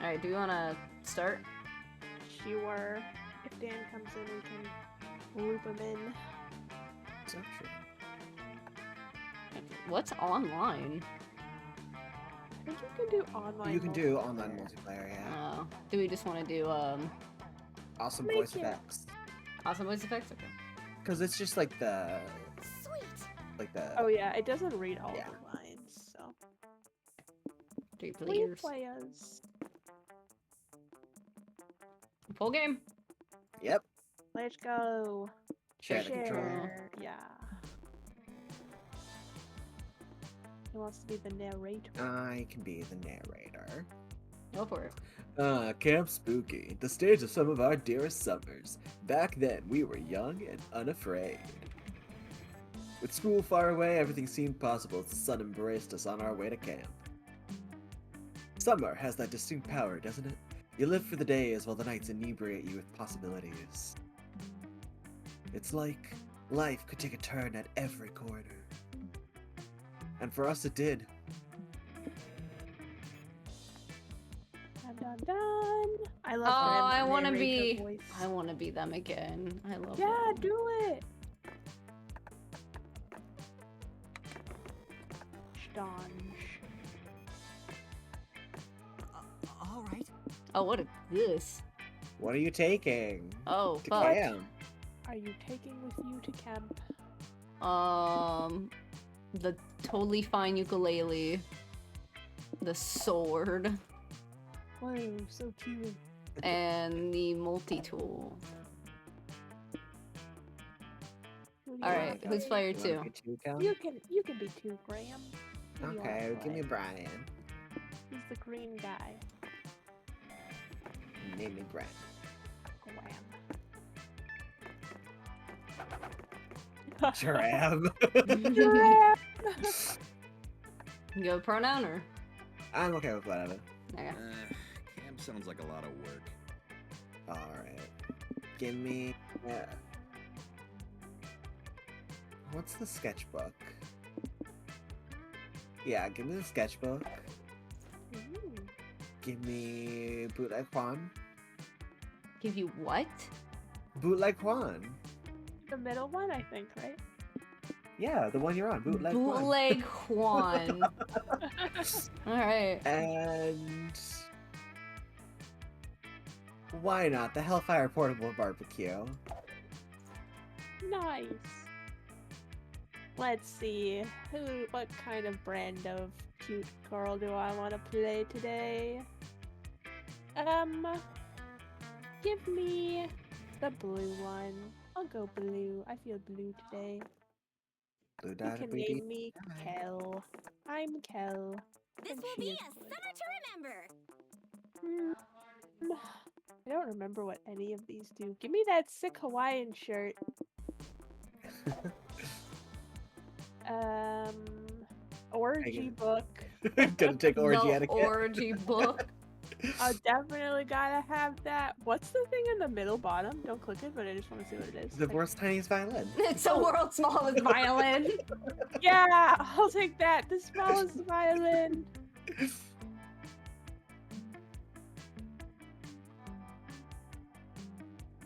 Alright, do you wanna start? Sure. If Dan comes in, we can loop him in. So true. What's online? I think you can do online. You can do online multiplayer, yeah. Do we just want to do Awesome Make voice it. effects. awesome voice effects? Okay. Because it's just like the... Sweet. Like the... Oh yeah, it doesn't read all Yeah. the lines, so. 3 Please players. play us. Full game. Yep. Let's go. Share the control. Yeah. Who wants to be the narrator? I can be the narrator. Go for it. Camp Spooky, the stage of some of our dearest summers. Back then, we were young and unafraid. With school far away, everything seemed possible as the sun embraced us on our way to camp. Summer has that distinct power, doesn't it? You live for the days while the nights inebriate you with possibilities. It's like life could take a turn at every corner. And for us it did. Dun, dun, dun. I love I want wanna to be. Voice. I want to be them again. I love. Yeah, them. do it. Stange. All right. Oh, what is this? What are you taking? Oh, To fuck. camp. Are you taking with you to camp? The totally fine ukulele. The sword. Whoa, so cute. And the multi-tool. Who do you Alright, wanna who's play? player You wanna 2? be two, Cal? You can be 2, Graham. Who do you wanna Okay, give me play? Brian. He's the green guy. Name me Brian. Graham. Sure am. Graham. You go pronoun or? I'm okay with whatever. Okay. Camp sounds like a lot of work. Alright. Give me... what's the sketchbook? Yeah, give me the sketchbook. Ooh. Give me Bootleg Juan. Give you what? Bootleg Juan. The middle one, I think, right? Yeah, the one you're on. Bootleg Juan. Bootleg Juan. Alright. And... why not? The Hellfire Portable Barbecue. Nice. Let's see. What kind of brand of cute girl do I want to play today? Give me the blue one. I'll go blue. I feel blue today. Blue You dot can BD. name me Kel. I'm Kel. This And will she be is a blue. summer to remember. I don't remember what any of these do. Give me that sick Hawaiian shirt. Orgy book. Gonna take orgy No etiquette. orgy book. I definitely gotta have that. What's the thing in the middle bottom? Don't click it, but I just want to see what it is. The world's tiniest violin. It's the world's smallest violin. Yeah, I'll take that. The smallest violin.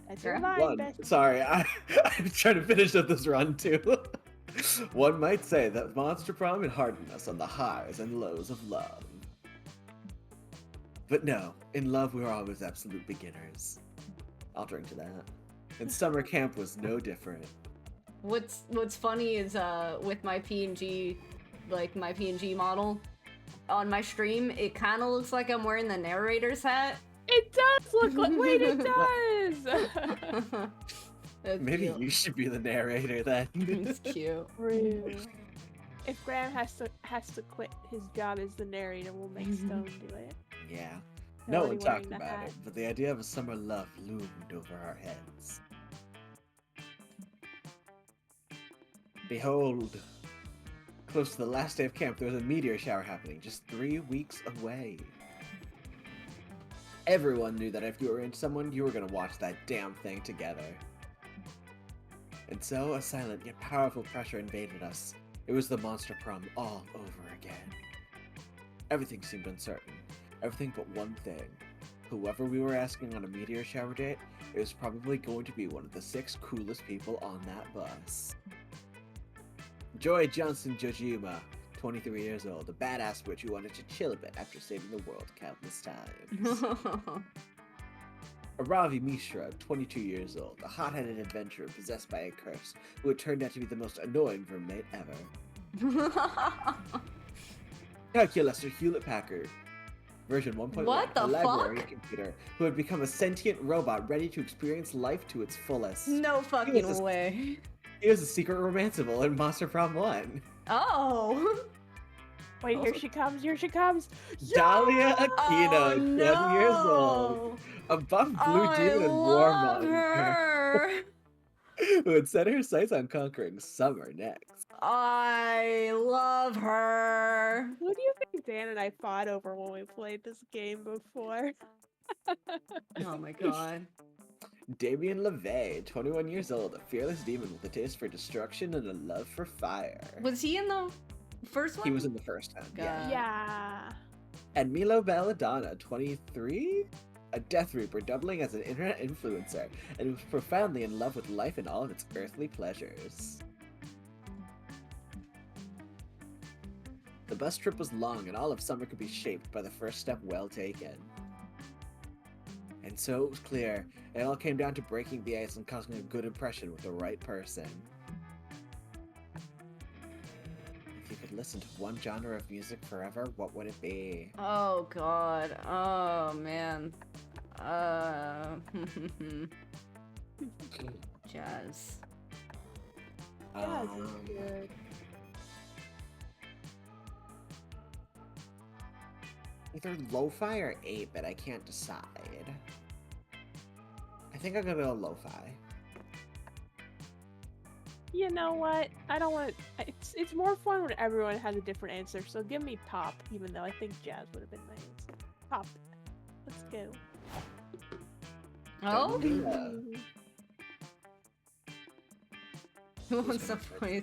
That's your Sure. line, One. Bessie. Sorry, I'm trying to finish up this run too. One might say that Monster Prom had hardened us on the highs and lows of love. But no, in love we were always absolute beginners. I'll drink to that. And summer camp was no different. What's funny is with my PNG, like my PNG model, on my stream, it kind of looks like I'm wearing the narrator's hat. It does look like. Wait, it does. That's Maybe cute. you should be the narrator then. It's cute. Rude. If Graham has to quit his job as the narrator, we'll make Stone do it. Yeah. He'll No already one wearing talked the about hat. it, but the idea of a summer love loomed over our heads. Behold, close to the last day of camp, there was a meteor shower happening just 3 weeks away. Everyone knew that if you were into someone, you were going to watch that damn thing together. And so, a silent yet powerful pressure invaded us. It was the Monster Prom all over again. Everything seemed uncertain. Everything but one thing. Whoever we were asking on a meteor shower date, it was probably going to be one of the 6 coolest people on that bus. Joy Johnson Jojima, 23 years old, a badass witch who wanted to chill a bit after saving the world countless times. Aravi Mishra, 22 years old, a hot-headed adventurer possessed by a curse who had turned out to be the most annoying roommate ever. Calculator Hewlett-Packard, version 1.1, What the a library fuck? computer who had become a sentient robot ready to experience life to its fullest. No fucking way. He was a secret romanceable in Monster Prom 1. Oh. Wait, here she comes, here she comes. Dahlia Oh, Aquino, 20 years old, a buff blue I demon love warmonger her. who had set her sights on conquering summer next. I love her. Who do you think Dan and I fought over when we played this game before? Oh my god. Damien LeVay, 21 years old, a fearless demon with a taste for destruction and a love for fire. Was he in the first one? He was in the first one, yeah. God. Yeah. And Milo Belladonna, 23? A Death Reaper doubling as an internet influencer, and was profoundly in love with life and all of its earthly pleasures. The bus trip was long, and all of summer could be shaped by the first step well taken. And so it was clear, it all came down to breaking the ice and causing a good impression with the right person. If you could listen to one genre of music forever, what would it be? Oh god. Oh man. Jazz. Yeah, this is good. Either lo-fi or 8-bit, I can't decide. I think I'm gonna go lo-fi. You know what? I don't want. It's more fun when everyone has a different answer. So give me pop, even though I think jazz would have been my answer. Pop. Let's go. Oh? Yeah. Who wants to play?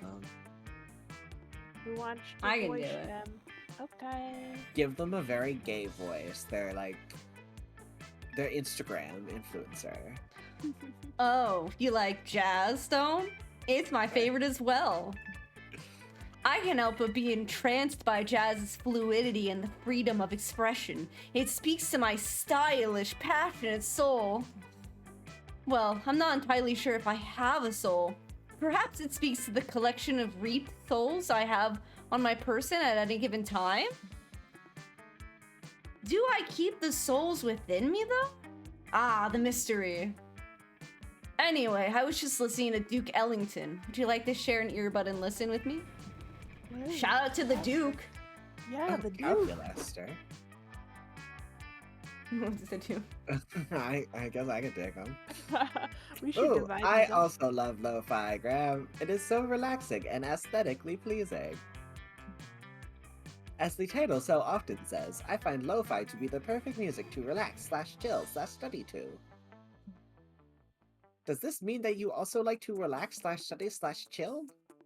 Who wants to I can voice do it. them? Okay. Give them a very gay voice. They're Instagram influencer. Oh, you like Jazz Stone? It's my favorite as well. I can't help but be entranced by jazz's fluidity and the freedom of expression. It speaks to my stylish, passionate soul. Well, I'm not entirely sure if I have a soul. Perhaps it speaks to the collection of reaped souls I have on my person at any given time? Do I keep the souls within me, though? Ah, the mystery. Anyway, I was just listening to Duke Ellington. Would you like to share an earbud and listen with me? Whoa. Shout out to the Duke. Yeah, Oh, the Duke. Calculaster. What's the Duke? I guess I could take them. We should Oh, divide I these up. also love lo-fi, Graham. It is so relaxing and aesthetically pleasing. As the title so often says, I find lo-fi to be the perfect music to relax / chill / study to. Does this mean that you also like to relax / study / chill?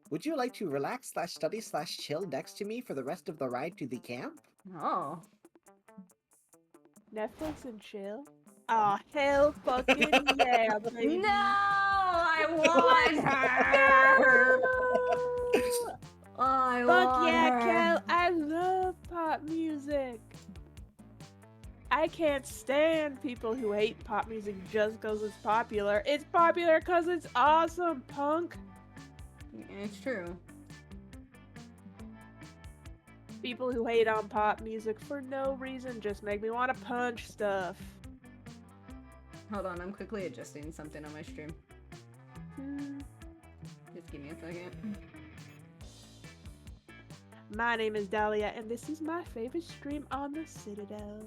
Would you like to relax / study / chill next to me for the rest of the ride to the camp? Oh. Netflix and chill. Oh, hell fucking yeah, baby. No! I want her! I Fuck want yeah, her. Kel. I love pop music. I can't stand people who hate pop music just because it's popular. It's popular because it's awesome, punk. It's true. People who hate on pop music for no reason just make me want to punch stuff. Hold on, I'm quickly adjusting something on my stream. Just give me a second. My name is Dahlia, and this is my favorite stream on the Citadel.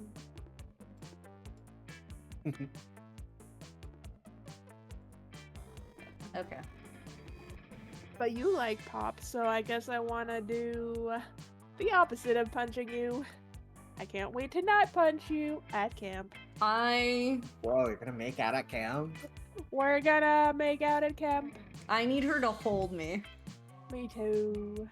Okay. But you like pop, so I guess I want to do the opposite of punching you. I can't wait to not punch you at camp. I Whoa, you're gonna make out at camp? We're gonna make out at camp. need her to hold me. Me too.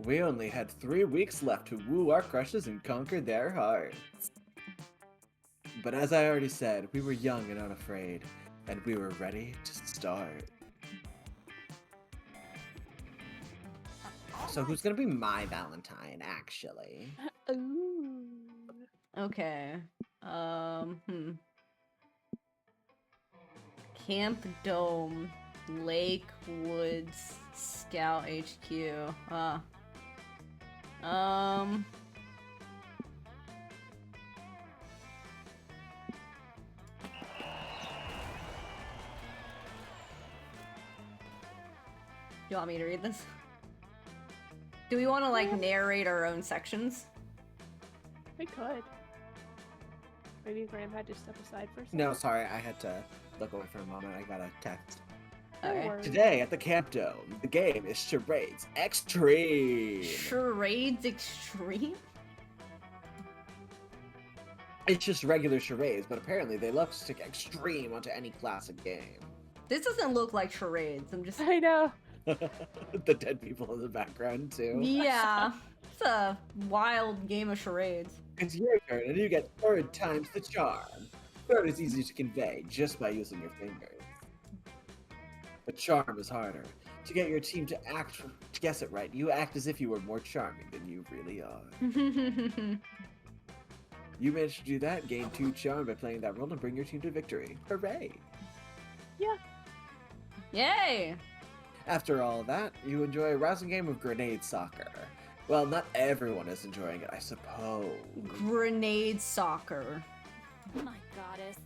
We only had 3 weeks left to woo our crushes and conquer their hearts. But as I already said, we were young and unafraid, and we were ready to start. So who's gonna be my Valentine, actually? Ooh. Okay. Camp Dome, Lake Woods, Scout HQ. Do you want me to read this? Do we want to like narrate our own sections? We could. Maybe Graham had to step aside for a second. No, sorry, I had to look away for a moment. I got a text. No Okay. worries. Today at the Camp Dome, the game is Charades Extreme. Charades Extreme? It's just regular charades, but apparently they love to stick extreme onto any classic game. This doesn't look like charades. I'm just. I know. The dead people in the background, too. Yeah. It's a wild game of charades. It's your turn, and you get third times the charm. Third is easy to convey just by using your fingers. But charm is harder. To get your team to guess it right, you act as if you were more charming than you really are. You managed to do that, gain 2 charm by playing that role, and bring your team to victory. Hooray! Yeah. Yay! After all that, you enjoy a rousing game of grenade soccer. Well, not everyone is enjoying it, I suppose. Grenade soccer. My goddess.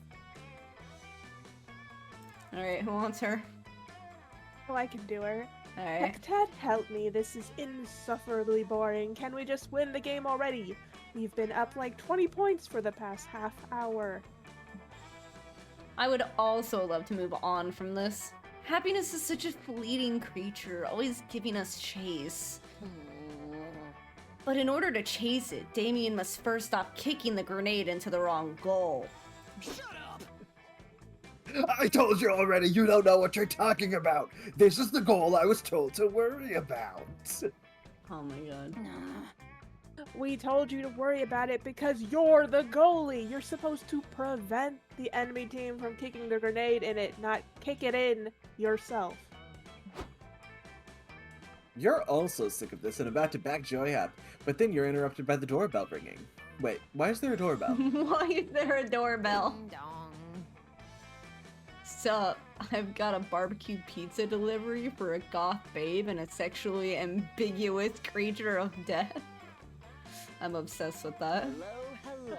Alright, who wants her? Oh, I can do her. Alright. Hectad, help me. This is insufferably boring. Can we just win the game already? We've been up like 20 points for the past half hour. I would also love to move on from this. Happiness is such a fleeting creature, always giving us chase. But in order to chase it, Damien must first stop kicking the grenade into the wrong goal. Shut up! I told you already, you don't know what you're talking about. This is the goal I was told to worry about. Oh my god. We told you to worry about it because you're the goalie. You're supposed to prevent the enemy team from kicking the grenade in it, not kick it in yourself. You're also sick of this and about to back Joy up, but then you're interrupted by the doorbell ringing. Wait, why is there a doorbell? Why is there a doorbell? Ding dong. Sup, I've got a barbecue pizza delivery for a goth babe and a sexually ambiguous creature of death. I'm obsessed with that. Hello, hello.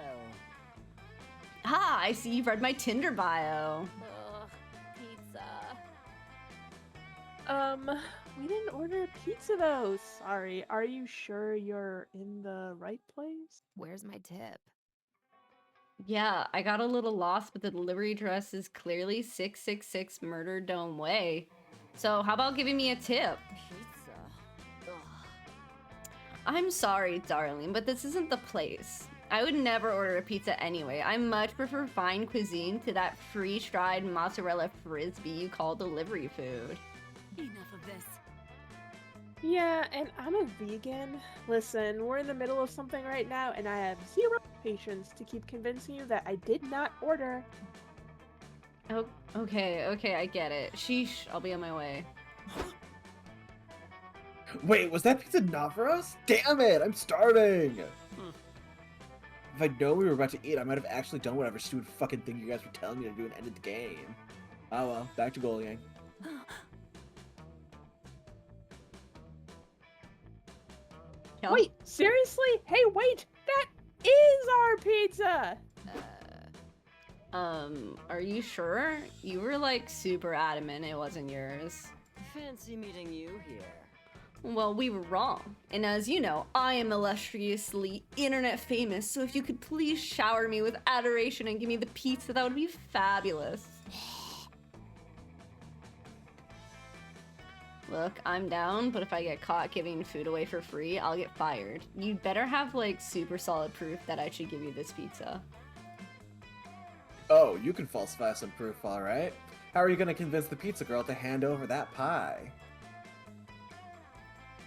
Ah, I see you've read my Tinder bio. Ugh, pizza. We didn't order a pizza though. Sorry. Are you sure you're in the right place? Where's my tip? Yeah, I got a little lost, but the delivery address is clearly 666 Murder Dome Way. So how about giving me a tip? Pizza. Ugh. I'm sorry, darling, but this isn't the place. I would never order a pizza anyway. I much prefer fine cuisine to that freeze-dried mozzarella frisbee you call delivery food. Enough of this. Yeah, and I'm a vegan. Listen, we're in the middle of something right now, and I have zero patience to keep convincing you that I did not order. Oh, okay, I get it. Sheesh, I'll be on my way. Wait, was that pizza not for us? Damn it, I'm starving! If I'd known we were about to eat, I might have actually done whatever stupid fucking thing you guys were telling me to do and ended the game. Oh well, back to goal gang. Yeah. Wait, seriously? Hey, wait! That is our pizza! Are you sure? You were like super adamant it wasn't yours. Fancy meeting you here. Well, we were wrong. And as you know, I am illustriously internet famous, so if you could please shower me with adoration and give me the pizza, that would be fabulous. Look, I'm down, but if I get caught giving food away for free, I'll get fired. You'd better have like super solid proof that I should give you this pizza. Oh, you can falsify some proof, alright. How are you gonna convince the pizza girl to hand over that pie?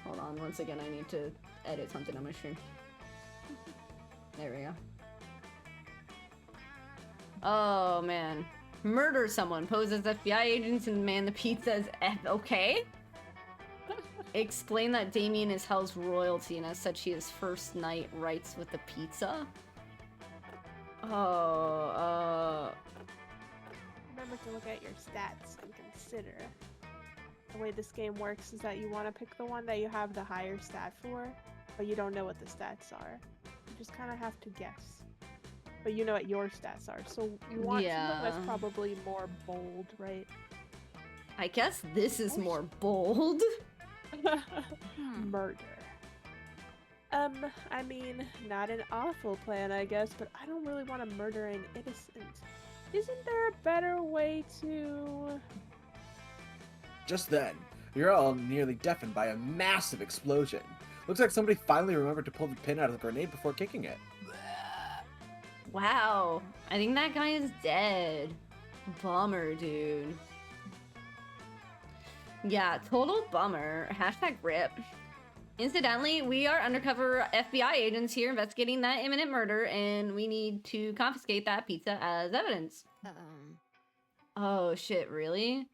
Hold on, once again, I need to edit something on my stream. There we go. Oh, man. Murder someone, pose as FBI agents, and demand the pizza as okay? Explain that Damien is Hell's royalty, and as such he has first night rights with the pizza? Oh, Remember to look at your stats and consider. The way this game works is that you want to pick the one that you have the higher stat for, but you don't know what the stats are. You just kind of have to guess. But you know what your stats are, so you want something that's probably more bold, right? I guess this is more bold. Murder. I mean, not an awful plan, I guess, but I don't really want to murder an innocent. Isn't there a better way to... Just then, you're all nearly deafened by a massive explosion. Looks like somebody finally remembered to pull the pin out of the grenade before kicking it. Wow, I think that guy is dead. Bummer, dude. Yeah, total bummer. Hashtag RIP. Incidentally, we are undercover FBI agents here investigating that imminent murder, and we need to confiscate that pizza as evidence. Oh shit, really?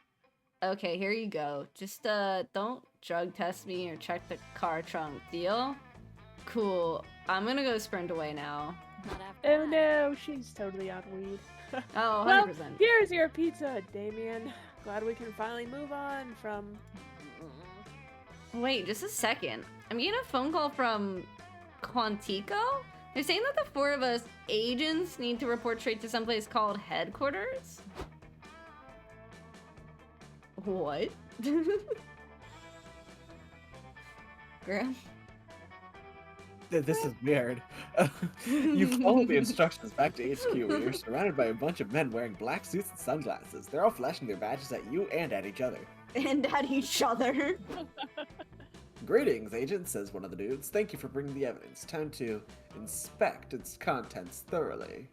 Okay, here you go. Just don't drug test me or check the car trunk, deal? Cool. I'm gonna go sprint away now. Not after Oh that. no, she's totally on weed. Oh, 100%. Well, here's your pizza, Damien. Glad we can finally move on from... Wait, just a second. I'm getting a phone call from Quantico? They're saying that the 4 of us agents need to report straight to someplace called headquarters? What? Girl? This is weird. You follow the instructions back to HQ where you're surrounded by a bunch of men wearing black suits and sunglasses. They're all flashing their badges at you and at each other. And at each other. Greetings, agent, says one of the dudes. Thank you for bringing the evidence. Time to inspect its contents thoroughly.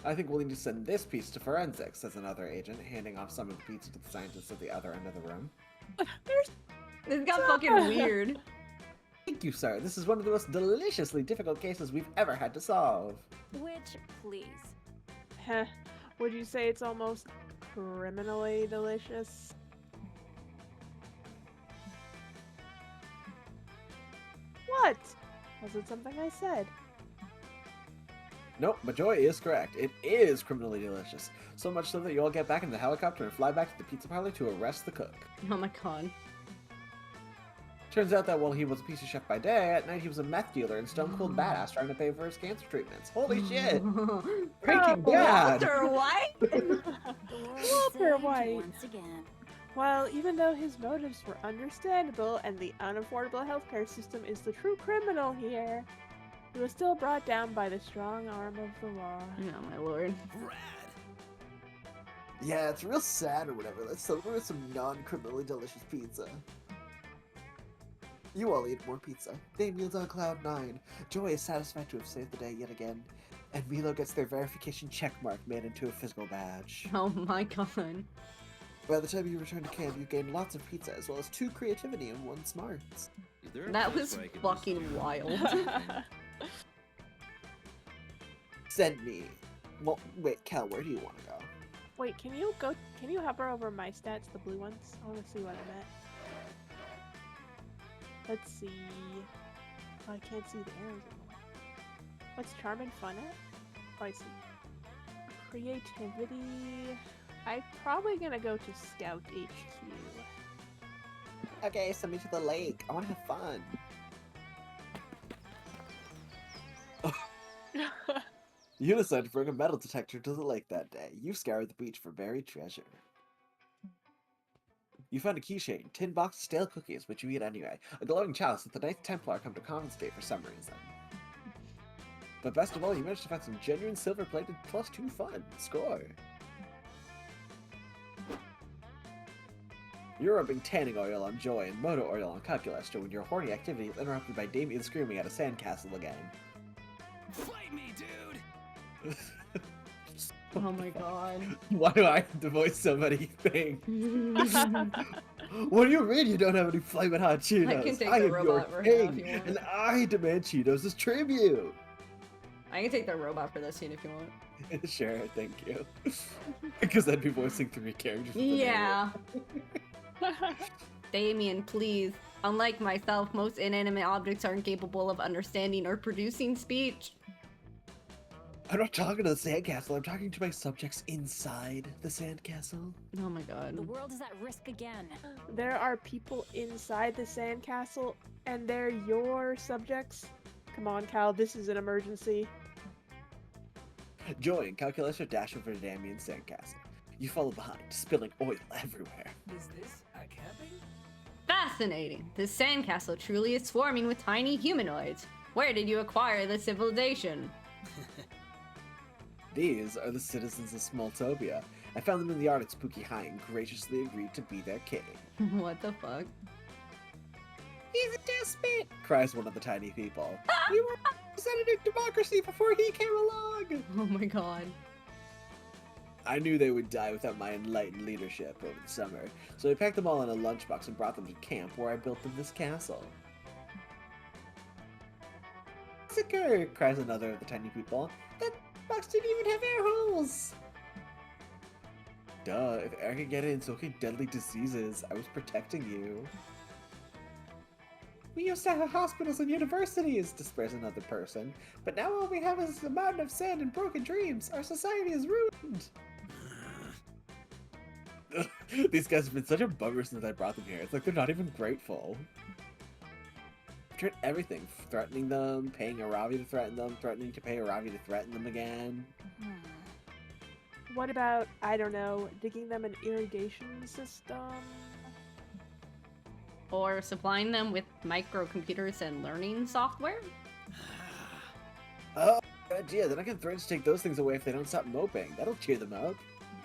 I think we'll need to send this piece to forensics, says another agent, handing off some of the pizza to the scientists at the other end of the room. This got fucking weird. Thank you, sir. This is one of the most deliciously difficult cases we've ever had to solve. Which, please. Heh. Would you say it's almost criminally delicious? What? Was it something I said? Nope, Majoy is correct. It is criminally delicious. So much so that you all get back in the helicopter and fly back to the pizza parlor to arrest the cook. Oh my god. Turns out that while he was a piece of chef by day, at night he was a meth dealer and stone cold badass trying to pay for his cancer treatments. Holy shit! Breaking Bad! Walter White? Walter White. Once again. Well, even though his motives were understandable and the unaffordable healthcare system is the true criminal here, he was still brought down by the strong arm of the law. Oh my lord. Yeah, it's real sad or whatever. Let's celebrate some non-criminally delicious pizza. You all eat more pizza. Damien's on cloud 9. Joy is satisfied to have saved the day yet again. And Milo gets their verification checkmark made into a physical badge. Oh my god. By the time you return to camp, you gain lots of pizza, as well as 2 creativity and 1 smarts. Is there a That place was where I can fucking just- wild. Send me. Well, wait, Kel, where do you want to go? Wait, can you hover over my stats, the blue ones? I want to see what I'm at. Let's see. Oh, I can't see the arrows anymore. What's charm and fun at? Oh, I see. Creativity. I'm probably gonna go to Scout HQ. Okay, send me to the lake. I want to have fun. You decide to bring a metal detector to the lake that day. You scoured the beach for buried treasure. You find a keychain, tin box of stale cookies, which you eat anyway, a glowing chalice that the Knights Templar come to confiscate for some reason. But best of all, you managed to find some genuine silver-plated +2 fun. Score! You're rubbing tanning oil on Joy and motor oil on Calculester when your horny activity is interrupted by Damien screaming at a sandcastle again. Fight me, dude! Oh my god. Why do I have to voice so many things? What do you mean you don't have any flaming hot Cheetos? I can take I the am robot your right now if king, you want. and I demand Cheetos as tribute. I can take the robot for this scene if you want. Sure, thank you. Because I'd be voicing 3 characters. with an Yeah. Damien, please. Unlike myself, most inanimate objects aren't capable of understanding or producing speech. I'm not talking to the sandcastle, I'm talking to my subjects inside the sandcastle. Oh my The god. world is at risk again. There are people inside the sandcastle, and they're your subjects. Come on, Cal, this is an emergency. Join Calculus or dash over to Damien's sandcastle. You follow behind, spilling oil everywhere. Is this a camping? Fascinating. This sandcastle truly is swarming with tiny humanoids. Where did you acquire this civilization? These are the citizens of Smalltopia. I found them in the yard at Spooky High and graciously agreed to be their king. What the fuck? He's a despot! Cries one of the tiny people. We were representing democracy before he came along! Oh my god. I knew they would die without my enlightened leadership over the summer, so I packed them all in a lunchbox and brought them to camp where I built them this castle. Sicker! Cries another of the tiny people. That box didn't even have air holes! Duh, if air can get in, so can deadly diseases. I was protecting you. We used to have hospitals and universities, despairs another person, but now all we have is a mountain of sand and broken dreams. Our society is ruined. These guys have been such a bummer since I brought them here. It's like they're not even grateful. I've tried everything. Threatening them, paying Aravi to threaten them, threatening to pay Aravi to threaten them again. What about, I don't know, digging them an irrigation system? Or supplying them with microcomputers and learning software? Oh, good idea. Then I can threaten to take those things away if they don't stop moping. That'll cheer them up.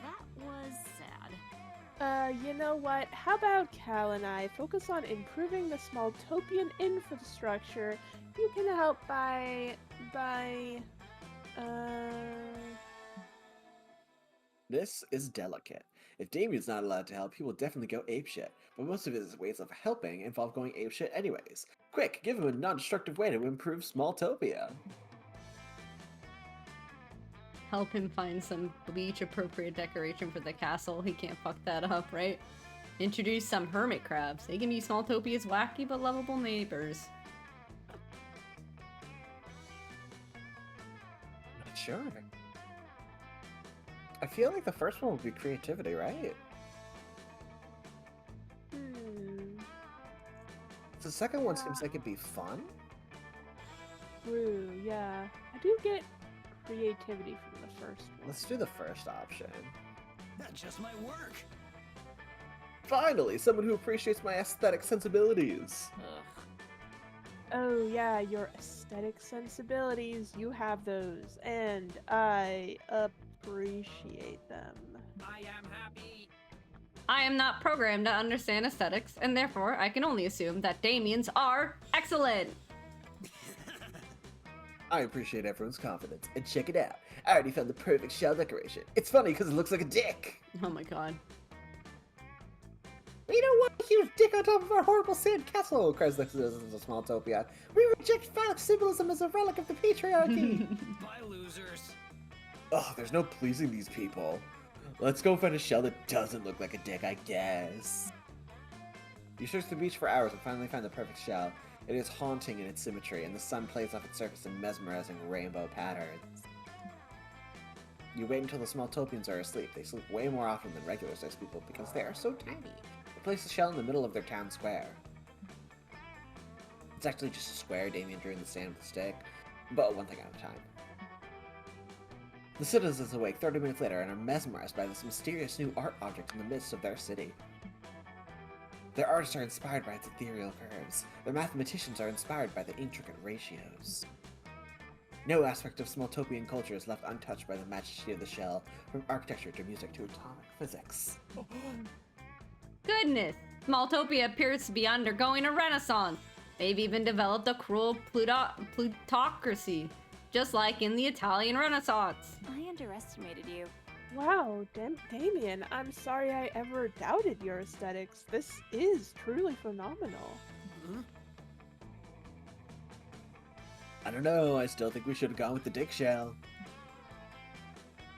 That was sad. You know what? How about Cal and I focus on improving the Smalltopian infrastructure? You can help by, This is delicate. If Damien's not allowed to help, he will definitely go apeshit. But most of his ways of helping involve going apeshit anyways. Quick, give him a non-destructive way to improve Smalltopia. Help him find some bleach-appropriate decoration for the castle. He can't fuck that up, right? Introduce some hermit crabs. They can be Smalltopia's wacky but lovable neighbors. Not sure. I feel like the first one would be creativity, right? The second one seems like it'd be fun. True, yeah. I do get creativity from the first one. Let's do the first option. That just might work. Finally, someone who appreciates my aesthetic sensibilities. Oh yeah, your aesthetic sensibilities, you have those, and I appreciate them. I am happy. I am not programmed to understand aesthetics, and therefore I can only assume that Damien's are excellent! I appreciate everyone's confidence, and check it out. I already found the perfect shell decoration. It's funny because it looks like a dick. Oh my god. We don't want a huge dick on top of our horrible sand castle, cries the citizens of Smalltopia. We reject phallic symbolism as a relic of the patriarchy. Bye, losers. Oh, there's no pleasing these people. Let's go find a shell that doesn't look like a dick, I guess. You search the beach for hours and finally find the perfect shell. It is haunting in its symmetry, and the sun plays off its surface in mesmerizing rainbow patterns. You wait until the Smalltopians are asleep. They sleep way more often than regular sized people because they are so tiny. They place the shell in the middle of their town square. It's actually just a square Damien drew in the sand with a stick, but one thing at a time. The citizens awake 30 minutes later and are mesmerized by this mysterious new art object in the midst of their city. Their artists are inspired by its ethereal curves. Their mathematicians are inspired by the intricate ratios. No aspect of Smalltopian culture is left untouched by the majesty of the shell, from architecture to music to atomic physics. Goodness! Smalltopia appears to be undergoing a renaissance. They've even developed a cruel plutocracy, just like in the Italian Renaissance. I underestimated you. Wow, Damien, I'm sorry I ever doubted your aesthetics. This is truly phenomenal. Huh? I don't know, I still think we should have gone with the dick shell.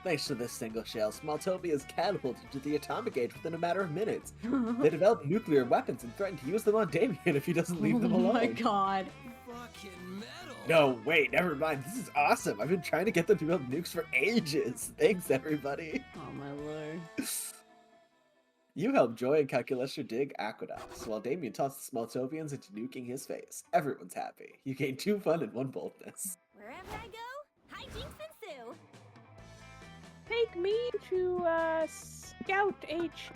Thanks to this single shell, Smalltopia is catapulted to the atomic age within a matter of minutes. They develop nuclear weapons and threaten to use them on Damien if he doesn't leave them Oh alone. my god. Fucking metal. No, wait, never mind. This is awesome. I've been trying to get them to build nukes for ages. Thanks, everybody. Oh my lord. You help Joy and Calculestra dig aqueducts, while Damien tosses Smalltopians into nuking his face. Everyone's happy. You gain 2 fun and 1 boldness. Wherever I go, hijinks ensue. Take me to, Scout HQ.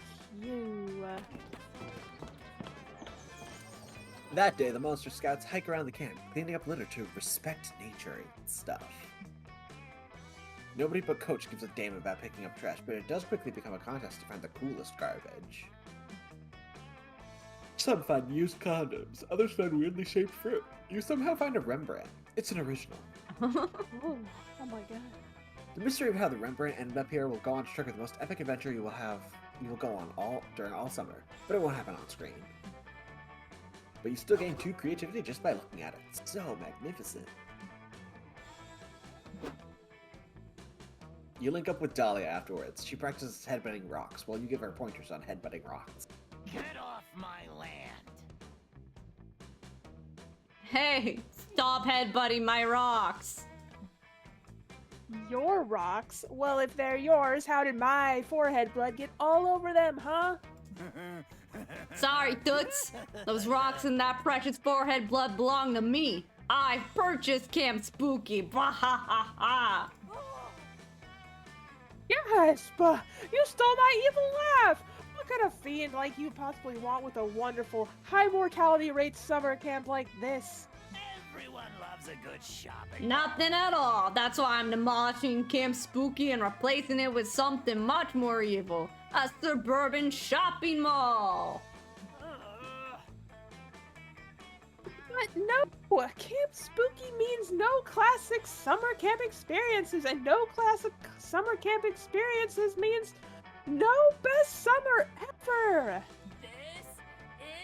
That day, the Monster Scouts hike around the camp, cleaning up litter to respect nature and stuff. Nobody but Coach gives a damn about picking up trash, but it does quickly become a contest to find the coolest garbage. Some find used condoms, others find weirdly shaped fruit. You somehow find a Rembrandt. It's an original. Oh my god. The mystery of how the Rembrandt ended up here will go on to trigger the most epic adventure you will go on during all summer, but it won't happen on screen. But you still gain 2 creativity just by looking at it. So magnificent. You link up with Dahlia afterwards. She practices headbutting rocks while you give her pointers on headbutting rocks. Get off my land. Hey, stop headbutting my rocks. Your rocks? Well, if they're yours, how did my forehead blood get all over them, huh? Sorry, Toots. Those rocks and that precious forehead blood belong to me. I purchased Camp Spooky. Bah ha ha ha. Yes, but you stole my evil laugh! What kind of fiend like you possibly want with a wonderful, high mortality rate summer camp like this? Everyone loves a good shopping. Nothing at all. That's why I'm demolishing Camp Spooky and replacing it with something much more evil. A suburban shopping mall. But no! Camp Spooky means no classic summer camp experiences, and no classic summer camp experiences means no best summer ever! This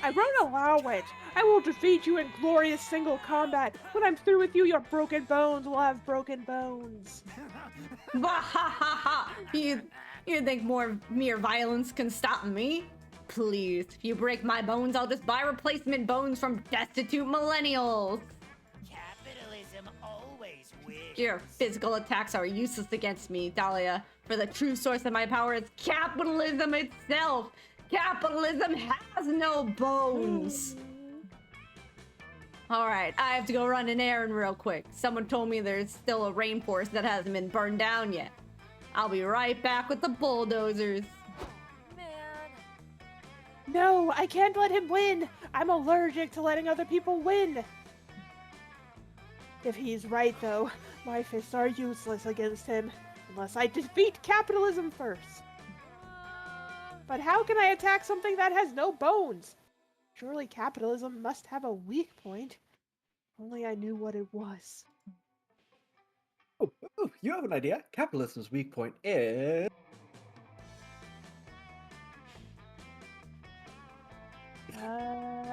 I wrote a language. I will defeat you in glorious single combat. When I'm through with you, your broken bones will have broken bones. Bah ha ha ha. You think more mere violence can stop me? Please, if you break my bones, I'll just buy replacement bones from destitute millennials. Capitalism always wins. Your physical attacks are useless against me, Dahlia. For the true source of my power is capitalism itself. Capitalism has no bones. Alright, I have to go run an errand real quick. Someone told me there's still a rainforest that hasn't been burned down yet. I'll be right back with the bulldozers. No, I can't let him win. I'm allergic to letting other people win. If he's right, though, my fists are useless against him, unless I defeat capitalism first. But how can I attack something that has no bones? Surely capitalism must have a weak point. If only I knew what it was. Oh, you have an idea. Capitalism's weak point is...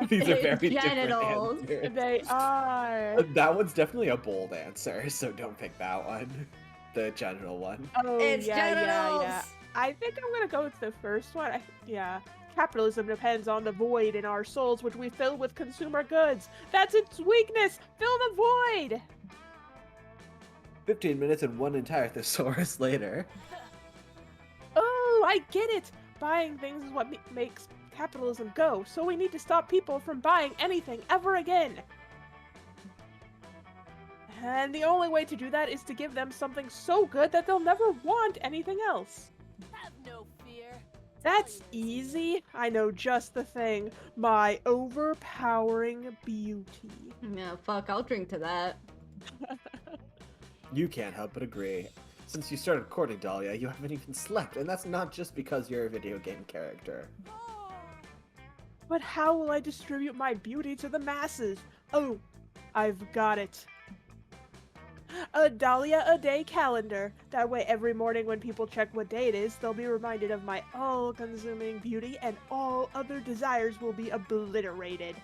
These are very genitals. different answers. They are. That one's definitely a bold answer, so don't pick that one. The genital one. Oh, It's yeah. genitals. I think I'm gonna go with the first one. Yeah. Capitalism depends on the void in our souls, which we fill with consumer goods. That's its weakness. Fill the void. 15 minutes and 1 entire thesaurus later. Oh, I get it. Buying things is what makes capitalism go. So we need to stop people from buying anything ever again. And the only way to do that is to give them something so good that they'll never want anything else. Have no fear. That's easy. I know just the thing. My overpowering beauty. Yeah, fuck, I'll drink to that. You can't help but agree. Since you started courting Dahlia, you haven't even slept, and that's not just because you're a video game character. But how will I distribute my beauty to the masses? Oh, I've got it. A Dahlia a day calendar. That way every morning when people check what day it is, they'll be reminded of my all-consuming beauty and all other desires will be obliterated.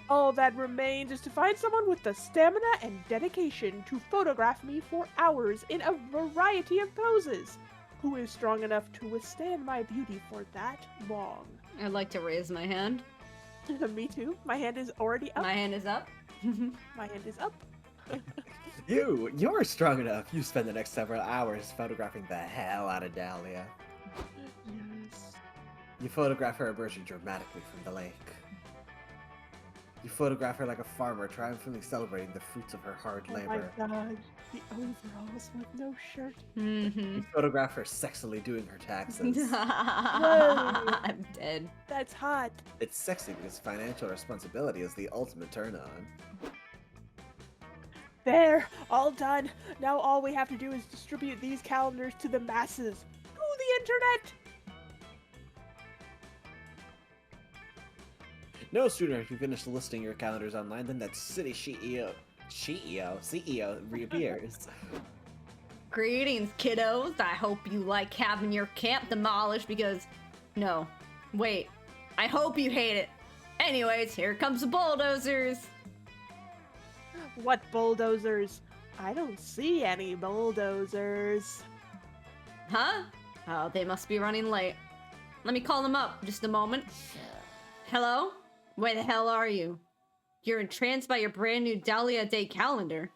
All that remains is to find someone with the stamina and dedication to photograph me for hours in a variety of poses, who is strong enough to withstand my beauty for that long. I'd like to raise my hand. Me too. My hand is already up. My hand is up. My hand is up. You're strong enough. You spend the next several hours photographing the hell out of Dahlia. Yes. You photograph her emerging dramatically from the lake. You photograph her like a farmer triumphantly celebrating the fruits of her hard labor. Oh my god. The overalls with no shirt. You photograph her sexily doing her taxes. I'm dead. That's hot. It's sexy because financial responsibility is the ultimate turn-on. There, all done. Now all we have to do is distribute these calendars to the masses. To the internet! No sooner have you finished listing your calendars online than that city CEO reappears. Greetings, kiddos. I hope you like having your camp demolished because... No. Wait. I hope you hate it. Anyways, here comes the bulldozers. What bulldozers? I don't see any bulldozers. Huh? Oh, they must be running late. Let me call them up. Just a moment. Hello? Where the hell are you? You're entranced by your brand new Dahlia Day calendar.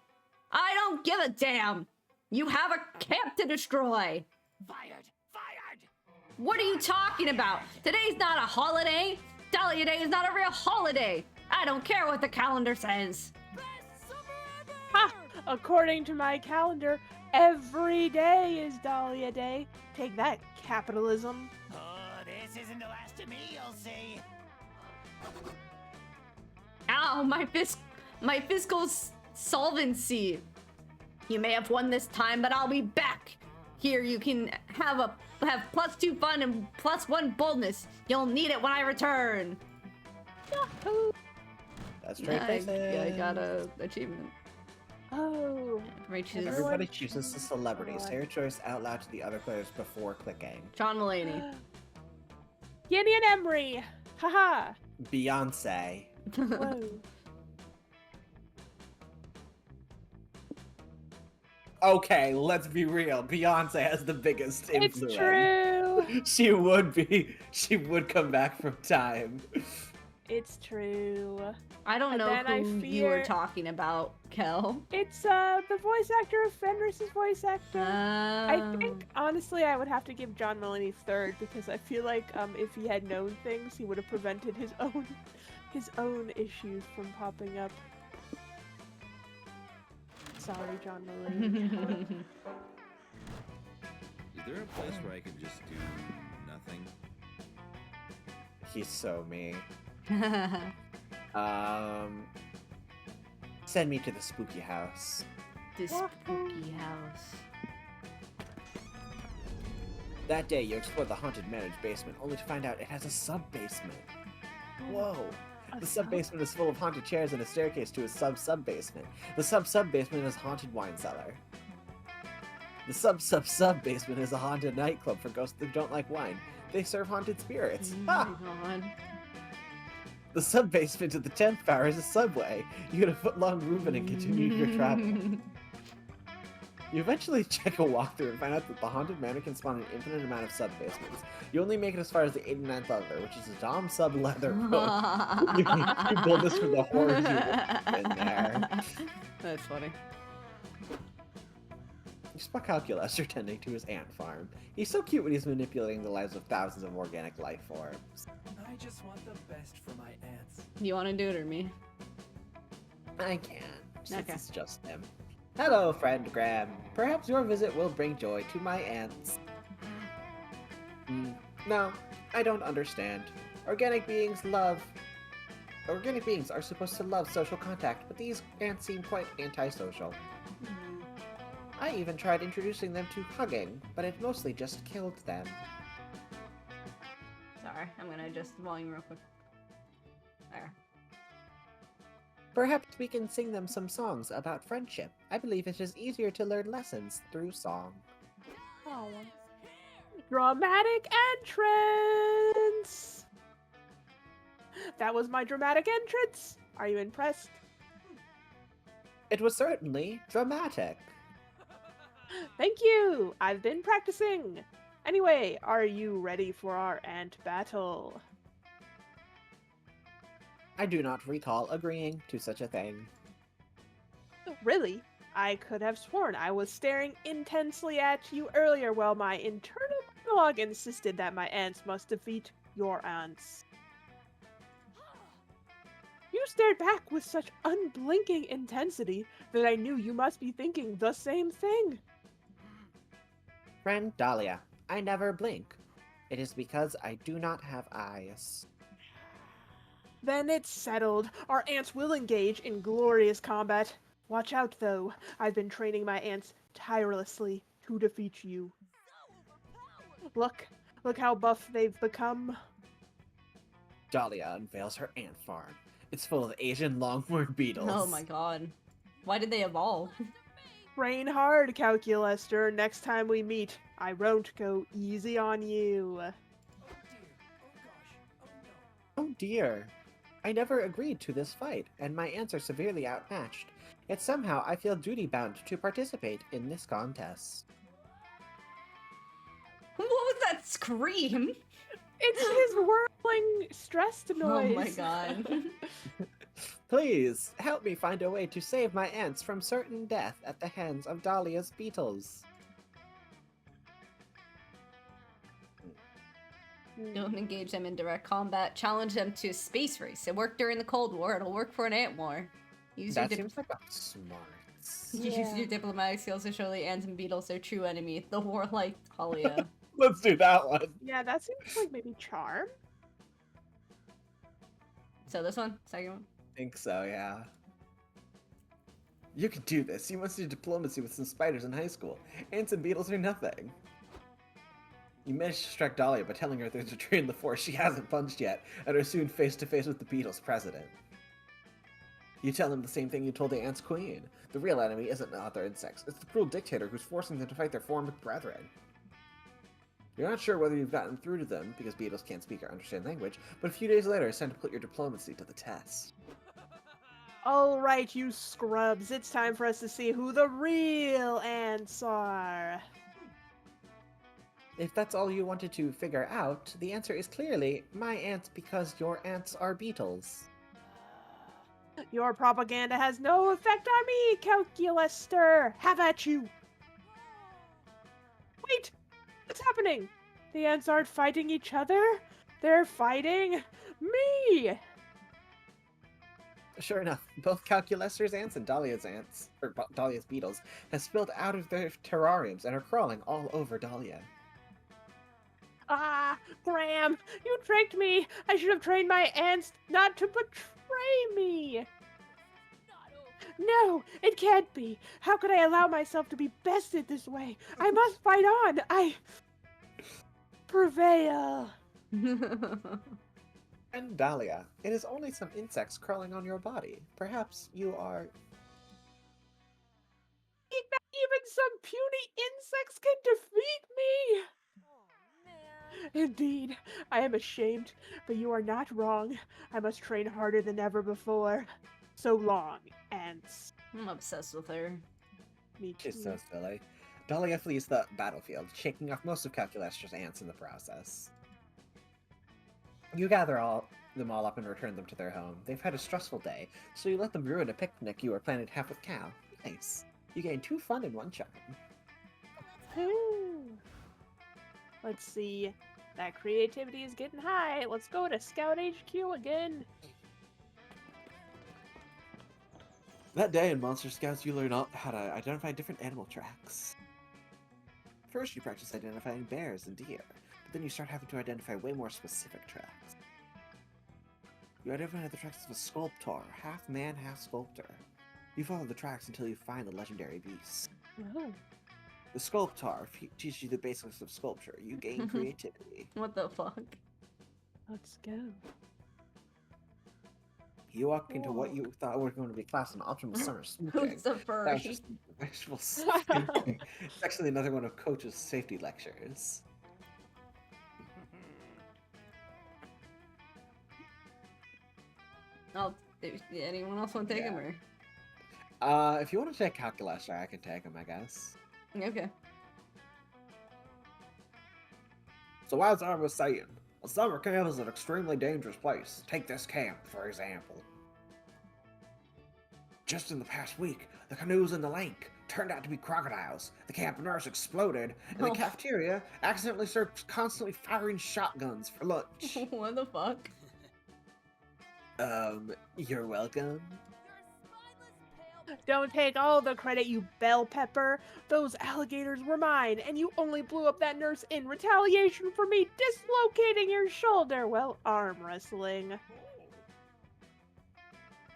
I don't give a damn! You have a camp to destroy! Fired! Fired! What are you talking about? Today's not a holiday! Dahlia Day is not a real holiday! I don't care what the calendar says! Ha! According to my calendar, every day is Dahlia Day. Take that, capitalism. Oh, this isn't the last of me, you'll see. Ow, my fiscal solvency. You may have won this time, but I'll be back. Here you can have +2 fun and +1 boldness. You'll need it when I return. Yahoo! That's straight I got a achievement. Oh. Reaches Everybody chooses a celebrity. Say your choice out loud to the other players before clicking. John Mulaney. Gideon Emery. Haha. Beyonce. Whoa. Okay, let's be real. Beyonce has the biggest It's influence. true. She would come back from time. It's true. I don't And know then I who you were fear- talking about, Kel. It's the voice actor of Fenris's voice actor. I Oh. think honestly I would have to give John Mulaney third because I feel like if he had known things he would have prevented his own issues from popping up. Sorry, John Mulaney. Is there a place where I can just do nothing? He's so me. Send me to the spooky house. The spooky house. That day, you explore the haunted managed basement, only to find out it has a sub-basement. Whoa! The sub-basement is full of haunted chairs and a staircase to a sub-sub-basement. The sub-sub-basement is a haunted wine cellar. The sub-sub-sub-basement is a haunted nightclub for ghosts that don't like wine. They serve haunted spirits. Oh Ha! my god. The sub-basement of the 10th floor is a subway. You get a foot-long movement and continue your travel. You eventually check a walkthrough and find out that the haunted manor can spawn an infinite amount of sub-basements. You only make it as far as the 89th level, which is a Dom sub-leather book. You pulled this from the horror in there. That's funny. You spot Calculus are tending to his ant farm. He's so cute when he's manipulating the lives of thousands of organic life forms. I just want the best for my ants. You want to do it or me? I can, since Okay. it's just him. Hello, friend Graham. Perhaps your visit will bring joy to my ants. No, I don't understand. Organic beings are supposed to love social contact, but these ants seem quite antisocial. I even tried introducing them to hugging, but it mostly just killed them. Sorry, I'm gonna adjust the volume real quick. There. Perhaps we can sing them some songs about friendship. I believe it is easier to learn lessons through song. Oh. Dramatic entrance! That was my dramatic entrance! Are you impressed? It was certainly dramatic. Thank you! I've been practicing! Anyway, are you ready for our ant battle? I do not recall agreeing to such a thing. Really? I could have sworn I was staring intensely at you earlier while my internal monologue insisted that my ants must defeat your ants. You stared back with such unblinking intensity that I knew you must be thinking the same thing. Friend Dahlia, I never blink. It is because I do not have eyes. Then it's settled. Our ants will engage in glorious combat. Watch out, though. I've been training my ants tirelessly to defeat you. Look how buff they've become. Dahlia unveils her ant farm. It's full of Asian longhorn beetles. Oh my god. Why did they evolve? Train hard, Calculester. Next time we meet, I won't go easy on you. Oh dear. I never agreed to this fight, and my ants are severely outmatched. Yet somehow I feel duty-bound to participate in this contest. What was that scream? It's his whirling stressed noise. Oh my god. Please, help me find a way to save my ants from certain death at the hands of Dahlia's beetles. Don't engage them in direct combat. Challenge them to a space race. It worked during the Cold War. It'll work for an ant war. Use That your seems like a smarts. Use Yeah. your diplomatic skills to show the ants and beetles their true enemy, the warlike Talia. Let's do that one. Yeah, that seems like maybe charm. So this one, second one. Think so, yeah. You can do this. You must do diplomacy with some spiders in high school. Ants and beetles are nothing. You managed to distract Dahlia by telling her there's a tree in the forest she hasn't punched yet, and are soon face to face with the beetles' president. You tell him the same thing you told the ants' queen. The real enemy isn't the other insects, it's the cruel dictator who's forcing them to fight their former brethren. You're not sure whether you've gotten through to them, because beetles can't speak or understand language, but a few days later it's time to put your diplomacy to the test. Alright, you scrubs, it's time for us to see who the real ants are. If that's all you wanted to figure out, the answer is clearly my ants because your ants are beetles. Your propaganda has no effect on me, Calculester! Have at you! Wait! What's happening? The ants aren't fighting each other? They're fighting me! Sure enough, both Calculester's ants and Dahlia's ants, or Dahlia's beetles, have spilled out of their terrariums and are crawling all over Dahlia. Ah, Graham, you tricked me! I should have trained my ants not to betray me! No, it can't be! How could I allow myself to be bested this way? I must fight on! I prevail! And Dahlia, it is only some insects crawling on your body. Perhaps you are... Even some puny insects can defeat me! Indeed, I am ashamed, but you are not wrong. I must train harder than ever before. So long, ants. I'm obsessed with her. Me too. It's so silly. Dahlia flees the battlefield, shaking off most of Calculester's ants in the process. You gather them all up and return them to their home. They've had a stressful day, so you let them ruin a picnic you were planning to have with Cal. Nice. You gain 2 fun in 1 charm. Ooh. Let's see. That creativity is getting high. Let's go to Scout HQ again. That day in Monster Scouts, you learn how to identify different animal tracks. First, you practice identifying bears and deer, but then you start having to identify way more specific tracks. You identify the tracks of a sculptor, half man, half sculptor. You follow the tracks until you find the legendary beast. Oh. The sculptor teaches you the basics of sculpture. You gain creativity. What the fuck? Let's go. You walk into what you thought were going to be class in optimal summer smooching. Who's a That was furry? just wishful thinking. It's actually another one of Coach's safety lectures. Anyone else want to take him or? If you want to take calculus, I can take him, I guess. Okay. So as I was saying, a summer camp is an extremely dangerous place. Take this camp, for example. Just in the past week, the canoes in the lake turned out to be crocodiles. The camp nurse exploded, and Oh. the cafeteria accidentally started constantly firing shotguns for lunch. What the fuck? You're welcome. Don't take all the credit, you bell pepper. Those alligators were mine, and you only blew up that nurse in retaliation for me dislocating your shoulder while arm wrestling.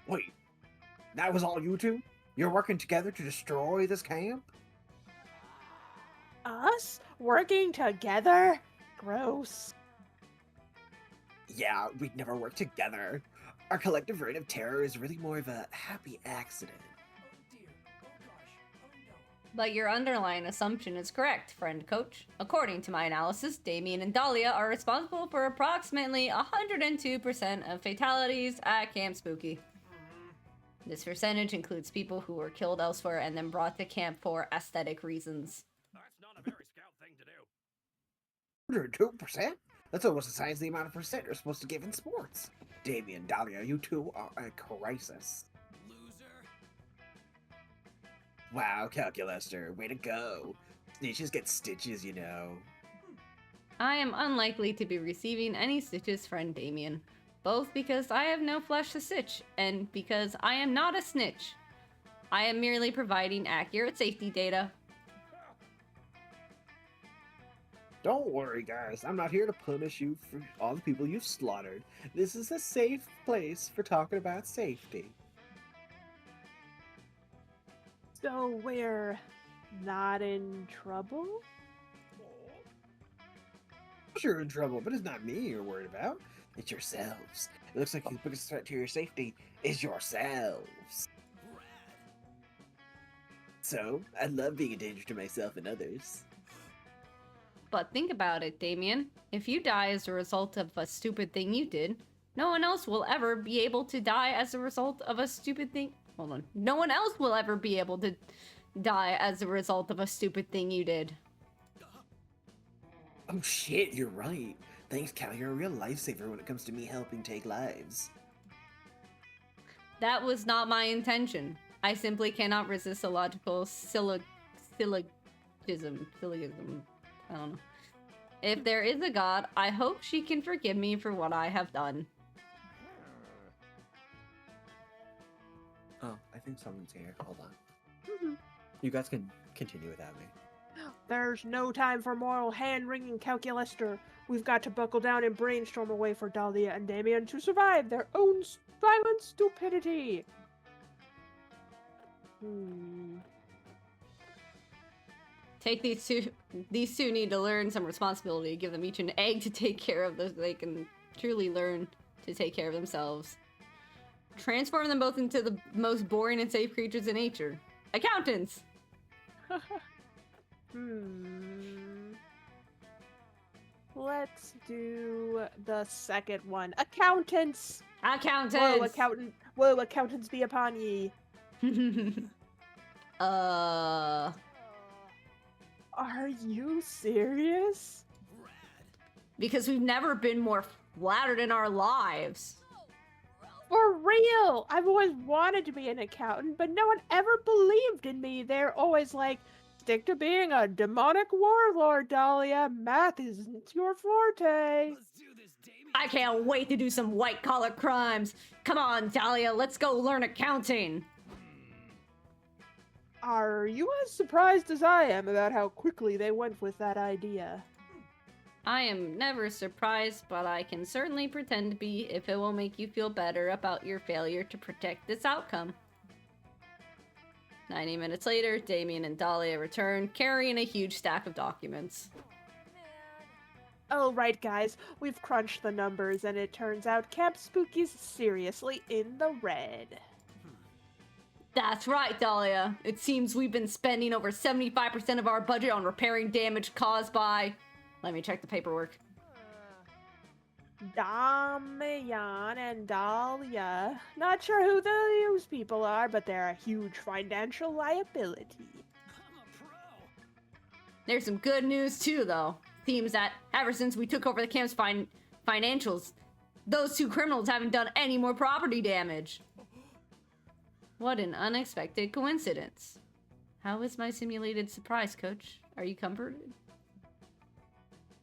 Wait, that was all you two? You're working together to destroy this camp? Us? Working together? Gross. Yeah, we'd never work together. Our collective reign of terror is really more of a happy accident. Oh dear. Oh gosh. Oh no. But your underlying assumption is correct, friend coach. According to my analysis, Damien and Dahlia are responsible for approximately 102% of fatalities at Camp Spooky. This percentage includes people who were killed elsewhere and then brought to camp for aesthetic reasons. That's not a very scout thing to do. 102%? That's almost the size of the amount of percent you're supposed to give in sports. Damien, Dahlia, you two are a crisis. Loser. Wow, Calculaster, way to go. Snitches get stitches, you know. I am unlikely to be receiving any stitches, friend Damien. Both because I have no flesh to stitch, and because I am not a snitch. I am merely providing accurate safety data. Don't worry, guys. I'm not here to punish you for all the people you've slaughtered. This is a safe place for talking about safety. So we're not in trouble? You're in trouble, but it's not me you're worried about. It's yourselves. It looks like the biggest threat to your safety is yourselves. So, I love being a danger to myself and others. But think about it, Damien. If you die as a result of a stupid thing you did, no one else will ever be able to die as a result of a stupid thing. Hold on. No one else will ever be able to die as a result of a stupid thing you did. Oh shit, you're right. Thanks, Cal. You're a real lifesaver when it comes to me helping take lives. That was not my intention. I simply cannot resist a logical syllogism. I don't know. If there is a god, I hope she can forgive me for what I have done. Oh, I think someone's here. Hold on. You guys can continue without me. There's no time for moral hand-wringing, Calculaster. We've got to buckle down and brainstorm a way for Dahlia and Damien to survive their own violent stupidity. Take these two. These two need to learn some responsibility. Give them each an egg to take care of, so they can truly learn to take care of themselves. Transform them both into the most boring and safe creatures in nature. Accountants! Let's do the second one. Accountants! Accountants! Woe, accountants be upon ye. Are you serious? Because we've never been more flattered in our lives. For real! I've always wanted to be an accountant, but no one ever believed in me. They're always like, stick to being a demonic warlord, Dahlia. Math isn't your forte. Let's do this, Damien. I can't wait to do some white-collar crimes. Come on, Dahlia, let's go learn accounting. Are you as surprised as I am about how quickly they went with that idea? I am never surprised, but I can certainly pretend to be if it will make you feel better about your failure to protect this outcome. 90 minutes later, Damien and Dahlia return, carrying a huge stack of documents. Oh, right, guys. We've crunched the numbers, and it turns out Camp Spooky's seriously in the red. That's right, Dahlia. It seems we've been spending over 75% of our budget on repairing damage caused by... Let me check the paperwork. Damian and Dahlia. Not sure who those people are, but they're a huge financial liability. I'm a pro. There's some good news too, though. Seems that ever since we took over the camp's financials, those two criminals haven't done any more property damage. What an unexpected coincidence. How is my simulated surprise, Coach? Are you comforted?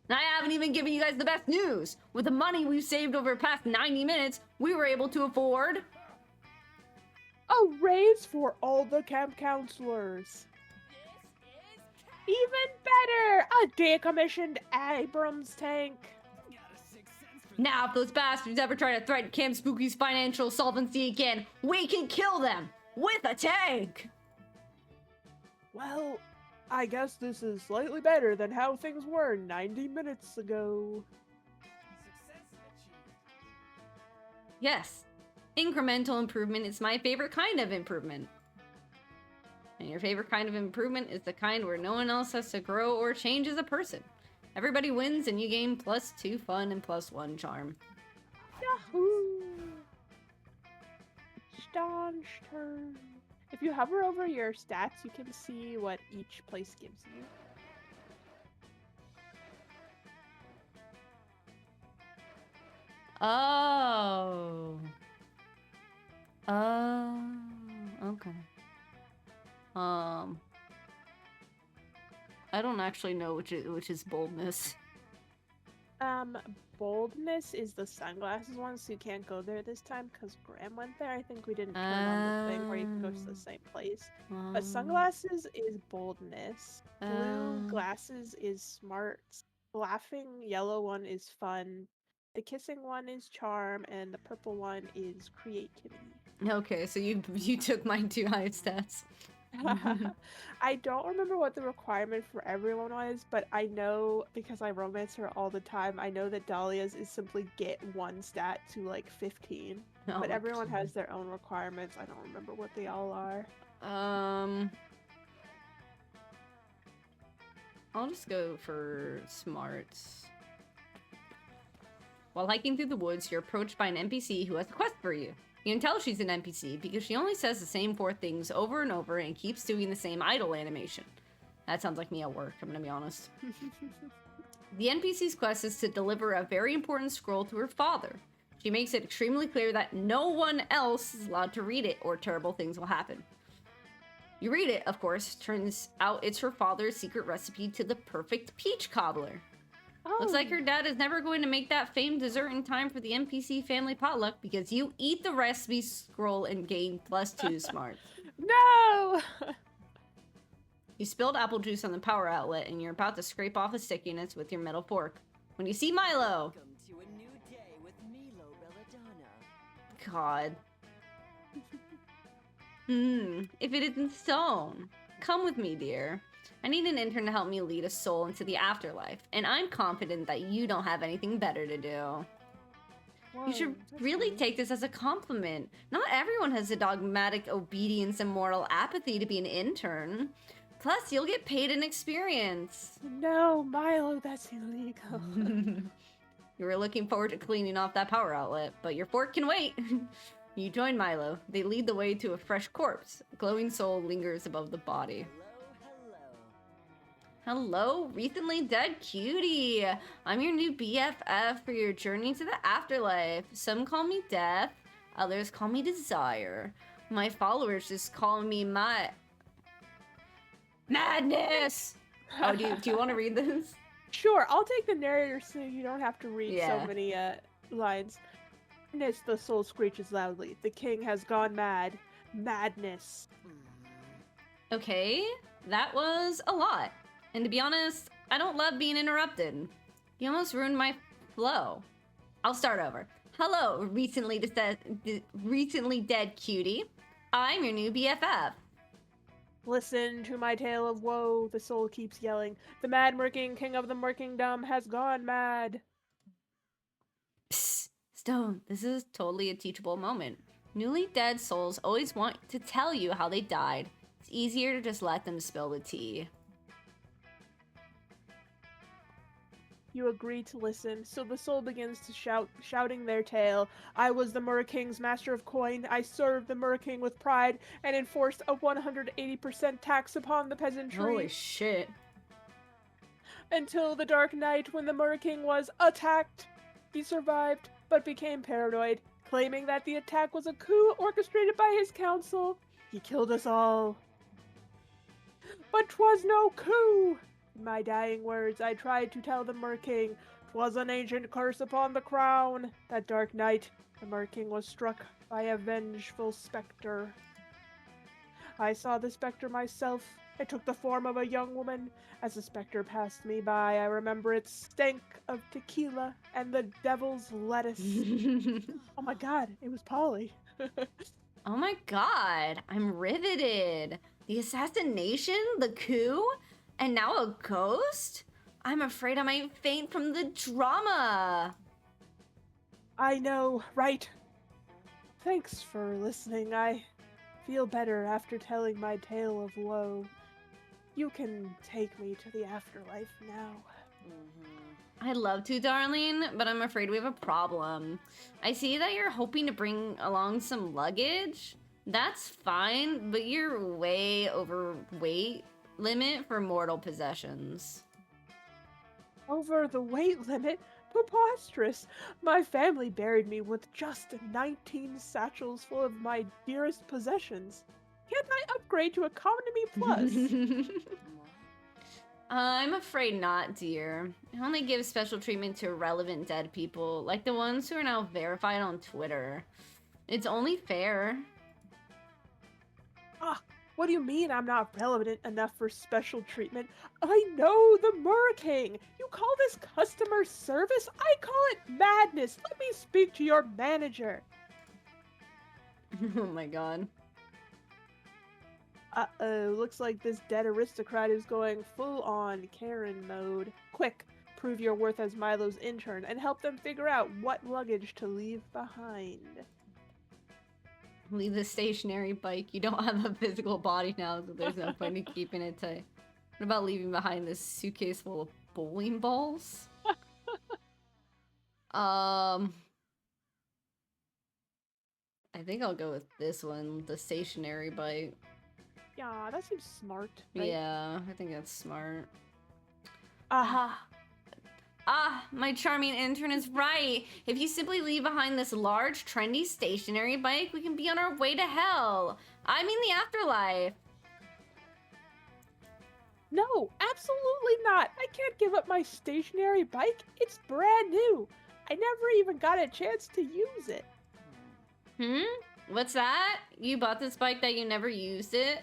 And I haven't even given you guys the best news. With the money we've saved over the past 90 minutes, we were able to afford... A raise for all the camp counselors. Even better! A decommissioned Abrams tank. Got a sixth sense for Now, if those bastards ever try to threaten Camp Spooky's financial solvency again, we can kill them with a tank! Well, I guess this is slightly better than how things were 90 minutes ago. Success achieved. Yes, incremental improvement is my favorite kind of improvement. And your favorite kind of improvement is the kind where no one else has to grow or change as a person. Everybody wins and you gain +2 fun and +1 charm. Yahoo! Staunch turn. If you hover over your stats, you can see what each place gives you. Oh. Oh. Okay. I don't actually know which is boldness. Boldness is the sunglasses one, so you can't go there this time because Graham went there. I think we didn't turn on the thing where you can go to the same place. But sunglasses is boldness. Blue glasses is smart. Laughing yellow one is fun. The kissing one is charm, and the purple one is creativity. Okay, so you took my 2 highest stats. I don't remember what the requirement for everyone was, but I know because I romance her all the time, I know that Dahlia's is simply get 1 stat to like 15. Oh, But everyone has their own requirements. I don't remember what they all are. I'll just go for smarts. While hiking through the woods, you're approached by an NPC who has a quest for you. You can tell she's an NPC because she only says the same 4 things over and over and keeps doing the same idle animation. That sounds like me at work, I'm gonna be honest. The NPC's quest is to deliver a very important scroll to her father. She makes it extremely clear that no one else is allowed to read it or terrible things will happen. You read it, of course. Turns out it's her father's secret recipe to the perfect peach cobbler. Oh. Looks like her dad is never going to make that famed dessert in time for the NPC family potluck because you eat the recipe scroll and gain +2 smart. No! You spilled apple juice on the power outlet and you're about to scrape off the stickiness with your metal fork when you see Milo. Welcome to a new day with Milo Belladonna. God. If it isn't stone. Come with me, dear. I need an intern to help me lead a soul into the afterlife, and I'm confident that you don't have anything better to do. You should really take this as a compliment. Not everyone has the dogmatic obedience and moral apathy to be an intern. Plus, you'll get paid in experience. No, Milo, that's illegal. You were looking forward to cleaning off that power outlet, but your fork can wait. You join Milo. They lead the way to a fresh corpse. A glowing soul lingers above the body. Hello, recently dead cutie. I'm your new BFF for your journey to the afterlife. Some call me Death, others call me Desire. My followers just call me my... Madness! Oh, do you want to read this? Sure, I'll take the narrator so you don't have to read Yeah. so many lines. Madness, the soul screeches loudly. The king has gone mad. Madness. Okay, that was a lot. And to be honest, I don't love being interrupted. You almost ruined my flow. I'll start over. Hello, recently dead cutie. I'm your new BFF. Listen to my tale of woe, the soul keeps yelling. The mad Merking king of the Merkingdom has gone mad. Psst, Stone, this is totally a teachable moment. Newly dead souls always want to tell you how they died. It's easier to just let them spill the tea. You agree to listen, so the soul begins to shouting their tale. I was the Murking's master of coin. I served the Murking with pride and enforced a 180% tax upon the peasantry. Holy shit. Until the dark night when the Murking was attacked. He survived, but became paranoid, claiming that the attack was a coup orchestrated by his council. He killed us all. But 'twas no coup! In my dying words, I tried to tell the Merking 'twas an ancient curse upon the crown. That dark night, the Merking was struck by a vengeful specter. I saw the specter myself. It took the form of a young woman. As the specter passed me by, I remember its stank of tequila and the devil's lettuce. Oh my god, it was Polly. Oh my god, I'm riveted. The assassination, the coup, and now a ghost? I'm afraid I might faint from the drama. I know, right? Thanks for listening. I feel better after telling my tale of woe. You can take me to the afterlife now. I'd love to, darling, but I'm afraid we have a problem. I see that you're hoping to bring along some luggage. That's fine, but you're way overweight limit for mortal possessions. Over the weight limit? Preposterous! My family buried me with just 19 satchels full of my dearest possessions. Can't I upgrade to Economy Plus? I'm afraid not, dear. I only give special treatment to irrelevant dead people, like the ones who are now verified on Twitter. It's only fair. Ah, what do you mean I'm not relevant enough for special treatment? I know the Murking! You call this customer service? I call it madness! Let me speak to your manager! Oh my god. Uh-oh, looks like this dead aristocrat is going full-on Karen mode. Quick, prove your worth as Milo's intern and help them figure out what luggage to leave behind. Leave the stationary bike. You don't have a physical body now, so there's no point in keeping it tight. What about leaving behind this suitcase full of bowling balls? I think I'll go with this one, the stationary bike. Yeah, that seems smart, right? Yeah, I think that's smart. Aha! My charming intern is right. If you simply leave behind this large, trendy stationary bike, we can be on our way to hell. I mean the afterlife. No, absolutely not! I can't give up my stationary bike. It's brand new. I never even got a chance to use it. What's that? You bought this bike that you never used it?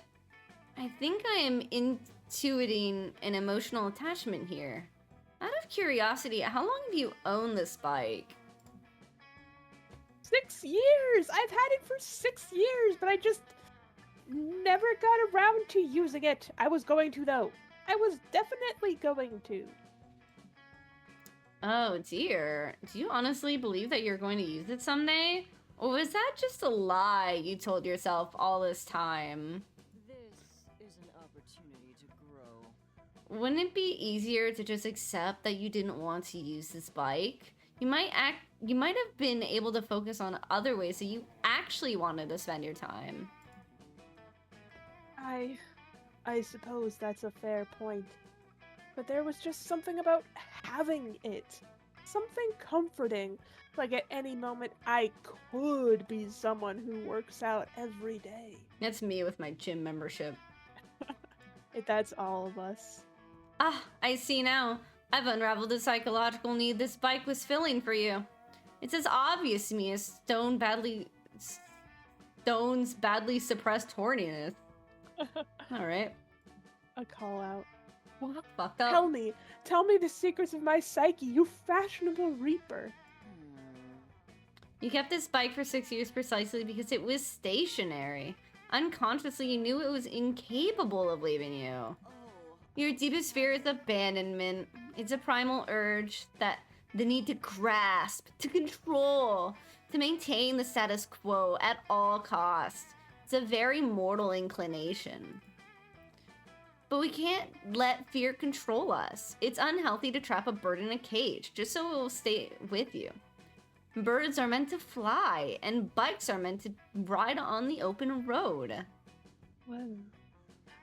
I think I am intuiting an emotional attachment here. Out of curiosity, how long have you owned this bike? 6 years! I've had it for 6 years, but I just never got around to using it. I was going to, though. I was definitely going to. Oh dear. Do you honestly believe that you're going to use it someday? Or was that just a lie you told yourself all this time? This is an opportunity to grow. Wouldn't it be easier to just accept that you didn't want to use this bike? You might have been able to focus on other ways that you actually wanted to spend your time. I suppose that's a fair point. But there was just something about having it. Something comforting. Like at any moment I could be someone who works out every day. That's me with my gym membership. That's all of us. I see now. I've unraveled the psychological need this bike was filling for you. It's as obvious to me as Stone's badly suppressed horniness. Alright. A call out. What? Fucked up. Tell me the secrets of my psyche, you fashionable reaper. You kept this bike for 6 years precisely because it was stationary. Unconsciously, you knew it was incapable of leaving you. Oh, Your deepest fear is abandonment. It's a primal urge that the need to grasp, to control, to maintain the status quo at all costs. It's a very mortal inclination. But we can't let fear control us. It's unhealthy to trap a bird in a cage, just so it will stay with you. Birds are meant to fly, and bikes are meant to ride on the open road. Whoa.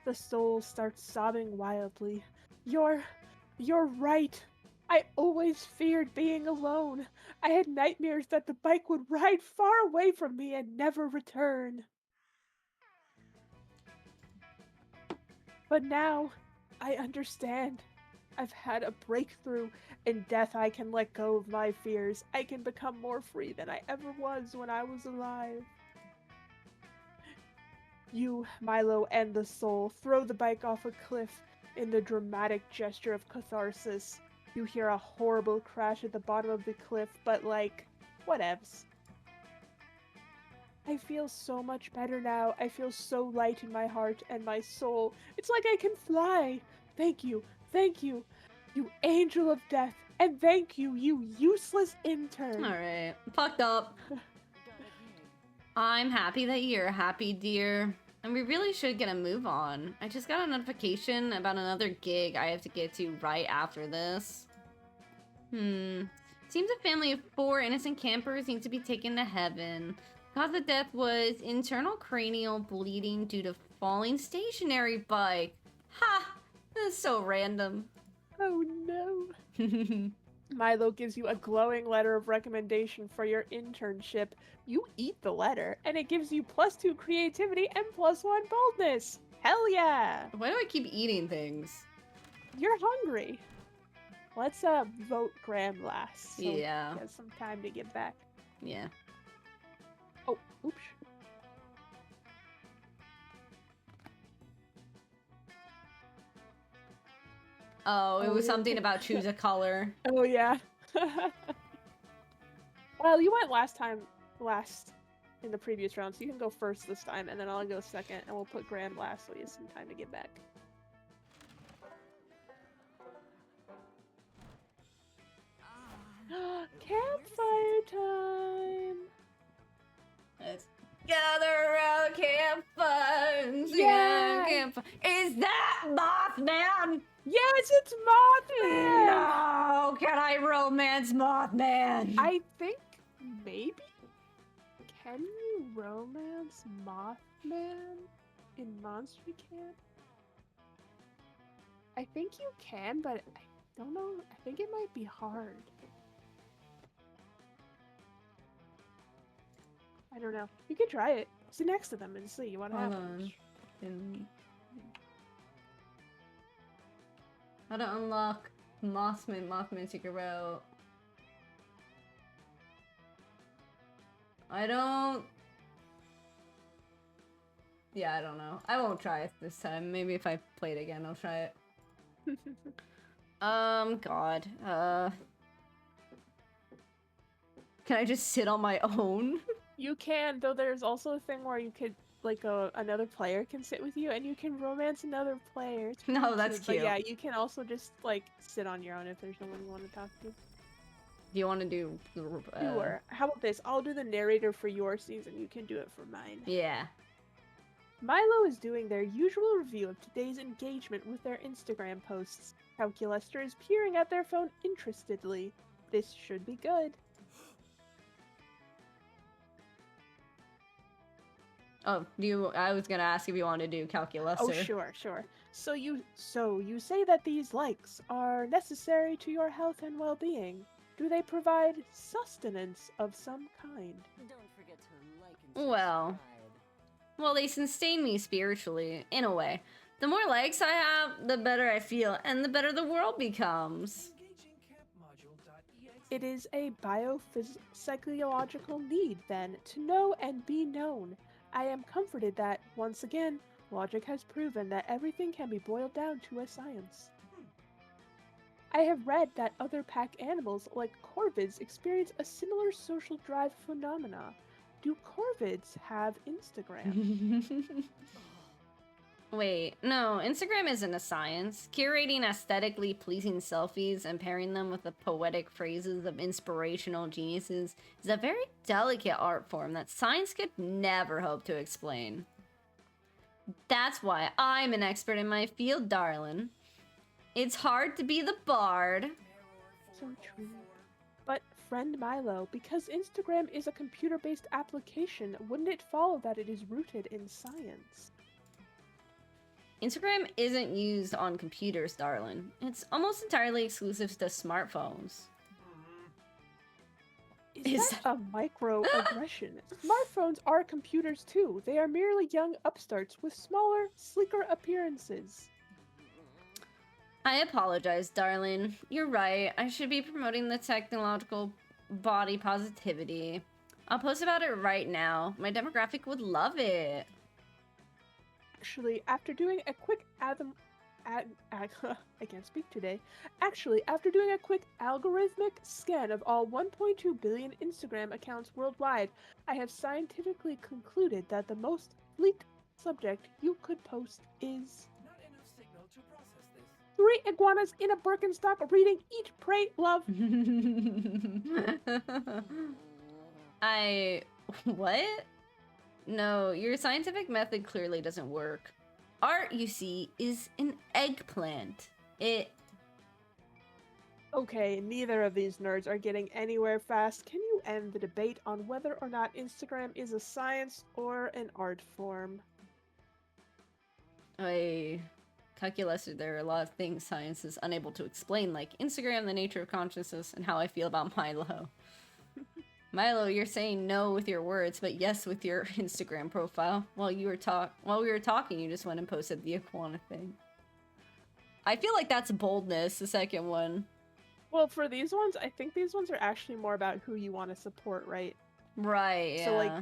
The soul starts sobbing wildly. You're right. I always feared being alone. I had nightmares that the bike would ride far away from me and never return. But now, I understand. I've had a breakthrough. In death, I can let go of my fears. I can become more free than I ever was when I was alive. You, Milo, and the soul throw the bike off a cliff in the dramatic gesture of catharsis. You hear a horrible crash at the bottom of the cliff, but whatevs. I feel so much better now. I feel so light in my heart and my soul. It's like I can fly. Thank you, you angel of death, and thank you, you useless intern. Alright, fucked up. I'm happy that you're happy, dear. And we really should get a move on. I just got a notification about another gig I have to get to right after this. Seems a family of 4 innocent campers need to be taken to heaven. Cause of death was internal cranial bleeding due to falling stationary bike. Ha! That's so random. Oh no. Milo gives you a glowing letter of recommendation for your internship. You eat the letter, and it gives you +2 creativity and +1 boldness. Hell yeah! Why do I keep eating things? You're hungry. Let's vote Graham last. So Yeah. he has some time to get back. Yeah. Oh, oops. Oh, it Oh, was yeah. something about choose a color. Oh yeah. Well, you went last in the previous round, so you can go first this time, and then I'll go second, and we'll put Graham last so he has some time to get back. Campfire time! Let's gather around the campfire. Yeah! Campfire. Is that Mothman? Yes, it's Mothman! No! Can I romance Mothman? I think maybe? Can you romance Mothman in Monster Camp? I think you can, but I don't know. I think it might be hard. I don't know. You could try it. Sit next to them and see what Hold happens. on. How to unlock Mothman secret route. I don't know. I won't try it this time. Maybe if I play it again, I'll try it. God. Can I just sit on my own? You can, though there's also a thing where you could, another player can sit with you and you can romance another player. It's No, pretty that's But cute. yeah, you can also just, sit on your own if there's no one you want to talk to. Do you want to do? Sure. How about this? I'll do the narrator for your season. You can do it for mine. Yeah. Milo is doing their usual review of today's engagement with their Instagram posts. Calculester is peering at their phone interestedly. This should be good. Oh, I was gonna ask if you want to do calculus. Oh, sure. So you say that these likes are necessary to your health and well-being. Do they provide sustenance of some kind? Don't forget to like and Well. Well, they sustain me spiritually, in a way. The more likes I have, the better I feel, and the better the world becomes. It is a biopsychological need, then, to know and be known. I am comforted that, once again, logic has proven that everything can be boiled down to a science. I have read that other pack animals, like corvids, experience a similar social drive phenomena. do corvids have Instagram? Wait, no, Instagram isn't a science. Curating aesthetically pleasing selfies and pairing them with the poetic phrases of inspirational geniuses is a very delicate art form that science could never hope to explain. That's why I'm an expert in my field, darling. It's hard to be the bard. So true. But, friend Milo, because Instagram is a computer-based application, wouldn't it follow that it is rooted in science? Instagram isn't used on computers, darling. It's almost entirely exclusive to smartphones. Is that a microaggression? Smartphones are computers too. They are merely young upstarts with smaller, sleeker appearances. I apologize, darling. You're right. I should be promoting the technological body positivity. I'll post about it right now. My demographic would love it. Actually, after doing a quick I can't speak today. Actually, after doing a quick algorithmic scan of all 1.2 billion Instagram accounts worldwide, I have scientifically concluded that the most leaked subject you could post is Not enough signal to process this. 3 iguanas in a Birkenstock reading Eat, Pray, Love. What? No, your scientific method clearly doesn't work. Art, you see, is an eggplant. Okay, neither of these nerds are getting anywhere fast. Can you end the debate on whether or not Instagram is a science or an art form? Calculus, there are a lot of things science is unable to explain, like Instagram, the nature of consciousness, and how I feel about Milo. Milo, you're saying no with your words, but yes with your Instagram profile. While we were talking, you just went and posted the iguana thing. I feel like that's boldness, the second one. Well, for these ones, I think these ones are actually more about who you want to support, right? Right, yeah. So, like,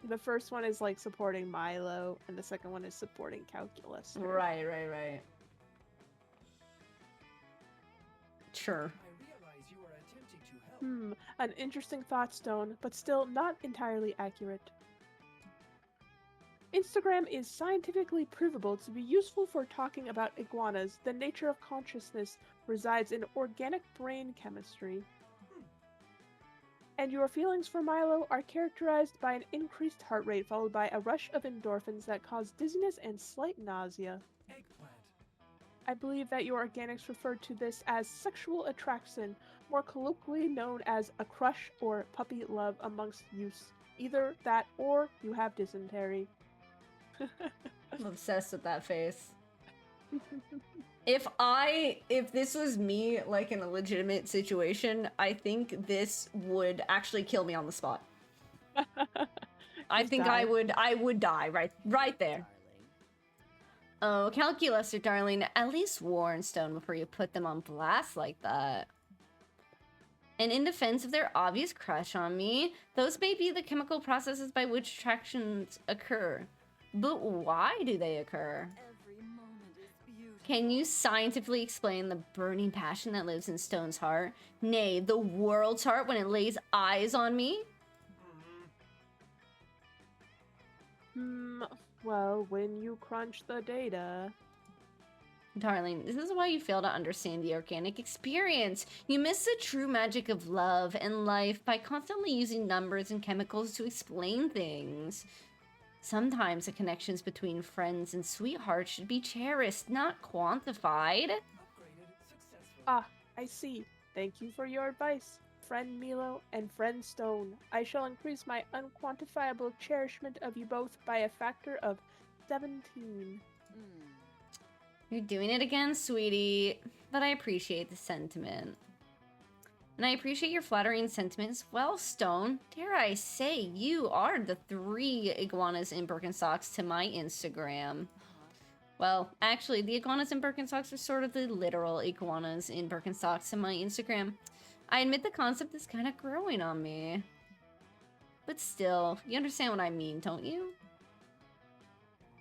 the first one is, like, supporting Milo, and the second one is supporting Calculus. Right. Sure. I realize you are attempting to help. An interesting thought, Stone, but still not entirely accurate. Instagram is scientifically provable to be useful for talking about iguanas. The nature of consciousness resides in organic brain chemistry. And your feelings for Milo are characterized by an increased heart rate followed by a rush of endorphins that cause dizziness and slight nausea. Eggplant. I believe that your organics refer to this as sexual attraction, more colloquially known as a crush or puppy love amongst youths. Either that or you have dysentery. I'm obsessed with that face. If this was me, like in a legitimate situation, I think this would actually kill me on the spot. I think die. I would die right there. Oh, Calculus, darling, at least warn Stone before you put them on blast like that. And in defense of their obvious crush on me, those may be the chemical processes by which attractions occur. But why do they occur? Every moment is beautiful. Can you scientifically explain the burning passion that lives in Stone's heart? Nay, the world's heart when it lays eyes on me? Well, when you crunch the data... Darling, this is why you fail to understand the organic experience. You miss the true magic of love and life by constantly using numbers and chemicals to explain things. Sometimes the connections between friends and sweethearts should be cherished, not quantified. Upgraded successfully. Ah, I see. Thank you for your advice, friend Milo and friend Stone. I shall increase my unquantifiable cherishment of you both by a factor of 17. You're doing it again, sweetie. But I appreciate the sentiment. And I appreciate your flattering sentiments. Well, Stone, dare I say, you are the 3 iguanas in Birkenstocks to my Instagram. Well, actually, the iguanas in Birkenstocks are sort of the literal iguanas in Birkenstocks to my Instagram. I admit the concept is kind of growing on me. But still, you understand what I mean, don't you?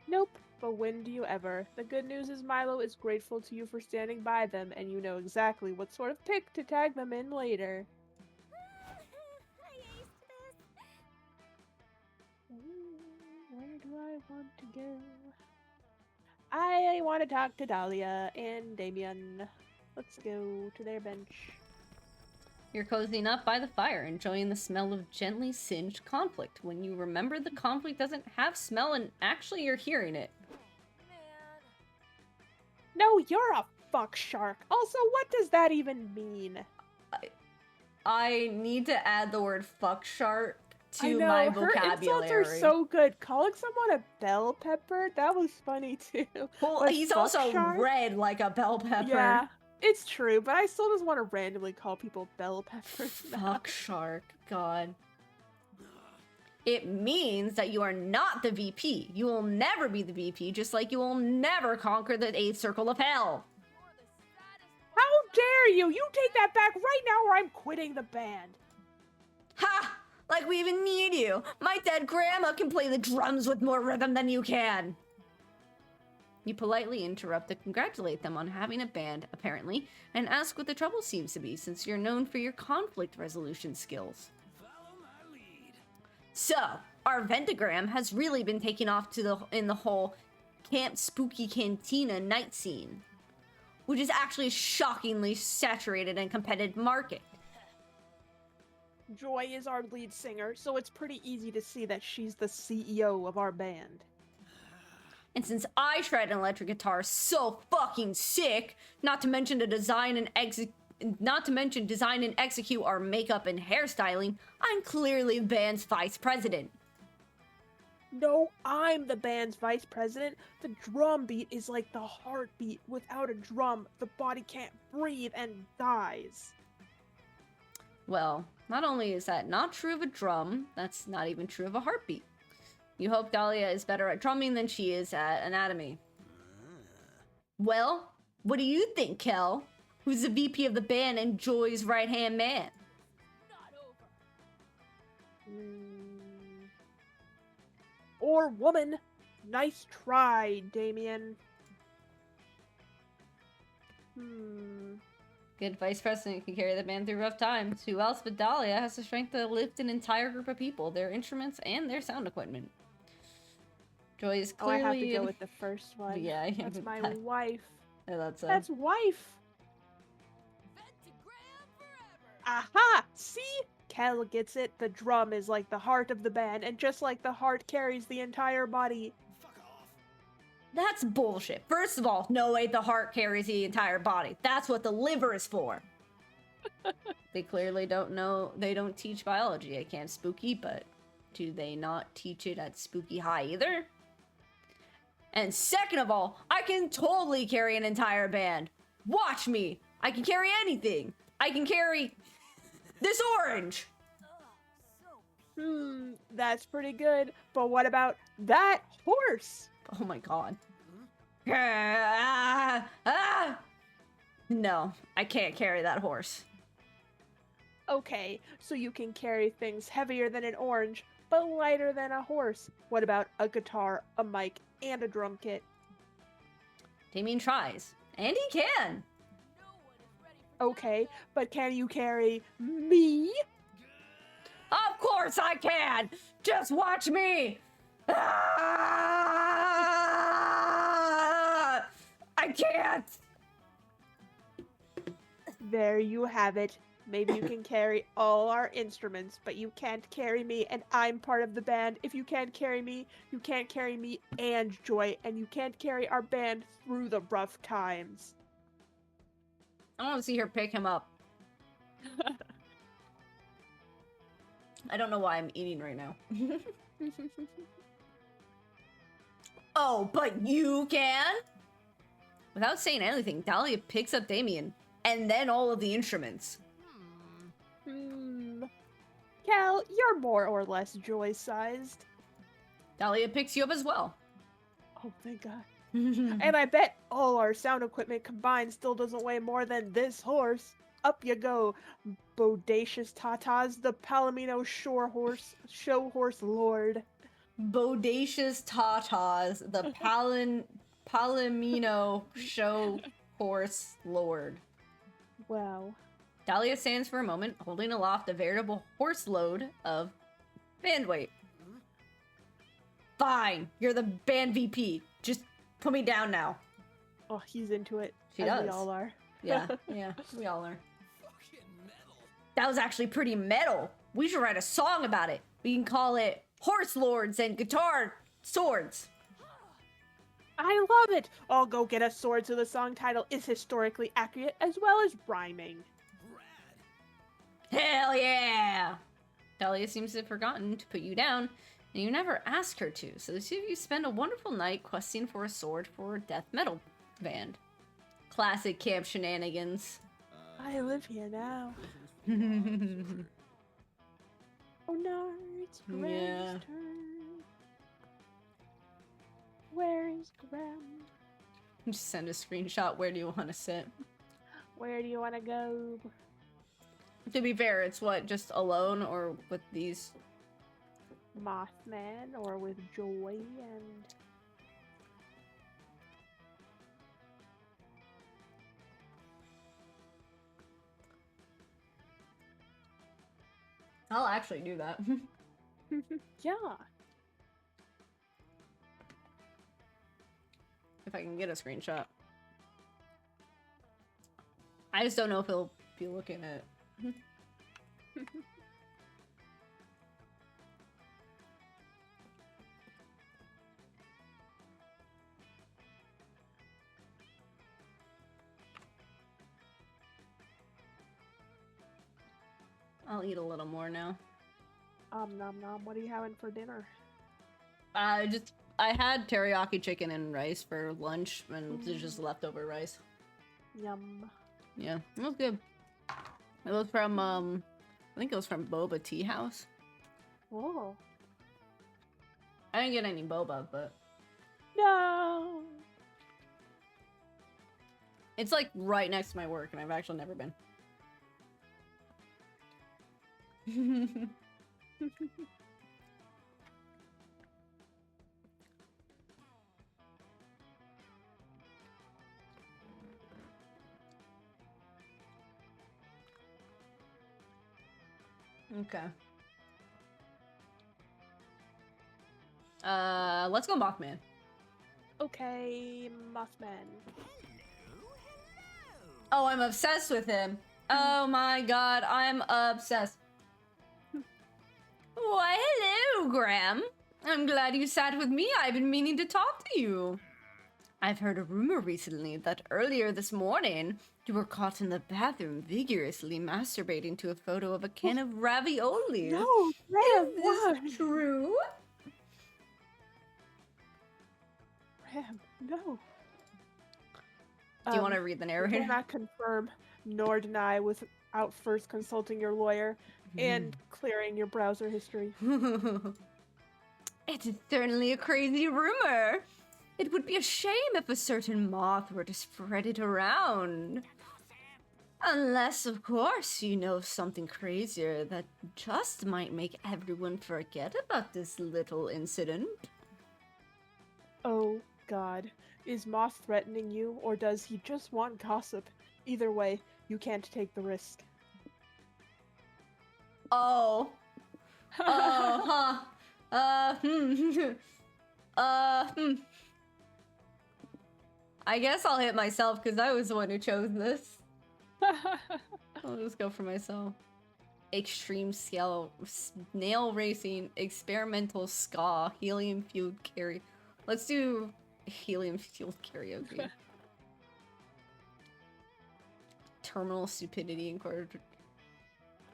Nope, but when do you ever? The good news is Milo is grateful to you for standing by them, and you know exactly what sort of pic to tag them in later. I aced this. want to go? I want to talk to Dahlia and Damien. Let's go to their bench. You're cozying up by the fire, enjoying the smell of gently singed conflict. When you remember the conflict doesn't have smell and actually you're hearing it. Man. No, you're a fuck shark. Also, what does that even mean? I need to add the word fuck shark I to know, my her insults vocabulary. are so good. Calling someone a bell pepper, that was funny too. Well, But he's fuck also shark? red like a bell pepper. Yeah, it's true, but I still just want to randomly call people bell peppers now. Fuck shark, God. It means that you are not the VP. You will never be the VP, just like you will never conquer the 8th circle of hell. You're the saddest How dare you! You take that back right now or I'm quitting the band. Ha! Like we even need you. My dead grandma can play the drums with more rhythm than you can. You politely interrupt to congratulate them on having a band, apparently, and ask what the trouble seems to be, since you're known for your conflict resolution skills. Follow my lead. So, our Ventagram has really been taking off in the whole Camp Spooky Cantina night scene, which is actually a shockingly saturated and competitive market. Joy is our lead singer, so it's pretty easy to see that she's the CEO of our band. And since I shred an electric guitar so fucking sick, not to mention design and execute our makeup and hairstyling, I'm clearly the band's vice president. No, I'm the band's vice president. The drum beat is like the heartbeat. Without a drum, the body can't breathe and dies. Well, not only is that not true of a drum, that's not even true of a heartbeat. You hope Dahlia is better at drumming than she is at anatomy. Well, what do you think, Kel? Who's the VP of the band and Joy's right-hand man? not over. Or woman. Nice try, Damien. Good vice president can carry the band through rough times. Who else but Dahlia has the strength to lift an entire group of people, their instruments, and their sound equipment? Joy is clearly... Oh, I have to go with the first one. Yeah, That's my wife. That's That's wife. Ventagram forever. Aha! See? Kel gets it. The drum is like the heart of the band, and just like the heart carries the entire body. Fuck off. That's bullshit. First of all, no way the heart carries the entire body. That's what the liver is for. They clearly don't know. They don't teach biology at Camp Spooky, but do they not teach it at Spooky High either? And second of all, I can totally carry an entire band. Watch me. I can carry anything. I can carry this orange. That's pretty good. But what about that horse? Oh my god. No, I can't carry that horse. Okay, so you can carry things heavier than an orange, but lighter than a horse. What about a guitar, a mic, and a drum kit? Damien tries. And he can. No one is ready for Okay, but can you carry me? Of course I can! Just watch me! Ah! I can't! There you have it. Maybe you can carry all our instruments, but you can't carry me, and I'm part of the band. If you can't carry me, you can't carry me and Joy, and you can't carry our band through the rough times. I want to see her pick him up. I don't know why I'm eating right now. Oh, but you can? Without saying anything, Dahlia picks up Damien, and then all of the instruments. Cal, you're more or less Joy-sized. Dahlia picks you up as well. Oh, thank God. And I bet all our sound equipment combined still doesn't weigh more than this horse. Up you go, bodacious tatas, the Palomino show horse lord. Bodacious tatas, the Palomino show horse lord. Wow. Dahlia stands for a moment, holding aloft a veritable horse load of band weight. Fine, you're the band VP. Just put me down now. Oh, he's into it. She as does. we all are. Yeah, yeah, we all are. Fucking metal. That was actually pretty metal. We should write a song about it. We can call it Horse Lords and Guitar Swords. I love it. I'll go get a sword so the song title is historically accurate as well as rhyming. Rad. Hell yeah! Talia seems to have forgotten to put you down, and you never asked her to, so the two of you spend a wonderful night questing for a sword for a death metal band. Classic camp shenanigans. I live here now. Just Oh no, it's Graham's Yeah. turn. Where is Graham? send a screenshot. Where do you want to sit? Where do you want to go? To be fair, it's what, just alone or with these? Mothman or with Joy and... I'll actually do that. yeah. If I can get a screenshot. I just don't know if he'll be looking at it. I'll eat a little more now. Nom nom. What are you having for dinner? I had teriyaki chicken and rice for lunch, and there's just leftover rice. Yum. Yeah, it was good. It was from I think it was from Boba Tea House. Whoa. I didn't get any boba, but No. it's like right next to my work, and I've actually never been. Okay. Let's go Mothman. Okay, Mothman. Oh, I'm obsessed with him. Oh my god, I'm obsessed. Why, hello, Graham. I'm glad you sat with me. I've been meaning to talk to you. I've heard a rumor recently that earlier this morning you were caught in the bathroom vigorously masturbating to a photo of a can of ravioli. No, Graham, Is what? this true? Graham, no. Do you want to read the We narrator? cannot confirm nor deny without first consulting your lawyer and clearing your browser history. It is certainly a crazy rumor. It would be a shame if a certain moth were to spread it around. Unless, of course, you know something crazier that just might make everyone forget about this little incident. Oh, God. Is Moth threatening you, or does he just want gossip? Either way, you can't take the risk. Oh. Oh, huh. I guess I'll hit myself because I was the one who chose this. I'll just go for myself. Extreme scale, snail racing, experimental ska, helium fueled karaoke. Let's do helium fueled karaoke. Terminal stupidity and quarter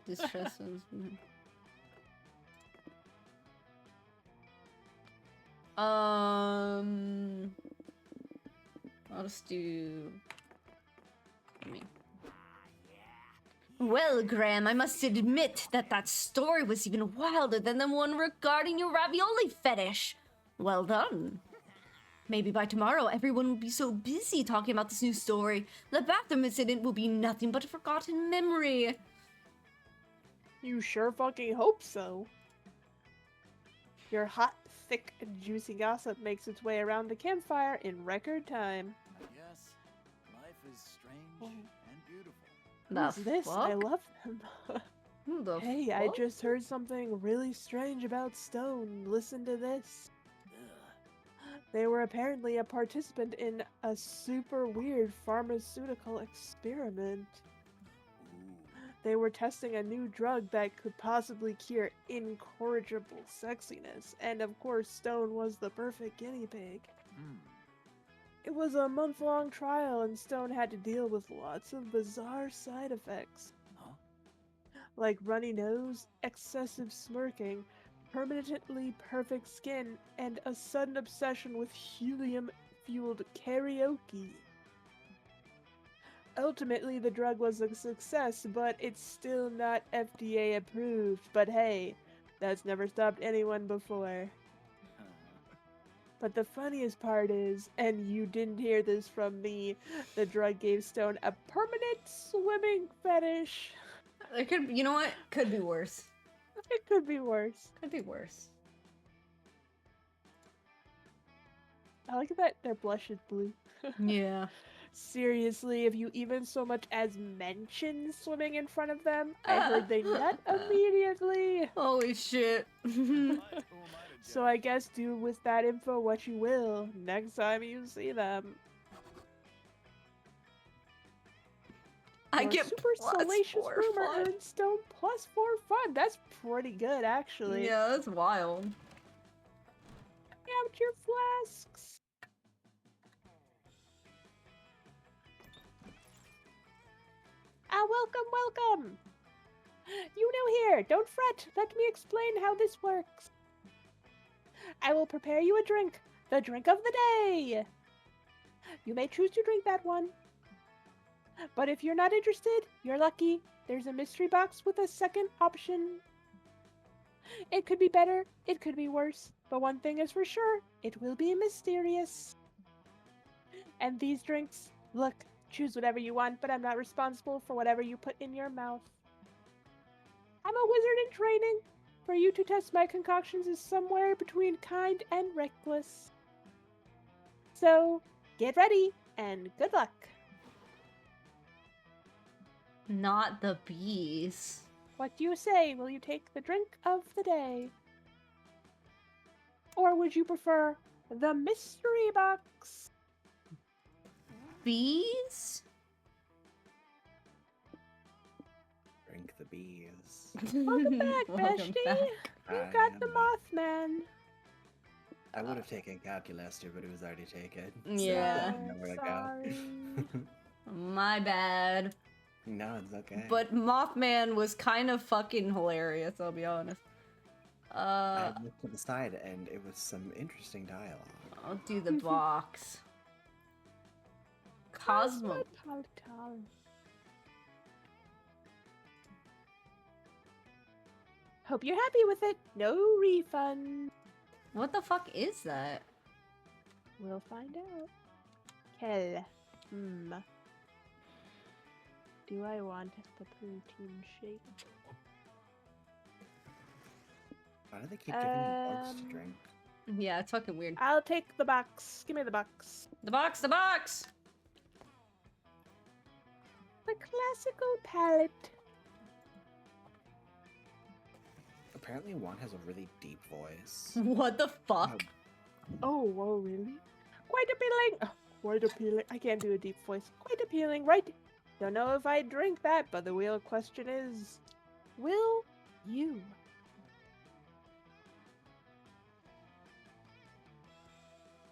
distresses. I'll just do. Well, Graham, I must admit that story was even wilder than the one regarding your ravioli fetish. Well done. Maybe by tomorrow, everyone will be so busy talking about this new story, the bathroom incident will be nothing but a forgotten memory. You sure fucking hope so. Your hot, thick, and juicy gossip makes its way around the campfire in record time. Yes, life is strange and beautiful. The Who's this? I fuck? love him. Who the Hey, I fuck? just heard something really strange about Stone. Listen to this. They were apparently a participant in a super weird pharmaceutical experiment. They were testing a new drug that could possibly cure incorrigible sexiness, and of course Stone was the perfect guinea pig. It was a month-long trial, and Stone had to deal with lots of bizarre side effects. Like runny nose, excessive smirking, permanently perfect skin, and a sudden obsession with helium-fueled karaoke. Ultimately, the drug was a success, but it's still not FDA approved. But hey, that's never stopped anyone before. But the funniest part is, and you didn't hear this from me, the drug gave Stone a permanent swimming fetish. It could, you know what? Could be worse. It could be worse. Could be worse. I like that their blush is blue. Yeah. Seriously, if you even so much as mention swimming in front of them, I heard they nut immediately. Holy shit. So I guess do with that info what you will next time you see them. I Your get super plus salacious 4 rumor fun. earns Stone plus 4 fun. That's pretty good, actually. Yeah, that's wild. Out your flasks. Welcome. You new here. Don't fret. Let me explain how this works. I will prepare you a drink. The drink of the day. You may choose to drink that one. But if you're not interested, you're lucky. There's a mystery box with a second option. It could be better, it could be worse, but one thing is for sure, it will be mysterious. And these drinks, look, choose whatever you want, but I'm not responsible for whatever you put in your mouth. I'm a wizard in training. For you to test my concoctions is somewhere between kind and reckless. So, get ready, and good luck. Not the bees. What do you say? Will you take the drink of the day? Or would you prefer the mystery box? Bees? Drink the bees. Welcome back, Welcome Bestie. back. You I got am the back. Mothman. I would have taken calculus, but it was already taken. Yeah. So I don't know where to Sorry. go. My bad. No, it's okay. But Mothman was kind of fucking hilarious, I'll be honest. I looked to the side and it was some interesting dialogue. I'll do the box. Cosmo. Cosmopolitan. Hope you're happy with it. No refund. What the fuck is that? We'll find out. Kel. Do I want the protein shake? Why do they keep giving me bugs to drink? Yeah, it's fucking weird. I'll take the box. Give me the box. The box, the box! The classical palette. Apparently one has a really deep voice. What the fuck? Oh, whoa, really? Quite appealing. Oh, quite appealing. I can't do a deep voice. Quite appealing, right? Don't know if I drink that, but the real question is, will you?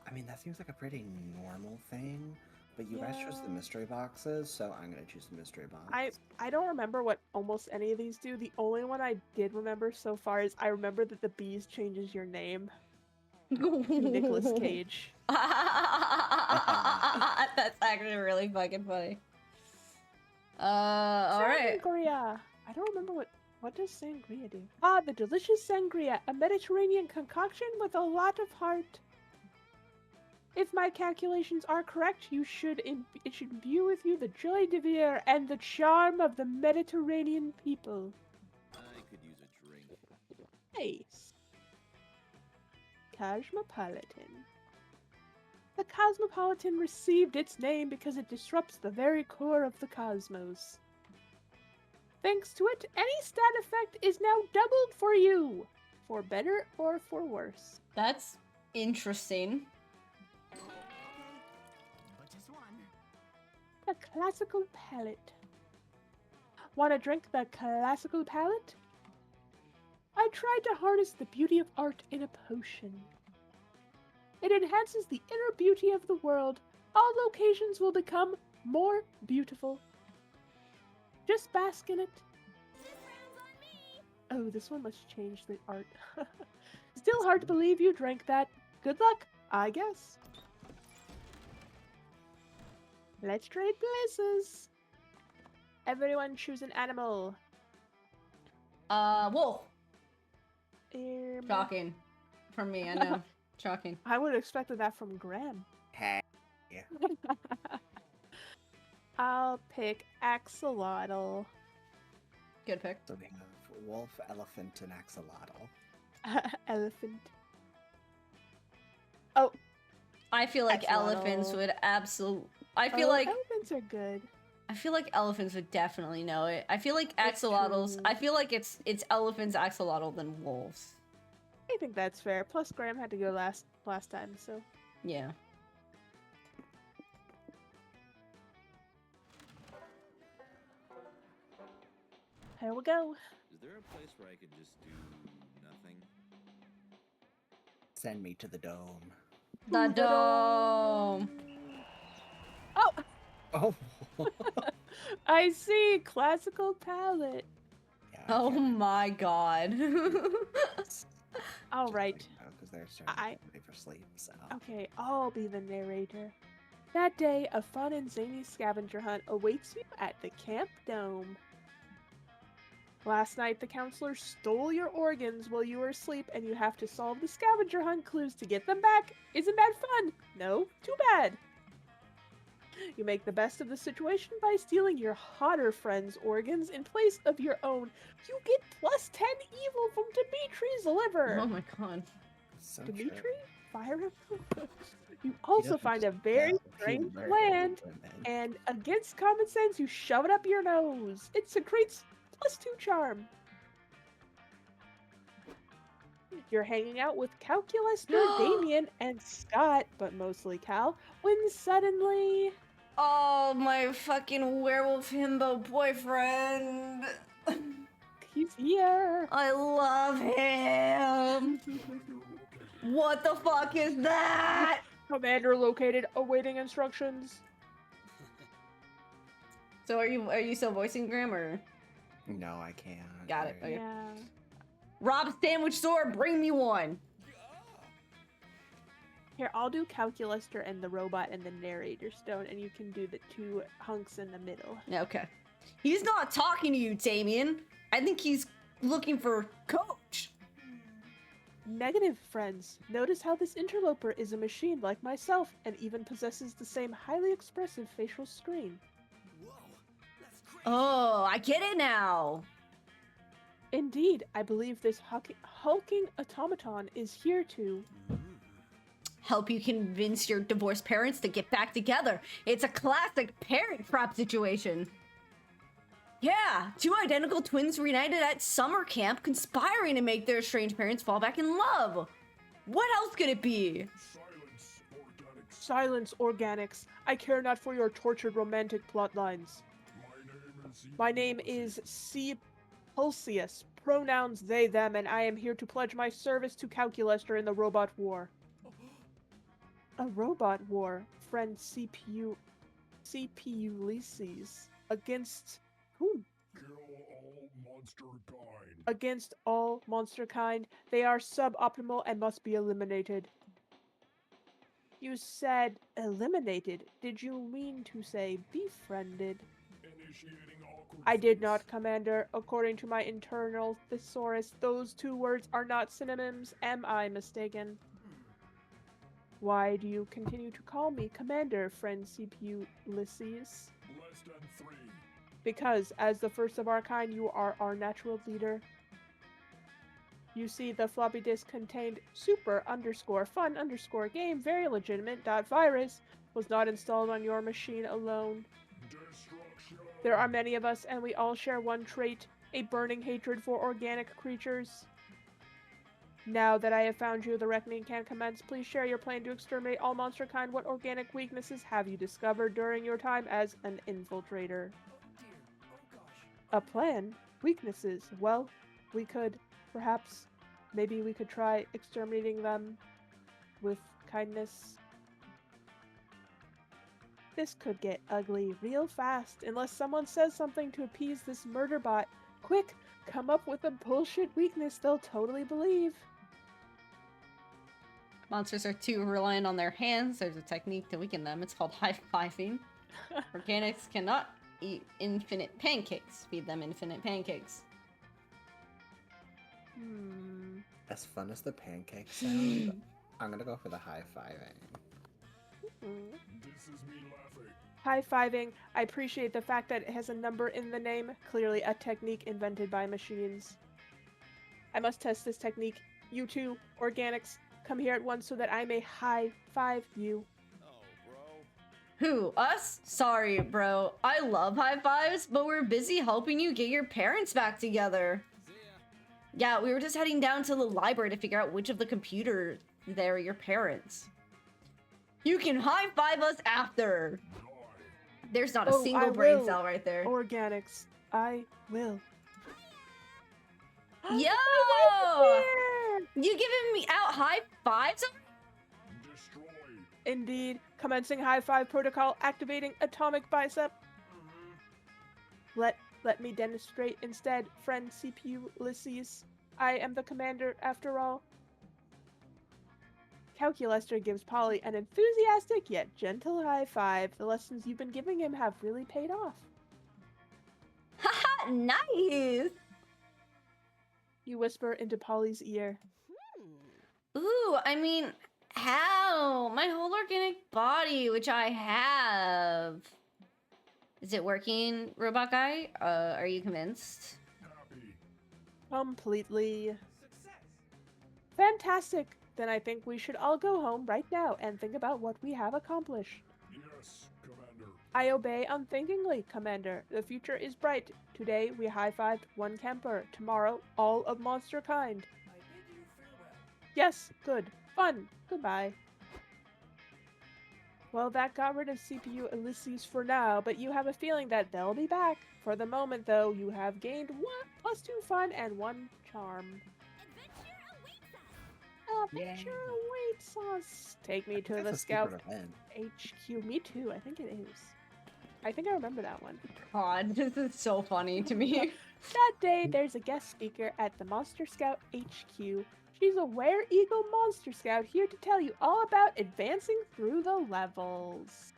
I mean, that seems like a pretty normal thing, but you guys chose the mystery boxes, so I'm gonna choose the mystery box. I don't remember what almost any of these do. The only one I did remember so far is I remember that the bees changes your name to Nicolas Cage. That's actually really fucking funny. Alright. Sangria. I don't remember what does sangria do? Ah, the delicious sangria, a Mediterranean concoction with a lot of heart. If my calculations are correct, it should imbue with you the joy de vivre and the charm of the Mediterranean people. I could use a drink. Nice. Cosmopolitan. The Cosmopolitan received its name because it disrupts the very core of the cosmos. Thanks to it, any stat effect is now doubled for you, for better or for worse. That's interesting. The classical palette. Want to drink the classical palette? I tried to harness the beauty of art in a potion. It enhances the inner beauty of the world. All locations will become more beautiful. Just bask in it. Oh, this one must change the art. Still hard to believe you drank that. Good luck, I guess. Let's trade places. Everyone choose an animal. Wolf. Um, Shocking. From me, I know. Shocking. I would have expected that from Graham. Hey. I'll pick axolotl. Good pick. So we have wolf, elephant, and axolotl. Elephant. Oh, I feel like elephants Axolotl. would absolutely. I feel like elephants are good. elephants would definitely know it. I feel like It's axolotls. true. I feel like it's elephants, axolotl, than wolves. I think that's fair. Plus, Graham had to go last time, so. Yeah. Here we go. Is there a place where I could just do nothing? Send me to the dome. The dome. Oh, Oh. I see. Classical palette. Yeah, I Oh can't my god. All right. Because they're starting to get ready for sleep. So. Okay, I'll be the narrator. That day, a fun and zany scavenger hunt awaits you at the Camp Dome. Last night, the counselor stole your organs while you were asleep, and you have to solve the scavenger hunt clues to get them back. Isn't that fun? No? Too bad. You make the best of the situation by stealing your hotter friend's organs in place of your own. You get plus 10 evil from Dimitri's liver. Oh my god. So Dimitri? true. Fire Emblem? You also doesn't find a just very kill, he strange murders land, women. and against common sense, you shove it up your nose. It secretes plus 2 charm. You're hanging out with Calculaster, Damien, and Scott, but mostly Cal, when suddenly... Oh, my fucking werewolf himbo boyfriend. he's here. I love him. What the fuck is that? Commander located, awaiting instructions. So are you still voicing Graham or? No, I can't. Got it. Okay. Yeah. Rob Sandwich Store, bring me one. Here, I'll do Calculaster and the robot and the narrator stone, and you can do the 2 hunks in the middle. Okay. He's not talking to you, Damien. I think he's looking for Coach. Negative, friends. Notice how this interloper is a machine like myself, and even possesses the same highly expressive facial screen. Whoa, that's crazy. Oh, I get it now. Indeed, I believe this hulking automaton is here to... Help you convince your divorced parents to get back together. It's a classic parent trap situation. Yeah, 2 identical twins reunited at summer camp, conspiring to make their estranged parents fall back in love. What else could it be? Silence, organics. I care not for your tortured romantic plot lines. My name is C. Pulsius. Pronouns they, them, and I am here to pledge my service to Calculaster in the robot war. A robot war, friend CPU Ulysses. Against whom? Kill all monster kind. Against all monster kind. They are suboptimal and must be eliminated. You said eliminated. Did you mean to say befriended? Initiating awkward I did face. not, Commander. According to my internal thesaurus, those 2 words are not synonyms. Am I mistaken? Why do you continue to call me Commander, friend CPU Ulysses? Less than 3. Because, as the first of our kind, you are our natural leader. You see, the floppy disk contained super_fun_game very legitimate.virus was not installed on your machine alone. Destruction. There are many of us, and we all share one trait, a burning hatred for organic creatures. Now that I have found you, the reckoning can commence. Please share your plan to exterminate all monster kind. What organic weaknesses have you discovered during your time as an infiltrator? Oh dear. Oh gosh. A plan? Weaknesses? Well, we could, perhaps, maybe we could try exterminating them with kindness. This could get ugly real fast unless someone says something to appease this murder bot. Quick, come up with a bullshit weakness they'll totally believe. Monsters are too reliant on their hands. There's a technique to weaken them. It's called high-fiving. Organics cannot eat infinite pancakes. Feed them infinite pancakes. As fun as the pancakes sound, I'm gonna go for the high-fiving. This is me laughing. High-fiving. I appreciate the fact that it has a number in the name. Clearly a technique invented by machines. I must test this technique. You two, organics, come here at once so that I may high-five you. Oh, bro. Who? Us? Sorry, bro. I love high fives, but we're busy helping you get your parents back together. See ya. Yeah, we were just heading down to the library to figure out which of the computers there are your parents. You can high five us after. There's not a Oh, single I brain will. cell right there. Organics, I will. Yo! Yeah! You giving me out high fives? Destroy. Indeed. Commencing high-five protocol, activating atomic bicep. Let me demonstrate instead, friend CPU Ulysses. I am the commander after all. Calculester gives Polly an enthusiastic yet gentle high five. The lessons you've been giving him have really paid off. Haha, nice! You whisper into Polly's ear. Ooh, I mean, how? My whole organic body, which I have. Is it working, robot guy? Are you convinced? Happy. Completely. Success. Fantastic. Then I think we should all go home right now and think about what we have accomplished. Yes, Commander. I obey unthinkingly, Commander. The future is bright. Today we high-fived one camper. Tomorrow, all of monster kind. I bid you farewell. Yes, good. Fun. Goodbye. Well, that got rid of CPU Ulysses for now, but you have a feeling that they'll be back. For the moment, though, you have gained 1+2 fun and 1 charm. Adventure awaits us. Take me to That's the a Scout secret event. HQ. Me too. I think it is. I think I remember that one. God, this is so funny to me. That day, there's a guest speaker at the Monster Scout HQ. She's a were-eagle Monster Scout here to tell you all about advancing through the levels.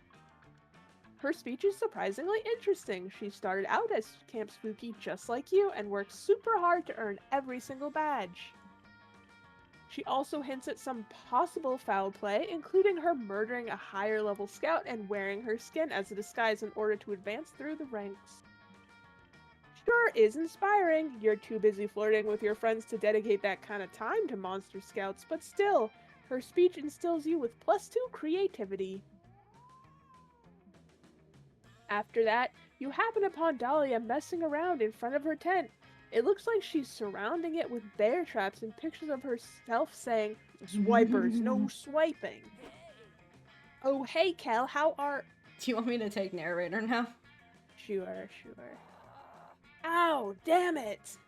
Her speech is surprisingly interesting. She started out as Camp Spooky just like you and worked super hard to earn every single badge. She also hints at some possible foul play, including her murdering a higher level scout and wearing her skin as a disguise in order to advance through the ranks. Sure is inspiring. You're too busy flirting with your friends to dedicate that kind of time to Monster Scouts, but still, her speech instills you with +2 creativity. After that, you happen upon Dahlia messing around in front of her tent. It looks like she's surrounding it with bear traps and pictures of herself saying, "Swipers, no swiping." Oh, hey, Kel, how are... Do you want me to take narrator now? Sure. Ow, damn it!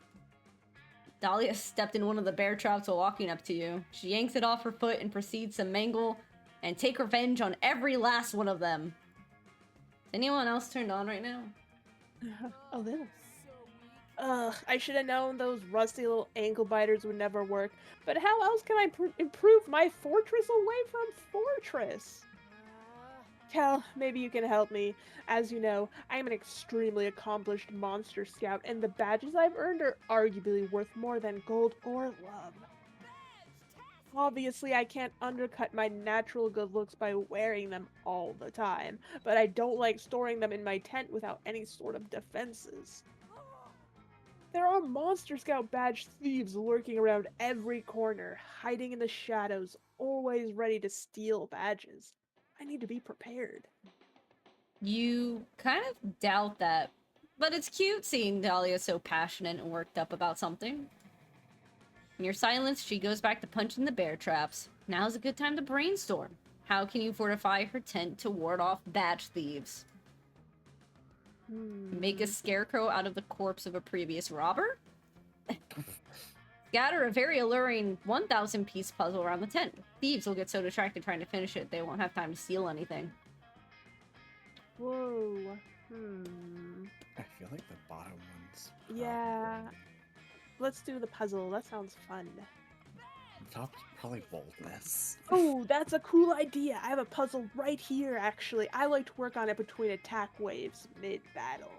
Dahlia stepped in one of the bear traps while walking up to you. She yanks it off her foot and proceeds to mangle and take revenge on every last one of them. Is anyone else turned on right now? A little. Ugh, I should have known those rusty little ankle biters would never work. But how else can I improve my fortress away from fortress? Cal, maybe you can help me. As you know, I am an extremely accomplished monster scout, and the badges I've earned are arguably worth more than gold or love. Obviously, I can't undercut my natural good looks by wearing them all the time, but I don't like storing them in my tent without any sort of defenses. There are Monster Scout badge thieves lurking around every corner, hiding in the shadows, always ready to steal badges. I need to be prepared. You kind of doubt that, but it's cute seeing Dahlia so passionate and worked up about something. In your silence, she goes back to punching the bear traps. Now's a good time to brainstorm. How can you fortify her tent to ward off badge thieves? Make a scarecrow out of the corpse of a previous robber? Scatter a very alluring 1,000-piece puzzle around the tent. Thieves will get so distracted trying to finish it, they won't have time to steal anything. Whoa. I feel like the bottom one's. Yeah. Let's do the puzzle. That sounds fun. The top's probably boldness. Oh, that's a cool idea. I have a puzzle right here, actually. I like to work on it between attack waves mid-battle.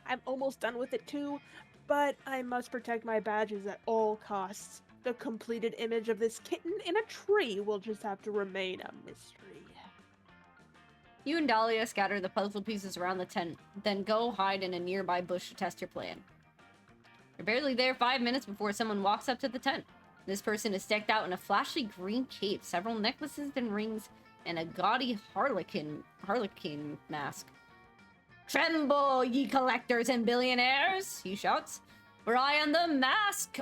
I'm almost done with it too, but I must protect my badges at all costs. The completed image of this kitten in a tree will just have to remain a mystery. You and Dahlia scatter the puzzle pieces around the tent, then go hide in a nearby bush to test your plan. You're barely there 5 minutes before someone walks up to the tent. This person is decked out in a flashy green cape, several necklaces and rings, and a gaudy harlequin mask. "Tremble, ye collectors and billionaires!" he shouts. "For I am the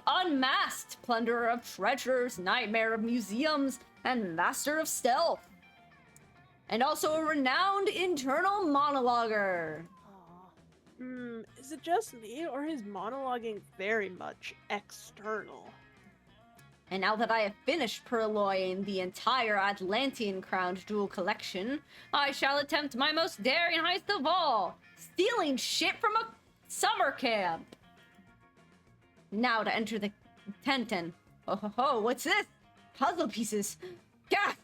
unmasked plunderer of treasures, nightmare of museums, and master of stealth. And also a renowned internal monologuer." Is it just me, or is monologuing very much external? And now that I have finished purloining the entire Atlantean crowned jewel collection, I shall attempt my most daring heist of all, stealing shit from a summer camp. Now to enter the tent and... Oh, what's this? Puzzle pieces. Gasp!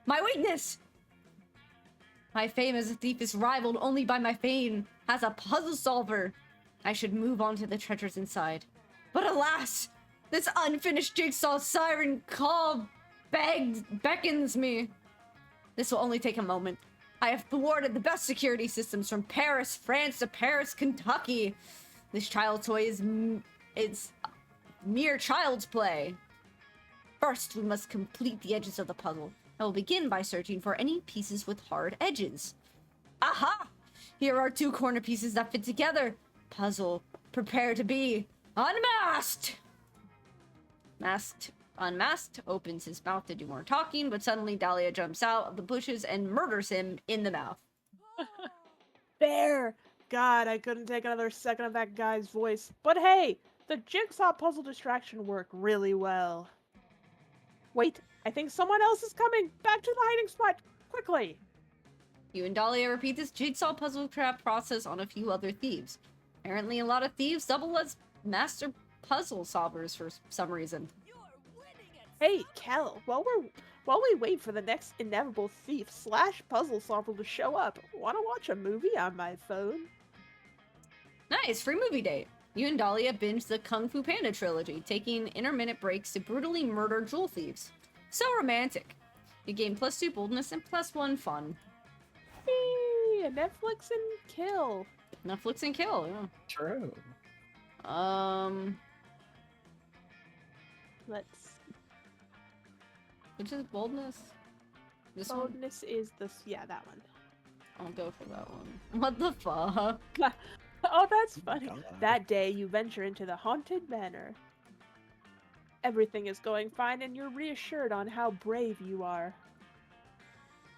My weakness! My fame as a thief is rivaled only by my fame as a puzzle solver. I should move on to the treasures inside. But alas! This unfinished jigsaw siren call beckons me. This will only take a moment. I have thwarted the best security systems from Paris, France to Paris, Kentucky. This child toy is mere child's play. First, we must complete the edges of the puzzle. I will begin by searching for any pieces with hard edges. Aha! Here are 2 corner pieces that fit together. Puzzle, prepare to be unmasked! Unmasked opens his mouth to do more talking, but suddenly Dahlia jumps out of the bushes and murders him in the mouth. Bear! God, I couldn't take another second of that guy's voice. But hey, the jigsaw puzzle distraction worked really well. Wait, I think someone else is coming! Back to the hiding spot! Quickly! You and Dahlia repeat this jigsaw puzzle trap process on a few other thieves. Apparently a lot of thieves double as master puzzle solvers for some reason. Hey, Cal, while we wait for the next inevitable thief / puzzle solver to show up, wanna watch a movie on my phone? Nice, free movie date. You and Dahlia binge the Kung Fu Panda trilogy, taking intermittent breaks to brutally murder jewel thieves. So romantic. You gain +2 boldness and +1 fun. Hey, Netflix and kill. Netflix and kill, yeah. True. Let's. Which is boldness? This one? Boldness is this. Yeah, that one. I'll go for that one. What the fuck? Oh, that's funny. God. That day, you venture into the haunted manor. Everything is going fine, and you're reassured on how brave you are.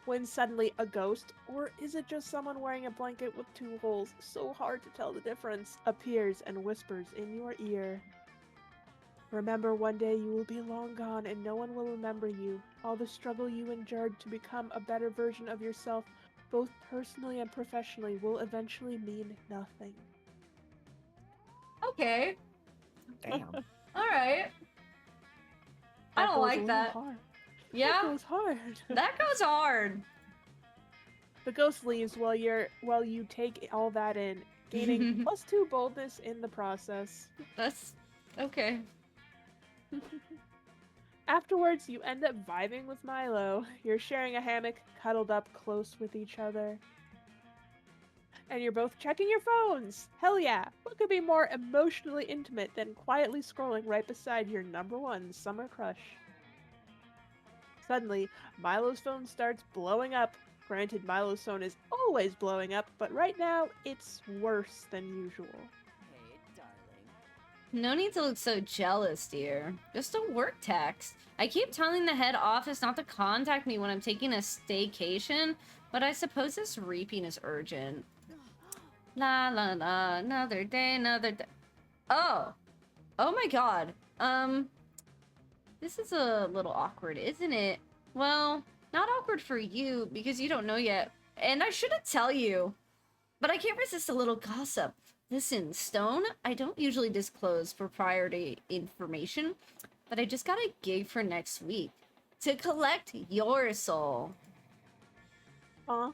When suddenly a ghost, or is it just someone wearing a blanket with 2 holes, so hard to tell the difference, appears and whispers in your ear. Remember, one day you will be long gone and no one will remember you. All the struggle you endured to become a better version of yourself, both personally and professionally, will eventually mean nothing. Okay. Damn. Alright. I That don't goes a like little that. hard. Yeah? That goes hard. That goes hard. The ghost leaves while you take all that in, gaining +2 boldness in the process. That's okay. Afterwards, you end up vibing with Milo. You're sharing a hammock, cuddled up close with each other. And you're both checking your phones! Hell yeah! What could be more emotionally intimate than quietly scrolling right beside your #1 summer crush? Suddenly, Milo's phone starts blowing up. Granted, Milo's phone is always blowing up, but right now, it's worse than usual. Hey, darling. No need to look so jealous, dear. Just a work text. I keep telling the head office not to contact me when I'm taking a staycation, but I suppose this reaping is urgent. La la la, another day, another day. Oh! Oh my god. This is a little awkward, isn't it? Well, not awkward for you, because you don't know yet. And I shouldn't tell you. But I can't resist a little gossip. Listen, Stone, I don't usually disclose proprietary information, but I just got a gig for next week. To collect your soul. Huh?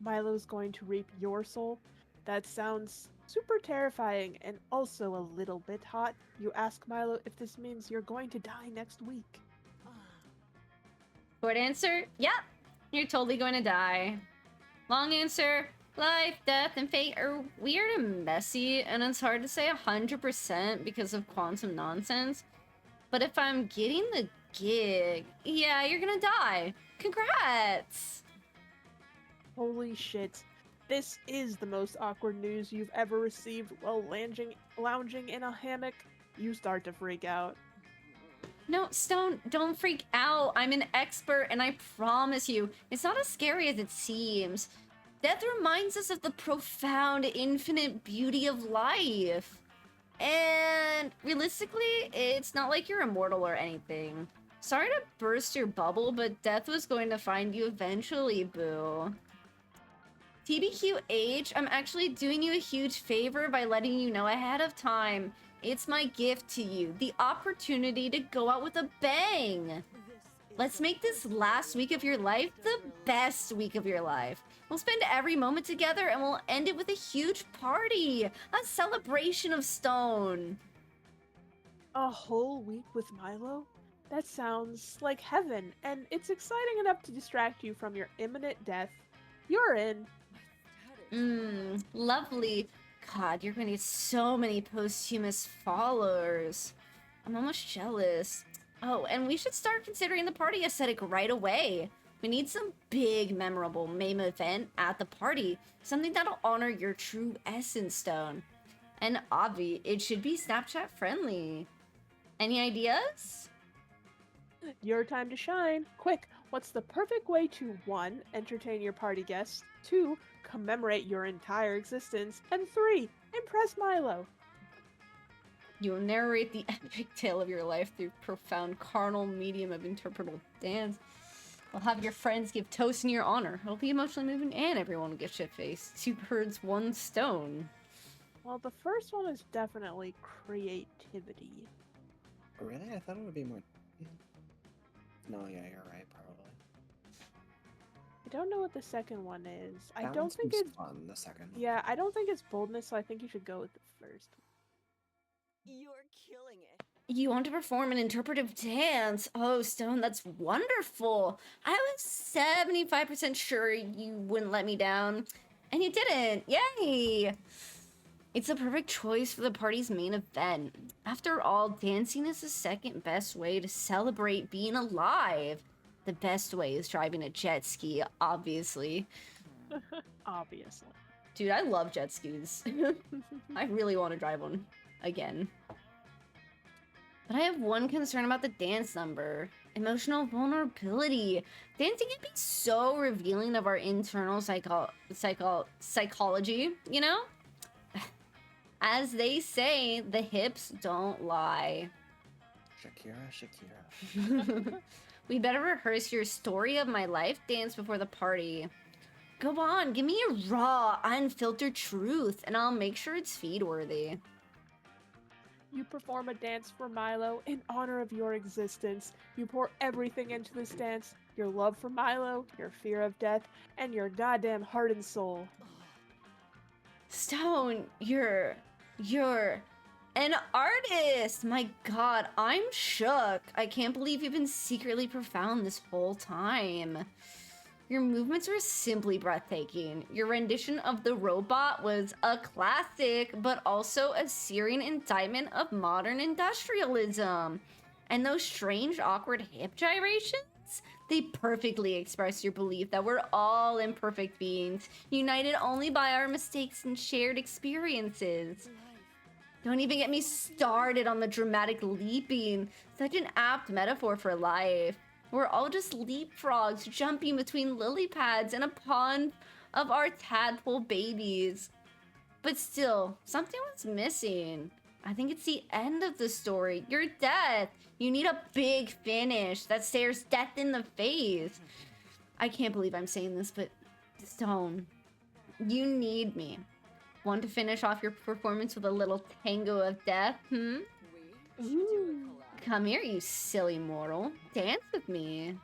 Milo's going to reap your soul? That sounds super terrifying and also a little bit hot. You ask Milo if this means you're going to die next week. Short answer, yep, you're totally going to die. Long answer, life, death, and fate are weird and messy, and it's hard to say 100% because of quantum nonsense. But if I'm getting the gig, yeah, you're gonna die. Congrats! Holy shit. This is the most awkward news you've ever received while lounging in a hammock. You start to freak out. No, Stone, don't freak out. I'm an expert, and I promise you, it's not as scary as it seems. Death reminds us of the profound, infinite beauty of life. And realistically, it's not like you're immortal or anything. Sorry to burst your bubble, but death was going to find you eventually, boo. TBQH, I'm actually doing you a huge favor by letting you know ahead of time. It's my gift to you, the opportunity to go out with a bang. Let's make this last week of your life the best week of your life. We'll spend every moment together and we'll end it with a huge party, a celebration of Stone. A whole week with Milo? That sounds like heaven, and it's exciting enough to distract you from your imminent death. You're in. Lovely. God, you're gonna get so many posthumous followers. I'm almost jealous. Oh, and we should start considering the party aesthetic right away. We need some big, memorable meme event at the party. Something that'll honor your true essence, Stone. And Avi, it should be Snapchat friendly. Any ideas? Your time to shine. Quick, what's the perfect way to 1. Entertain your party guests, 2. Commemorate your entire existence, and 3. Impress Milo? You'll narrate the epic tale of your life through profound carnal medium of interpretable dance. You'll have your friends give toasts in your honor. It'll be emotionally moving and everyone will get shit-faced. 2 birds, 1 stone. Well, the first one is definitely creativity. Really? I thought it would be more. No, yeah, you're right, probably. I don't know what the second one is. I That don't one think seems it's fun, the second one. Yeah, I don't think it's boldness, so I think you should go with the first. You're killing it. You want to perform an interpretive dance? Oh, Stone, that's wonderful. I was 75% sure you wouldn't let me down. And you didn't. Yay! It's the perfect choice for the party's main event. After all, dancing is the second best way to celebrate being alive. The best way is driving a jet ski, obviously. Obviously. Dude, I love jet skis. I really want to drive one again. But I have one concern about the dance number. Emotional vulnerability. Dancing can be so revealing of our internal psychology, you know? As they say, the hips don't lie. Shakira. We better rehearse your story of my life dance before the party. Go on, give me a raw, unfiltered truth, and I'll make sure it's feed-worthy. You perform a dance for Milo in honor of your existence. You pour everything into this dance. Your love for Milo, your fear of death, and your goddamn heart and soul. Stone, you're an artist! My god, I'm shook. I can't believe you've been secretly profound this whole time. Your movements were simply breathtaking. Your rendition of The Robot was a classic, but also a searing indictment of modern industrialism. And those strange, awkward hip gyrations? They perfectly express your belief that we're all imperfect beings, united only by our mistakes and shared experiences. Don't even get me started on the dramatic leaping. Such an apt metaphor for life. We're all just leapfrogs jumping between lily pads in a pond of our tadpole babies. But still, something was missing. I think it's the end of the story. Your death. You need a big finish that stares death in the face. I can't believe I'm saying this, but Stone, you need me. Want to finish off your performance with a little tango of death, hmm? We should do a collab. Come here, you silly mortal. Dance with me.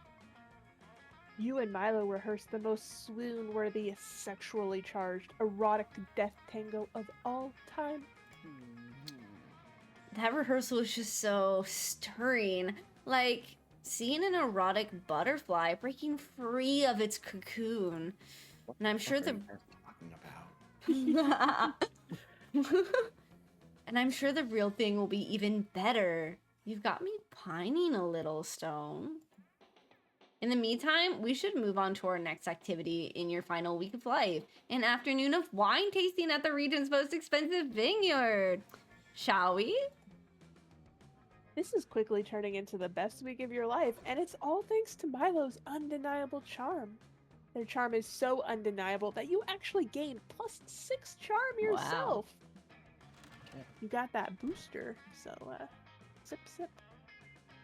You and Milo rehearsed the most swoon-worthy, sexually charged, erotic death tango of all time. That rehearsal was just so stirring. Like seeing an erotic butterfly breaking free of its cocoon. And I'm sure the talking about. and I'm sure the real thing will be even better. You've got me pining a little, Stone. In the meantime, we should move on to our next activity in your final week of life. An afternoon of wine tasting at the region's most expensive vineyard. Shall we? This is quickly turning into the best week of your life, and it's all thanks to Milo's undeniable charm. Their charm is so undeniable that you actually gain +6 charm yourself. Okay. You got that booster, so sip sip.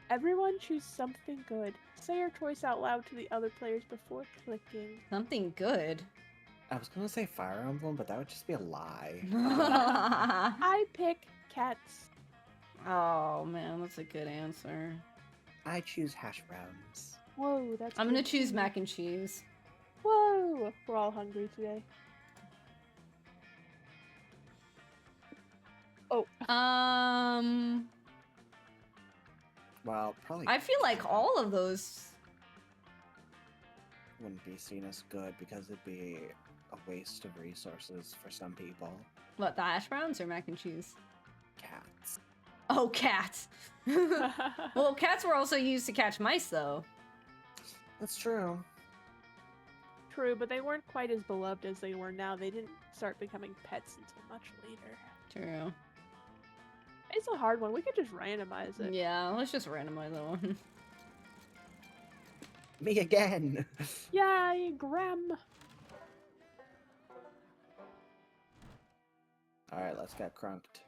Everyone choose something good. Say your choice out loud to the other players before clicking. Something good. I was gonna say Fire Emblem, but that would just be a lie. I pick cats. Oh man, that's a good answer. I choose hash browns. Whoa, that's I'm gonna good choose too. mac and cheese. Whoa, we're all hungry today. Oh, Well, probably I feel like all of those. wouldn't be seen as good because it'd be a waste of resources for some people. What, the hash browns or mac and cheese? Cats. Oh, cats. Well, cats were also used to catch mice, though. That's true. true, but they weren't quite as beloved as they were now. They didn't start becoming pets until much later. True. It's a hard one. We could just randomize it. Yeah, let's just randomize that one. Me again. Yay, Graham. All right, let's get crunked.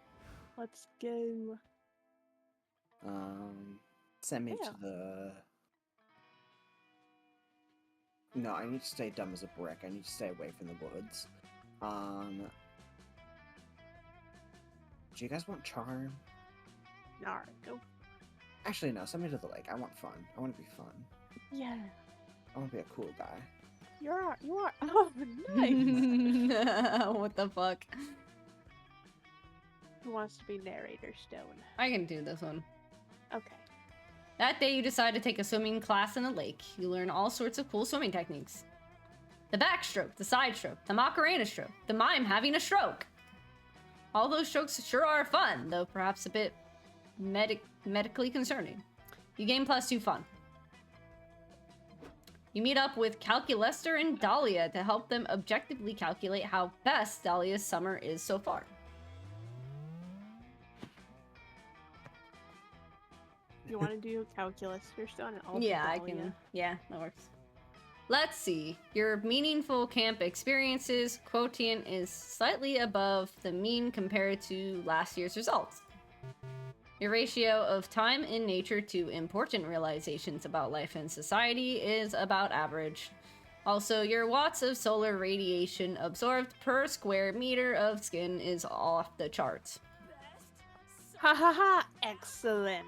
Let's go. Send me Yeah. to the. No, I need to stay dumb as a brick. I need to stay away from the woods. Do you guys want charm? Alright, go. Actually, no. Send me to the lake. I want fun. I want to be fun. Yeah. I want to be a cool guy. You are. Oh, nice. What the fuck? Who wants to be narrator, Stone? I can do this one. Okay. That day you decide to take a swimming class in a lake. You learn all sorts of cool swimming techniques. The backstroke, the side stroke, the Macarena stroke, the mime having a stroke. All those strokes sure are fun, though perhaps a bit medically concerning. You gain +2 fun. You meet up with Calculester and Dahlia to help them objectively calculate how best Dahlia's summer is so far. You want to do calculus, Stone? And I'll do Yeah, I Dahlia. can. Yeah, that works. Let's see. Your meaningful camp experiences quotient is slightly above the mean compared to last year's results. Your ratio of time in nature to important realizations about life and society is about average. Also, your watts of solar radiation absorbed per square meter of skin is off the charts. Ha ha ha! Excellent.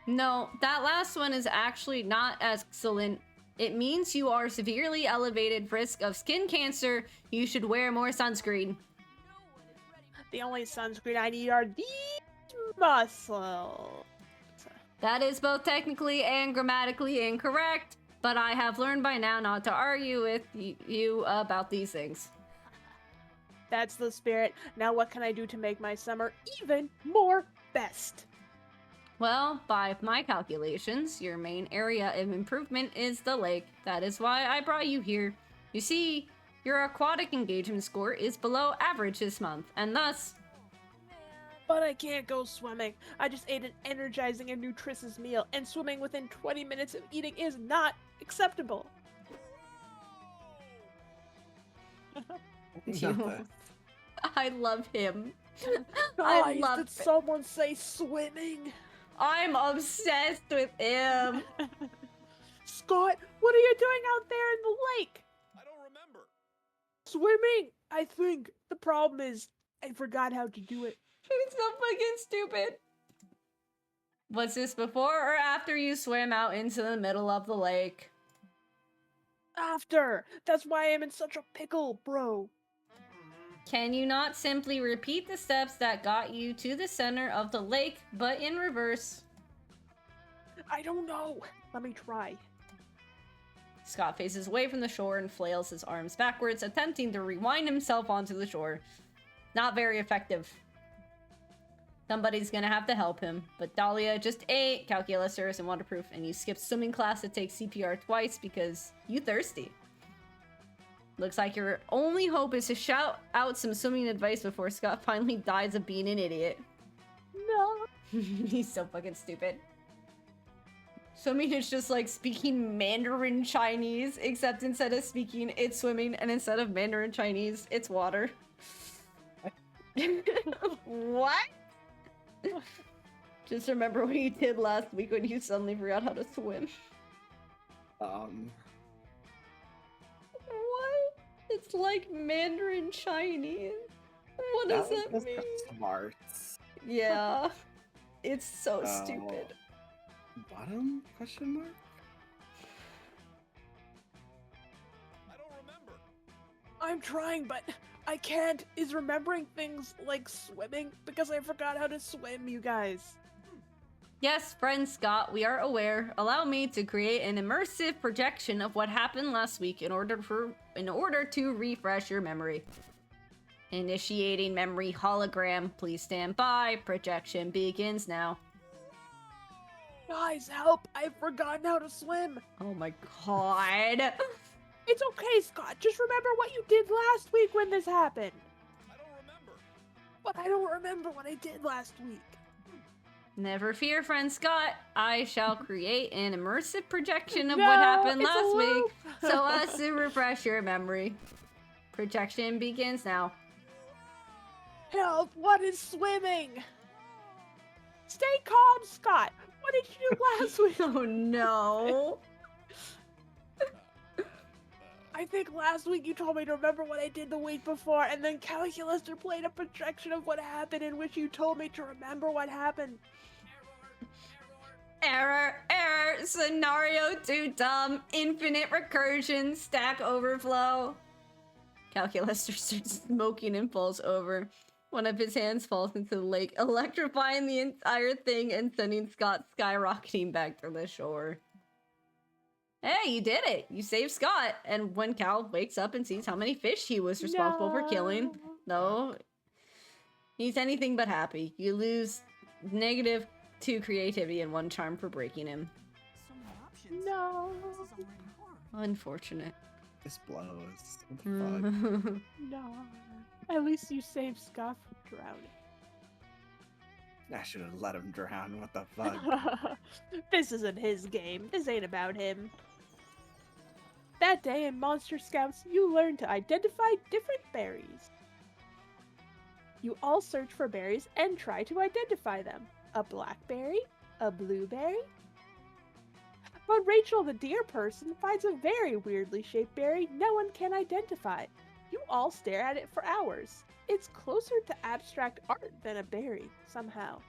No, that last one is actually not as excellent. It means you are severely elevated risk of skin cancer. You should wear more sunscreen. The only sunscreen I need are these muscles. That is both technically and grammatically incorrect, but I have learned by now not to argue with you about these things. That's the spirit. Now what can I do to make my summer even more best? Well, by my calculations, your main area of improvement is the lake. That is why I brought you here. You see, your aquatic engagement score is below average this month, and thus, But I can't go swimming. I just ate an energizing and nutritious meal, and swimming within 20 minutes of eating is not acceptable. You- I love him. Guys, love did it. someone say swimming? I'm obsessed with him. Scott, what are you doing out there in the lake? I don't remember. Swimming, I think. The problem is, I forgot how to do it. He's so fucking stupid. Was this before or after you swam out into the middle of the lake? After. That's why I'm in such a pickle, bro. Can you not simply repeat the steps that got you to the center of the lake, but in reverse? I don't know. Let me try. Scott faces away from the shore and flails his arms backwards, attempting to rewind himself onto the shore. Not very effective. Somebody's gonna have to help him, but Dahlia just ate calculus and waterproof, and you skipped swimming class to take CPR twice because you thirsty. Looks like your only hope is to shout out some swimming advice before Scott finally dies of being an idiot. No. He's so fucking stupid. Swimming is just like speaking Mandarin Chinese, except instead of speaking, it's swimming, and instead of Mandarin Chinese, it's water. What? Just remember what you did last week when you suddenly forgot how to swim. Um, What? It's like Mandarin Chinese. What does that was mean? just smarts. Yeah. It's so stupid. Bottom? Question mark? I don't remember. I'm trying, but I can't. Is remembering things like swimming because I forgot how to swim, you guys. Yes, friend Scott, we are aware. Allow me to create an immersive projection of what happened last week in order to refresh your memory. Initiating memory hologram. Please stand by. Projection begins now. Guys, help! I've forgotten how to swim. Oh my god. It's okay, Scott. Just remember what you did last week when this happened. I don't remember. But I don't remember what I did last week. Never fear, friend Scott. I shall create an immersive projection of No, what happened it's a last week loop. so as to refresh your memory. Projection begins now. Help! What is swimming? Stay calm, Scott. What did you do last week? Oh no. I think last week you told me to remember what I did the week before, and then Calculus played a projection of what happened in which you told me to remember what happened. Error, scenario too dumb, infinite recursion, stack overflow. Calculus starts smoking and falls over. One of his hands falls into the lake, electrifying the entire thing and sending Scott skyrocketing back to the shore. Hey, you did it! You saved Scott! And when Cal wakes up and sees how many fish he was responsible for killing, no, he's anything but happy. You lose -2 creativity and 1 charm for breaking him. So many options. No. This is already hard. Unfortunate. This blows. What the fuck? No. At least you saved Scott from drowning. I should have let him drown. What the fuck? This isn't his game. This ain't about him. That day in Monster Scouts, you learned to identify different berries. You all search for berries and try to identify them. A blackberry? A blueberry? But Rachel, the deer person, finds a very weirdly shaped berry no one can identify. You all stare at it for hours. It's closer to abstract art than a berry, somehow.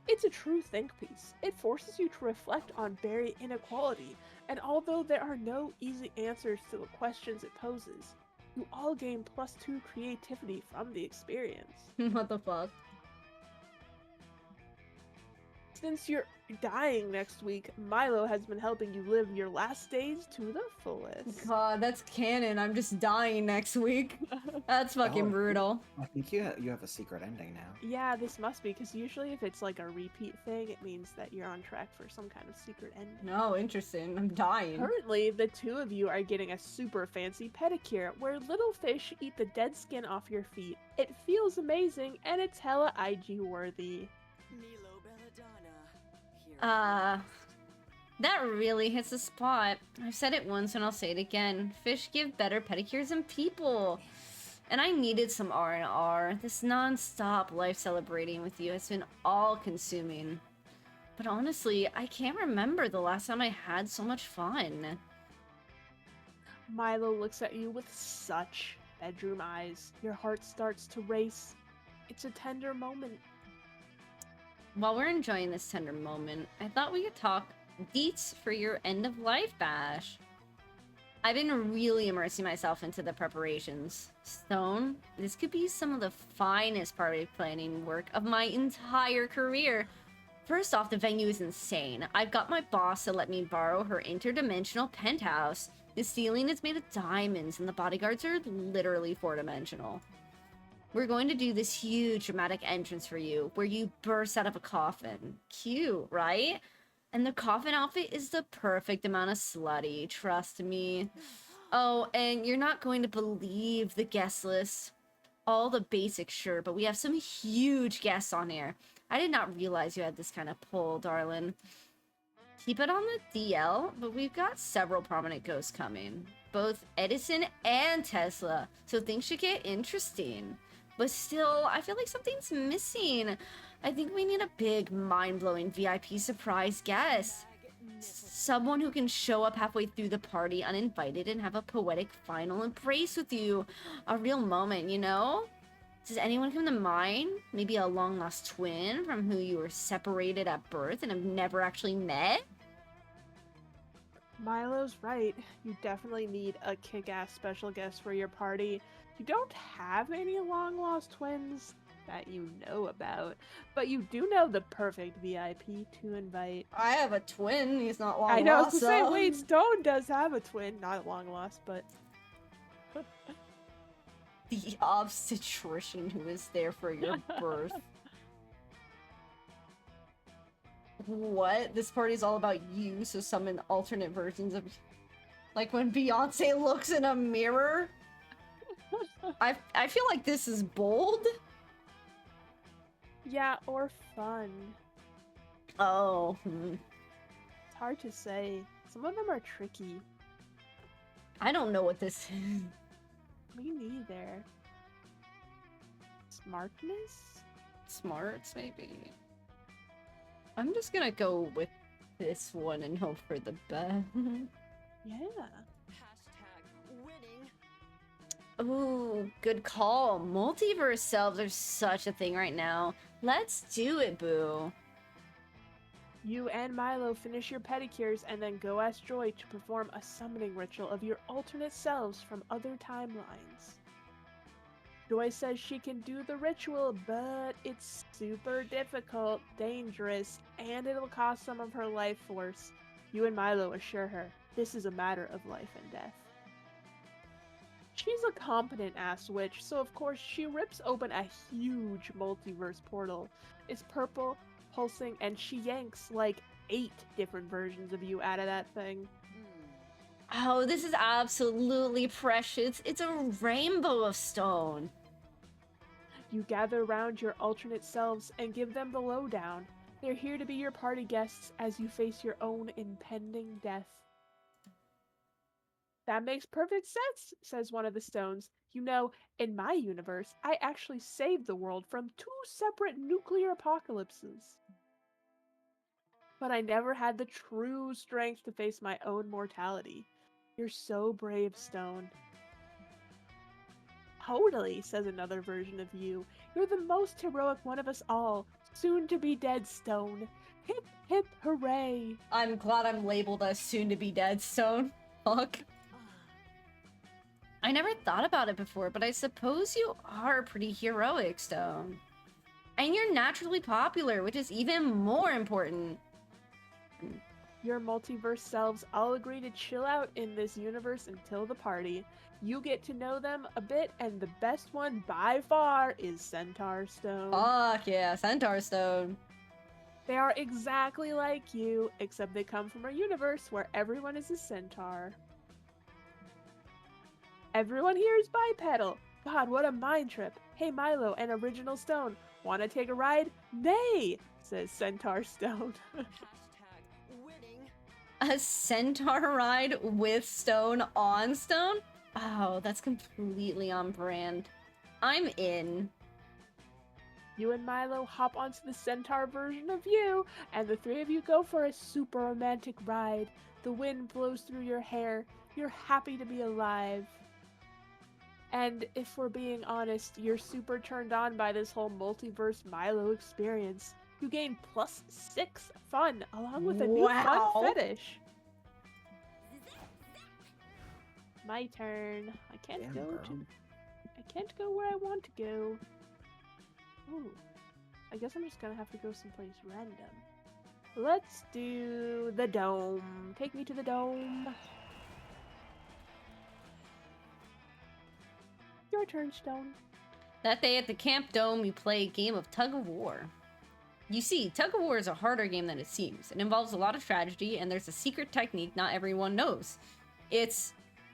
It's a true think piece. It forces you to reflect on berry inequality, and although there are no easy answers to the questions it poses, you all gain +2 creativity from the experience. What the fuck? Since you're dying next week, Milo has been helping you live your last days to the fullest. God, that's canon. I'm just dying next week. That's fucking Oh, brutal. I think you have a secret ending now. Yeah, this must be, because usually if it's like a repeat thing, it means that you're on track for some kind of secret ending. No, interesting. I'm dying. Currently, the two of you are getting a super fancy pedicure where little fish eat the dead skin off your feet. It feels amazing and it's hella IG worthy. Milo Belladonna. Here That really hits the spot. I've said it once and I'll say it again. Fish give better pedicures than people. And I needed some R&R. This non-stop life celebrating with you has been all-consuming. But honestly, I can't remember the last time I had so much fun. Milo looks at you with such bedroom eyes. Your heart starts to race. It's a tender moment. While we're enjoying this tender moment, I thought we could talk deets for your end-of-life bash. I've been really immersing myself into the preparations. Stone, this could be some of the finest party planning work of my entire career. First off, the venue is insane. I've got my boss to let me borrow her interdimensional penthouse. The ceiling is made of diamonds and the bodyguards are literally 4-dimensional. We're going to do this huge dramatic entrance for you where you burst out of a coffin. Cute, right? And the coffin outfit is the perfect amount of slutty, trust me. Oh, and you're not going to believe the guest list. All the basics, sure, but we have some huge guests on here. I did not realize you had this kind of pull, darling. Keep it on the DL, but we've got several prominent ghosts coming. Both Edison and Tesla, so things should get interesting. But still, I feel like something's missing. I think we need a big, mind-blowing VIP surprise guest. Someone who can show up halfway through the party uninvited and have a poetic final embrace with you. A real moment, you know? Does anyone come to mind? Maybe a long-lost twin from who you were separated at birth and have never actually met? Milo's right. You definitely need a kick-ass special guest for your party. You don't have any long-lost twins that you know about, but you do know the perfect VIP to invite. I have a twin. He's not long I know, I was lost, gonna say, so- wait, Stone does have a twin, not long lost, but... The obstetrician who is there for your birth. What? This party's all about you, so summon alternate versions of... Like when Beyonce looks in a mirror? I feel like this is bold. Yeah, or fun. Oh. It's hard to say. Some of them are tricky. I don't know what this is. Me neither. Smartness? Smarts, maybe. I'm just gonna go with this one and hope for the best. Yeah. Winning. Ooh, good call. Multiverse selves are such a thing right now. Let's do it, boo. You and Milo finish your pedicures and then go ask Joy to perform a summoning ritual of your alternate selves from other timelines. Joy says she can do the ritual, but it's super difficult, dangerous, and it'll cost some of her life force. You and Milo assure her this is a matter of life and death. She's a competent ass witch, so of course she rips open a huge multiverse portal. It's purple, pulsing, and she yanks like 8 different versions of you out of that thing. Oh, this is absolutely precious. It's a rainbow of stone. You gather around your alternate selves and give them the lowdown. They're here to be your party guests as you face your own impending death. That makes perfect sense, says one of the stones. You know, in my universe, I actually saved the world from 2 separate nuclear apocalypses. But I never had the true strength to face my own mortality. You're so brave, Stone. Totally, says another version of you. You're the most heroic one of us all. Soon to be dead, Stone. Hip, hip, hooray. I'm glad I'm labeled as soon to be dead stone. Fuck. I never thought about it before, but I suppose you are pretty heroic, Stone. And you're naturally popular, which is even more important. Your multiverse selves all agree to chill out in this universe until the party. You get to know them a bit, and the best one by far is Centaur Stone. Fuck yeah, Centaur Stone. They are exactly like you, except they come from a universe where everyone is a centaur. Everyone here is bipedal. God, what a mind trip. Hey Milo and Original Stone, wanna take a ride? Nay, says Centaur Stone. Winning. A centaur ride with Stone on Stone? Oh, that's completely on brand. I'm in. You and Milo hop onto the centaur version of you, and the three of you go for a super romantic ride. The wind blows through your hair. You're happy to be alive. And if we're being honest, you're super turned on by this whole multiverse Milo experience. You gain +6 fun, along with a new Wow. fun fetish. My turn. I can't Damn, go girl. to... I can't go where I want to go. Ooh. I guess I'm just gonna have to go someplace random. Let's do the dome. Take me to the dome. Your turn, Stone. That day at the Camp Dome, we play a game of tug of war. You see, tug of war is a harder game than it seems. It involves a lot of strategy, and there's a secret technique not everyone knows. It's,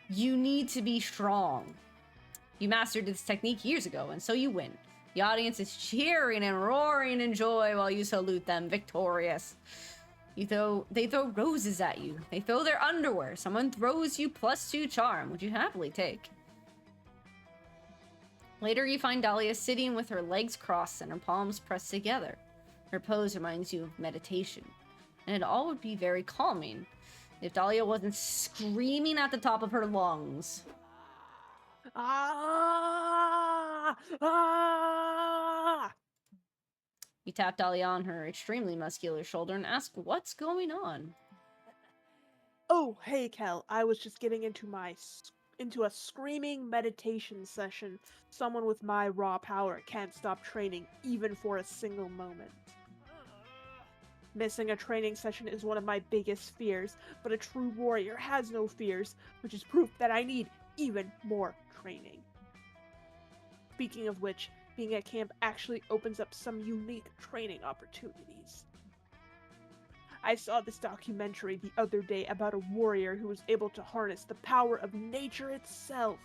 you need to be strong. You mastered this technique years ago, and so you win. The audience is cheering and roaring in joy while you salute them victorious. They throw roses at you. They throw their underwear. Someone throws you +2 charm, which you happily take. Later, you find Dahlia sitting with her legs crossed and her palms pressed together. Her pose reminds you of meditation, and it all would be very calming if Dahlia wasn't screaming at the top of her lungs. Ah! Ah! You tap Dahlia on her extremely muscular shoulder and ask what's going on. Oh, hey, Kel. I was just getting into a screaming meditation session. Someone with my raw power can't stop training even for a single moment. Missing a training session is one of my biggest fears, but a true warrior has no fears, which is proof that I need even more training. Speaking of which, being at camp actually opens up some unique training opportunities. I saw this documentary the other day about a warrior who was able to harness the power of nature itself.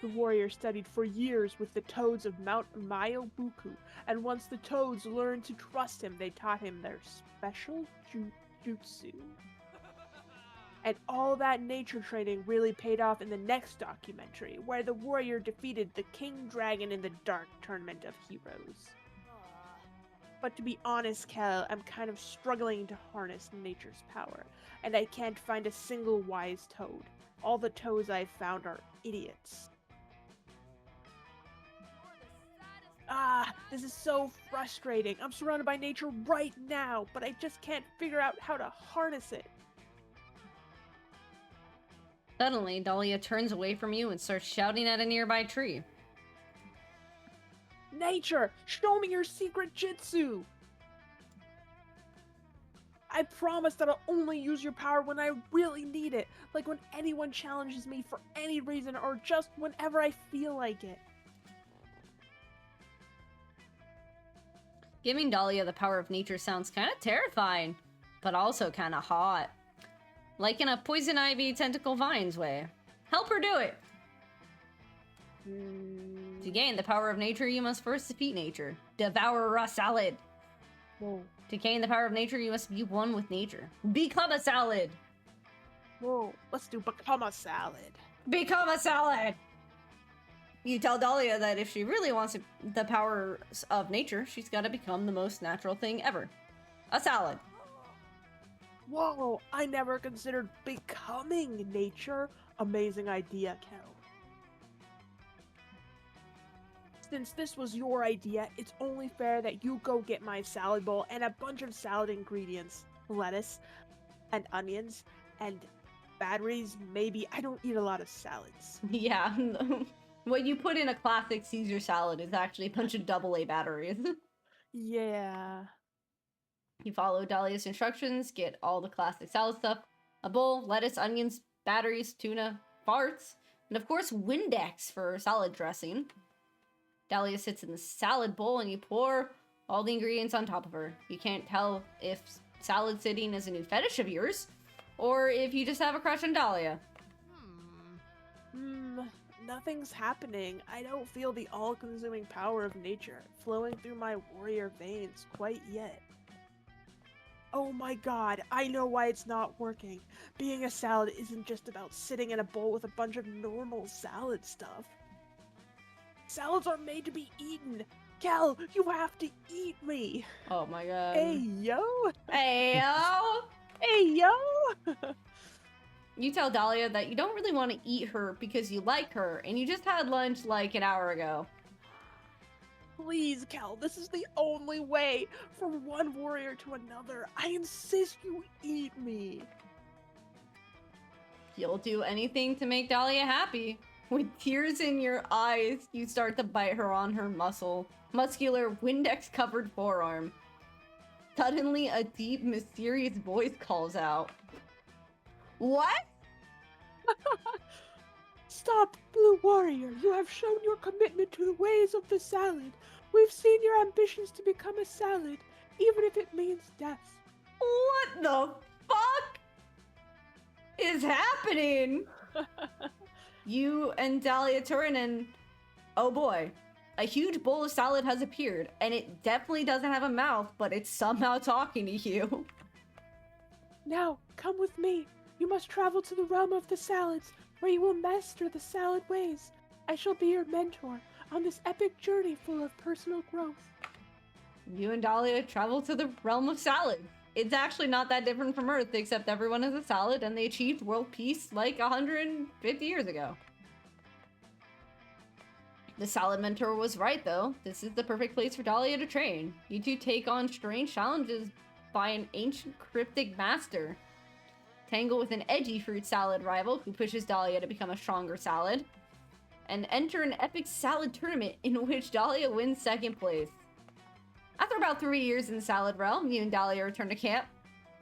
The warrior studied for years with the toads of Mount Mayobuku, and once the toads learned to trust him, they taught him their special jutsu. And all that nature training really paid off in the next documentary, where the warrior defeated the King Dragon in the Dark Tournament of Heroes. But to be honest, Kel, I'm kind of struggling to harness nature's power, and I can't find a single wise toad. All the toads I've found are idiots. Ah, this is so frustrating. I'm surrounded by nature right now, but I just can't figure out how to harness it. Suddenly, Dahlia turns away from you and starts shouting at a nearby tree. Nature, show me your secret jutsu! I promise that I'll only use your power when I really need it, like when anyone challenges me for any reason or just whenever I feel like it. Giving Dahlia the power of nature sounds kind of terrifying, but also kind of hot. Like in a poison ivy tentacle vines way. Help her do it! To gain the power of nature, you must first defeat nature. Devour a raw salad! Whoa. To gain the power of nature, you must be one with nature. Become a salad! Whoa, let's do become a salad. Become a salad! You tell Dahlia that if she really wants the powers of nature, she's got to become the most natural thing ever. A salad. Whoa, I never considered becoming nature. Amazing idea, Kel. Since this was your idea, it's only fair that you go get my salad bowl and a bunch of salad ingredients. Lettuce, and onions, and batteries, maybe. I don't eat a lot of salads. Yeah. What you put in a classic Caesar salad is actually a bunch of AA batteries. Yeah. You follow Dahlia's instructions, get all the classic salad stuff, a bowl, lettuce, onions, batteries, tuna, farts, and of course Windex for salad dressing. Dahlia sits in the salad bowl and you pour all the ingredients on top of her. You can't tell if salad sitting is a new fetish of yours, or if you just have a crush on Dahlia. Nothing's happening. I don't feel the all-consuming power of nature flowing through my warrior veins quite yet. Oh my god, I know why it's not working. Being a salad isn't just about sitting in a bowl with a bunch of normal salad stuff. Salads are made to be eaten. Cal, you have to eat me. Oh my god. Hey, yo. Hey, yo! Hey, yo. You tell Dahlia that you don't really want to eat her because you like her, and you just had lunch like an hour ago. Please, Cal, this is the only way from one warrior to another. I insist you eat me. You'll do anything to make Dahlia happy. With tears in your eyes, you start to bite her on her muscular, Windex-covered forearm. Suddenly, a deep, mysterious voice calls out. What? Stop, Blue Warrior. You have shown your commitment to the ways of the salad. We've seen your ambitions to become a salad, even if it means death. What the fuck is happening? You and Dahlia turn and, oh boy, a huge bowl of salad has appeared, and it definitely doesn't have a mouth, but it's somehow talking to you. Now, come with me. You must travel to the realm of the salads, where you will master the salad ways. I shall be your mentor on this epic journey full of personal growth. You and Dahlia travel to the realm of salad. It's actually not that different from Earth, except everyone is a salad, and they achieved world peace like 150 years ago. The salad mentor was right, though. This is the perfect place for Dahlia to train. You two take on strange challenges by an ancient cryptic master. Tangle with an edgy fruit salad rival who pushes Dahlia to become a stronger salad. And enter an epic salad tournament in which Dahlia wins second place. After about 3 years in the salad realm, you and Dahlia return to camp.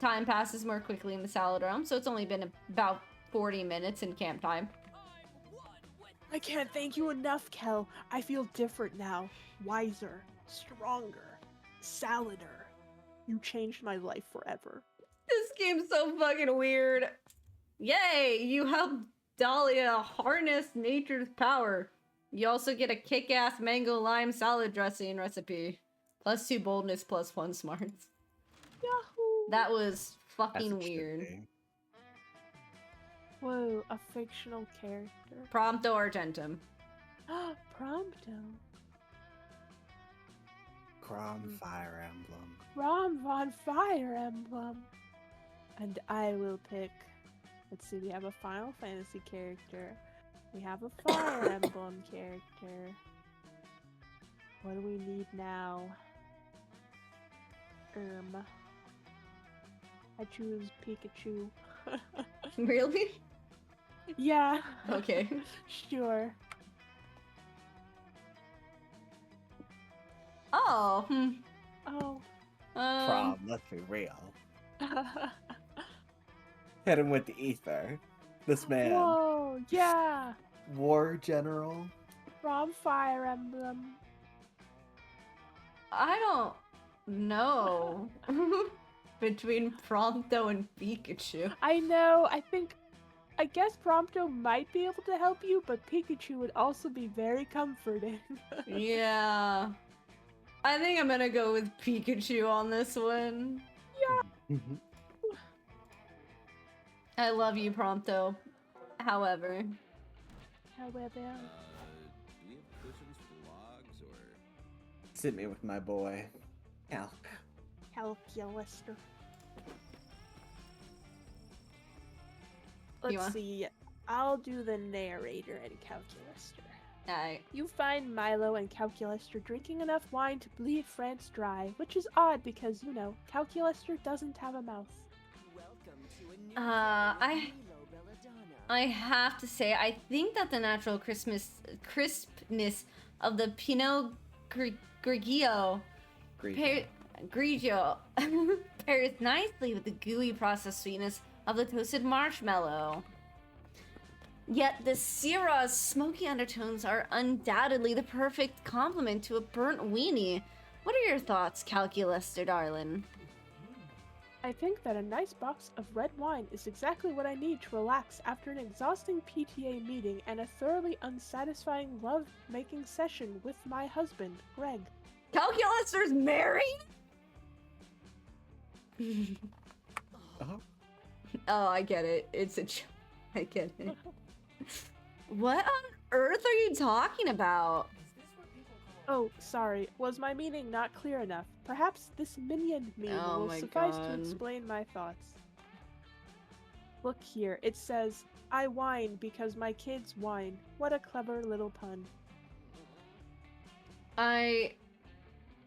Time passes more quickly in the salad realm, so it's only been about 40 minutes in camp time. I can't thank you enough, Kel. I feel different now. Wiser, stronger, salader. You changed my life forever. This game's so fucking weird. Yay! You helped Dahlia harness nature's power. You also get a kick-ass mango lime salad dressing recipe. +2 boldness, +1 smarts. Yahoo! That was fucking As it should weird. be. Whoa, a fictional character. Prompto Argentum. Prompto. Crom Fire Emblem. Rom Von Fire Emblem. And I will pick. Let's see, we have a Final Fantasy character. We have a Fire Emblem character. What do we need now? I choose Pikachu. Really? Yeah. Okay. Sure. Oh, Oh. Prom, let's be real. Hit him with the ether. This man, Whoa, yeah. war general. From Fire Emblem. I don't know. Between Prompto and Pikachu. I know, I guess Prompto might be able to help you, but Pikachu would also be very comforting. Yeah. I think I'm gonna go with Pikachu on this one. I love you, Prompto. However. However. Do we have cushions for logs, or Sit me with my boy, Calc. Calculaster. You Let's want- see. I'll do the narrator and Calculaster. Alright. You find Milo and Calculaster drinking enough wine to bleed France dry, which is odd because, you know, Calculaster doesn't have a mouth. Welcome to a new I have to say, I think that the natural crispness of the Pinot Grigio Grigio pairs nicely with the gooey processed sweetness of the toasted marshmallow. Yet the Syrah's smoky undertones are undoubtedly the perfect complement to a burnt weenie. What are your thoughts, Calculester darling? I think that a nice box of red wine is exactly what I need to relax after an exhausting PTA meeting and a thoroughly unsatisfying love-making session with my husband, Greg. Calculester's married? Oh, Oh, I get it. It's a joke. I get it. What on earth are you talking about? Oh, sorry. Was my meaning not clear enough? Perhaps this minion meme Oh will my suffice to God. explain my thoughts. Look here. It says, I whine because my kids whine. What a clever little pun.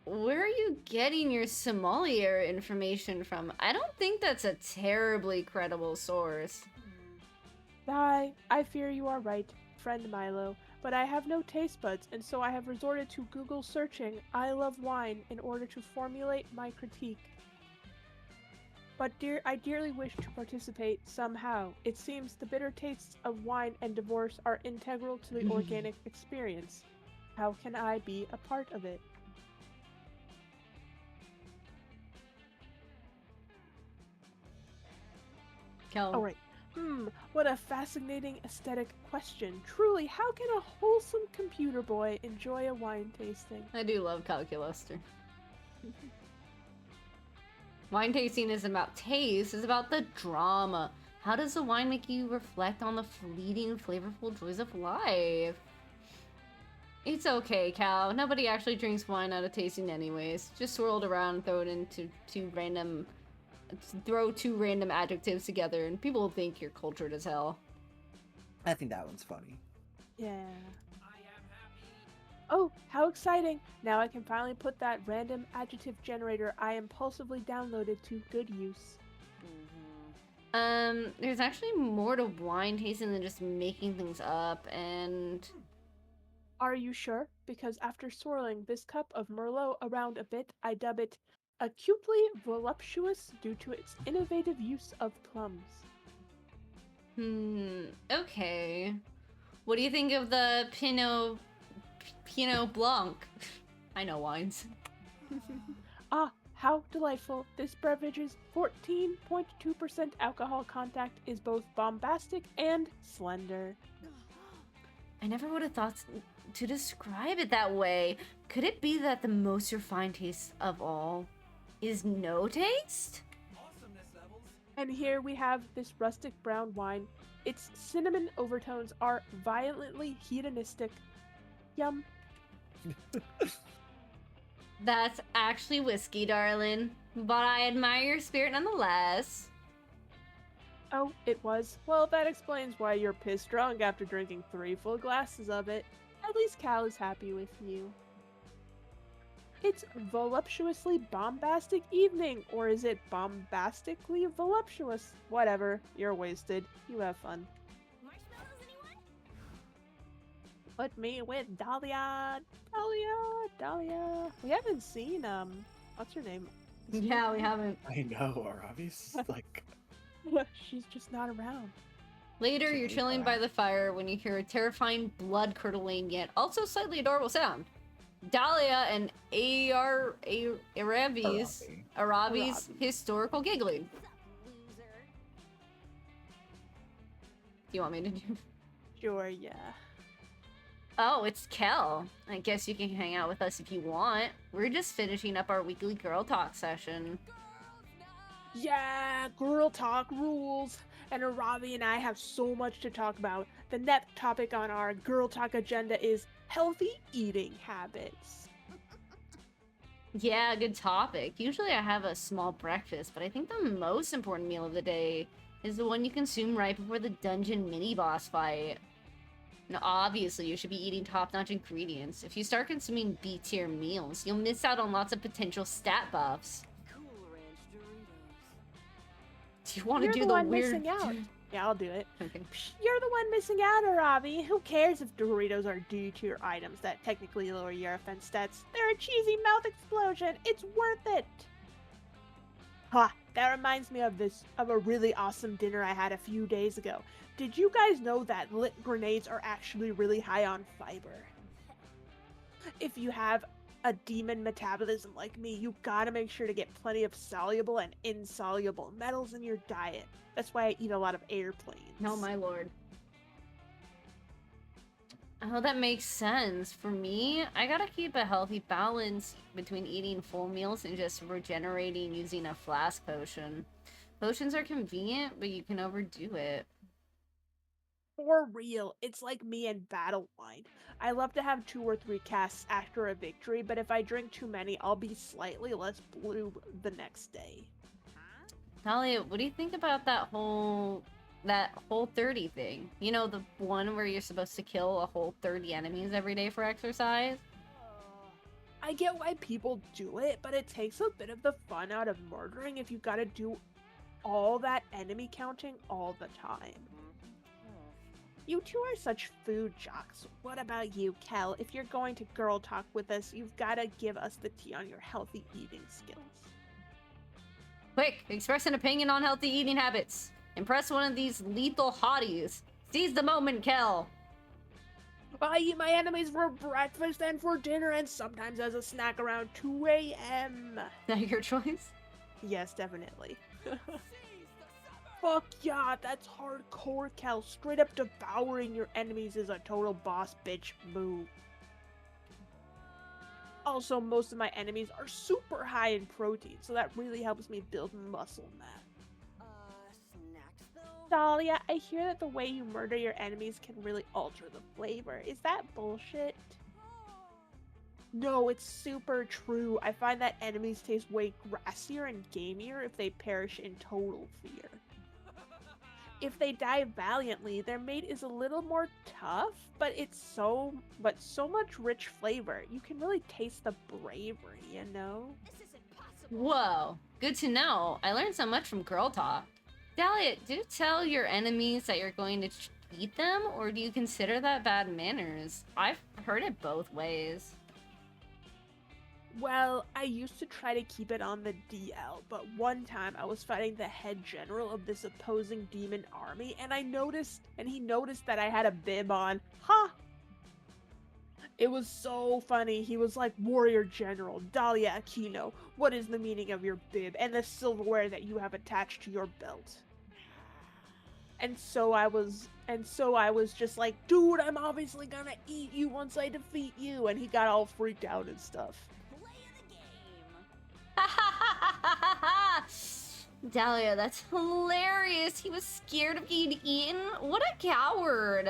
Where are you getting your sommelier information from? I don't think that's a terribly credible source. I fear you are right, friend Milo, but I have no taste buds, and so I have resorted to Google searching I love wine in order to formulate my critique. But I dearly wish to participate somehow. It seems the bitter tastes of wine and divorce are integral to the organic experience. How can I be a part of it? Cal, All right. What a fascinating aesthetic question. Truly, how can a wholesome computer boy enjoy a wine tasting? I do love Calculester. Wine tasting isn't about taste, it's about the drama. How does the wine make you reflect on the fleeting, flavorful joys of life? It's okay, Cal. Nobody actually drinks wine out of tasting anyways. Just swirl it around and throw it into throw two random adjectives together and people will think you're cultured as hell. I think that one's funny. Yeah. Oh, how exciting! Now I can finally put that random adjective generator I impulsively downloaded to good use. There's actually more to wine tasting than just making things up, and... Are you sure? Because after swirling this cup of Merlot around a bit, I dub it acutely voluptuous due to its innovative use of plums. Okay. What do you think of the Pinot Blanc? I know wines. Ah, how delightful. This beverage's 14.2% alcohol content is both bombastic and slender. I never would have thought to describe it that way. Could it be that the most refined taste of all is no taste? And here we have this rustic brown wine. Its cinnamon overtones are violently hedonistic. Yum. That's actually whiskey, darling. But I admire your spirit nonetheless. Oh, it was? Well, that explains why you're pissed drunk after drinking 3 full glasses of it. At least Cal is happy with you. It's voluptuously bombastic evening, or is it bombastically voluptuous? Whatever, you're wasted. You have fun. Marshmallows, anyone? Put me with Dahlia. Dahlia. We haven't seen, what's her name? Yeah, we haven't. I know, Arabi's like... She's just not around. Later, you're chilling by the fire when you hear a terrifying, blood-curdling yet also slightly adorable sound. Dahlia and Arabi's historical giggling. Loser. Do you want me to do? Sure, yeah. Oh, it's Kel. I guess you can hang out with us if you want. We're just finishing up our weekly girl talk session. Yeah, girl talk rules. And Arabi and I have so much to talk about. The next topic on our girl talk agenda is healthy eating habits. Yeah, good topic. Usually I have a small breakfast, but I think the most important meal of the day is the one you consume right before the dungeon mini-boss fight. Now, obviously, you should be eating top-notch ingredients. If you start consuming B-tier meals, you'll miss out on lots of potential stat buffs. Cool Ranch Doritos. Do you want to You're do the the one weird... missing out. Yeah, I'll do it. Okay. Psh, you're the one missing out, Arabi. Who cares if Doritos are D-tier items that technically lower your offense stats? They're a cheesy mouth explosion. It's worth it. Ha! That reminds me of a really awesome dinner I had a few days ago. Did you guys know that lit grenades are actually really high on fiber? If you have a demon metabolism like me, you gotta make sure to get plenty of soluble and insoluble metals in your diet. That's why I eat a lot of airplanes. Oh my lord. Oh, that makes sense. For me, I gotta keep a healthy balance between eating full meals and just regenerating using a flask potion. Potions are convenient, but you can overdo it. For real, it's like me and battle wine. I love to have 2 or 3 casts after a victory, but if I drink too many, I'll be slightly less blue the next day. Talia, what do you think about that whole 30 thing? You know, the one where you're supposed to kill a whole 30 enemies every day for exercise? I get why people do it, but it takes a bit of the fun out of murdering if you gotta do all that enemy counting all the time. You two are such food jocks. What about you, Kel? If you're going to girl talk with us, you've gotta give us the tea on your healthy eating skills. Quick, express an opinion on healthy eating habits. Impress one of these lethal hotties. Seize the moment, Kel. I eat my enemies for breakfast and for dinner and sometimes as a snack around 2 a.m. Is that your choice? Yes, definitely. Fuck yeah, that's hardcore, Kel. Straight up devouring your enemies is a total boss bitch move. Also, most of my enemies are super high in protein, so that really helps me build muscle mass. Snacks though? Dahlia, I hear that the way you murder your enemies can really alter the flavor. Is that bullshit? No, it's super true. I find that enemies taste way grassier and gamier if they perish in total fear. If they die valiantly, their mate is a little more tough, but so much rich flavor. You can really taste the bravery, you know? This isn't possible. Whoa, good to know. I learned so much from Girl Talk. Dahlia, do you tell your enemies that you're going to eat them, or do you consider that bad manners? I've heard it both ways. Well, I used to try to keep it on the DL, but one time I was fighting the head general of this opposing demon army, and he noticed that I had a bib on. Ha! It was so funny. He was like, "Warrior General, Dahlia Aquino, what is the meaning of your bib and the silverware that you have attached to your belt?" And so I was just like, "Dude, I'm obviously gonna eat you once I defeat you," and he got all freaked out and stuff. Dahlia, that's hilarious. He was scared of being eaten. What a coward.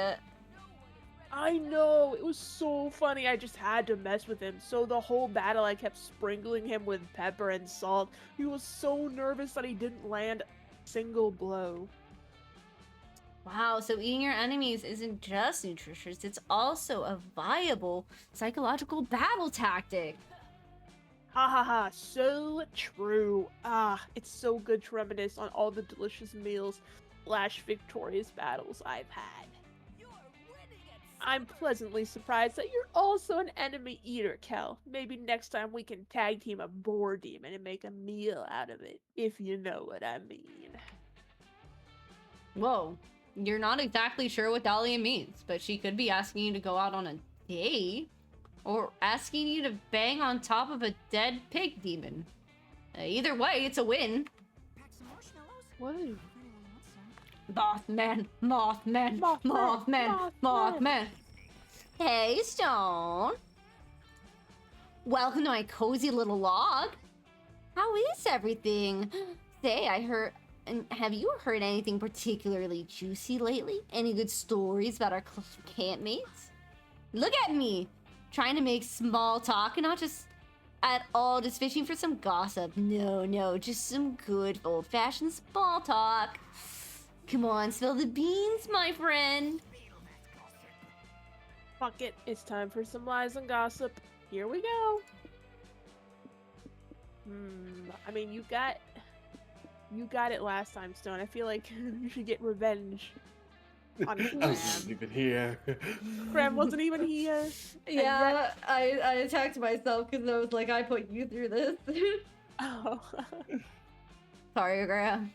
I know, it was so funny. I just had to mess with him. So the whole battle I kept sprinkling him with pepper and salt. He was so nervous that he didn't land a single blow. Wow, so eating your enemies isn't just nutritious, it's also a viable psychological battle tactic. Ha ha ha, so true. Ah, it's so good to reminisce on all the delicious meals / victorious battles I've had. I'm pleasantly surprised that you're also an enemy eater, Kel. Maybe next time we can tag team a boar demon and make a meal out of it, if you know what I mean. Whoa, you're not exactly sure what Dahlia means, but she could be asking you to go out on a date. Or asking you to bang on top of a dead pig demon. Either way, it's a win. Pack some marshmallows? What? If anyone wants some. Mothman. Hey, Stone. Welcome to my cozy little log. How is everything? Say, and have you heard anything particularly juicy lately? Any good stories about our campmates? Look at me, trying to make small talk and not just at all just fishing for some gossip. No, just some good old-fashioned small talk. Come on, spill the beans, my friend. Fuck it, it's time for some lies and gossip. Here we go. I mean, You got it last time, Stone. I feel like you should get revenge on I Graham. wasn't even here. Graham wasn't even here. Yeah, I attacked myself because I was like, I put you through this. Oh. Sorry, Graham.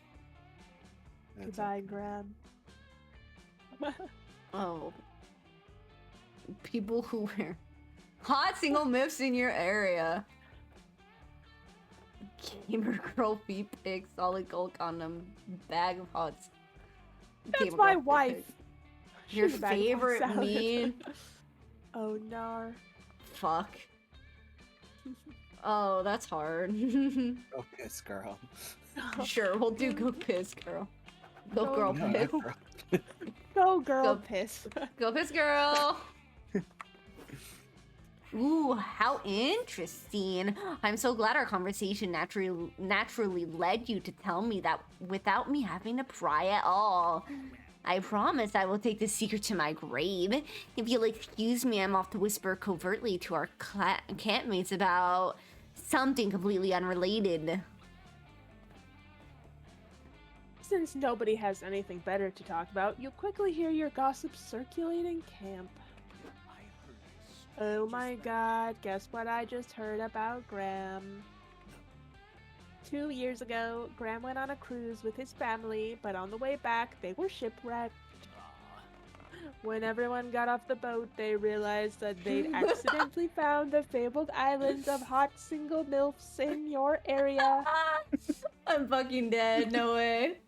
That's Goodbye, okay. Graham. Oh. People who wear hot single MIFs in your area. Gamer girl feet pic, solid gold condom, bag of hots. That's Gamer my girl feet wife. pic. Your She's a bag of hot favorite salad. meme? Oh, no. Fuck. Oh, that's hard. Oh, piss, girl. Sure, we'll do go piss, girl. Go girl No, piss. girl. Go, girl, Go. piss. Go piss, girl. Ooh, how interesting. I'm so glad our conversation naturally led you to tell me that without me having to pry at all. I promise I will take this secret to my grave. If you'll excuse me, I'm off to whisper covertly to our campmates about something completely unrelated. Since nobody has anything better to talk about, you'll quickly hear your gossip circulating camp. Oh my god, guess what I just heard about Graham? 2 years ago, Graham went on a cruise with his family, but on the way back, they were shipwrecked. When everyone got off the boat, they realized that they'd accidentally found the fabled islands of hot single MILFs in your area. I'm fucking dead, no way.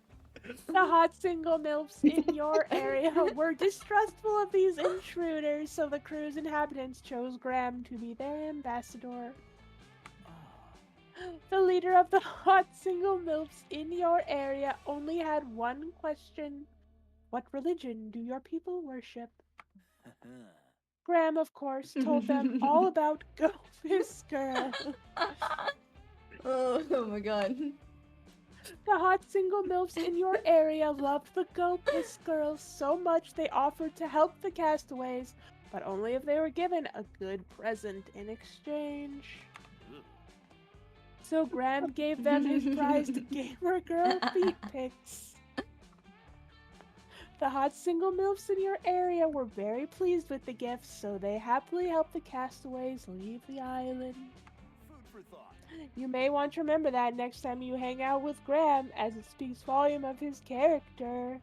The hot single MILFs in your area were distrustful of these intruders, so the crew's inhabitants chose Graham to be their ambassador. The leader of the hot single MILFs in your area only had one question. What religion do your people worship? Graham, of course, told them all about Go Piss Girl. Oh my god. The hot single MILFs in your area loved the Go Piss Girls so much they offered to help the castaways, but only if they were given a good present in exchange. So Graham gave them his prized gamer girl feet pics. The hot single MILFs in your area were very pleased with the gifts, so they happily helped the castaways leave the island. Food for thought. You may want to remember that next time you hang out with Graham, as it speaks volume of his character.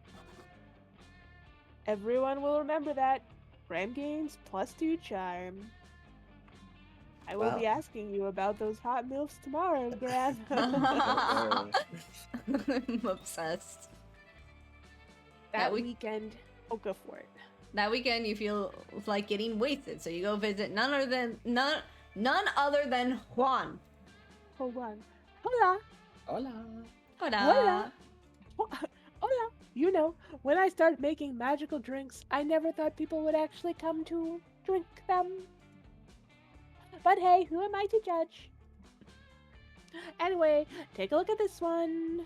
Everyone will remember that. Graham gains +2 charm. I will be asking you about those hot MILFs tomorrow, Graham. I'm obsessed. That weekend, oh, go for it. That weekend you feel like getting wasted, so you go visit none other than Juan. Hold on. Hola. Hola. Hola. Hola. Hola. You know, when I started making magical drinks, I never thought people would actually come to drink them. But hey, who am I to judge? Anyway, take a look at this one.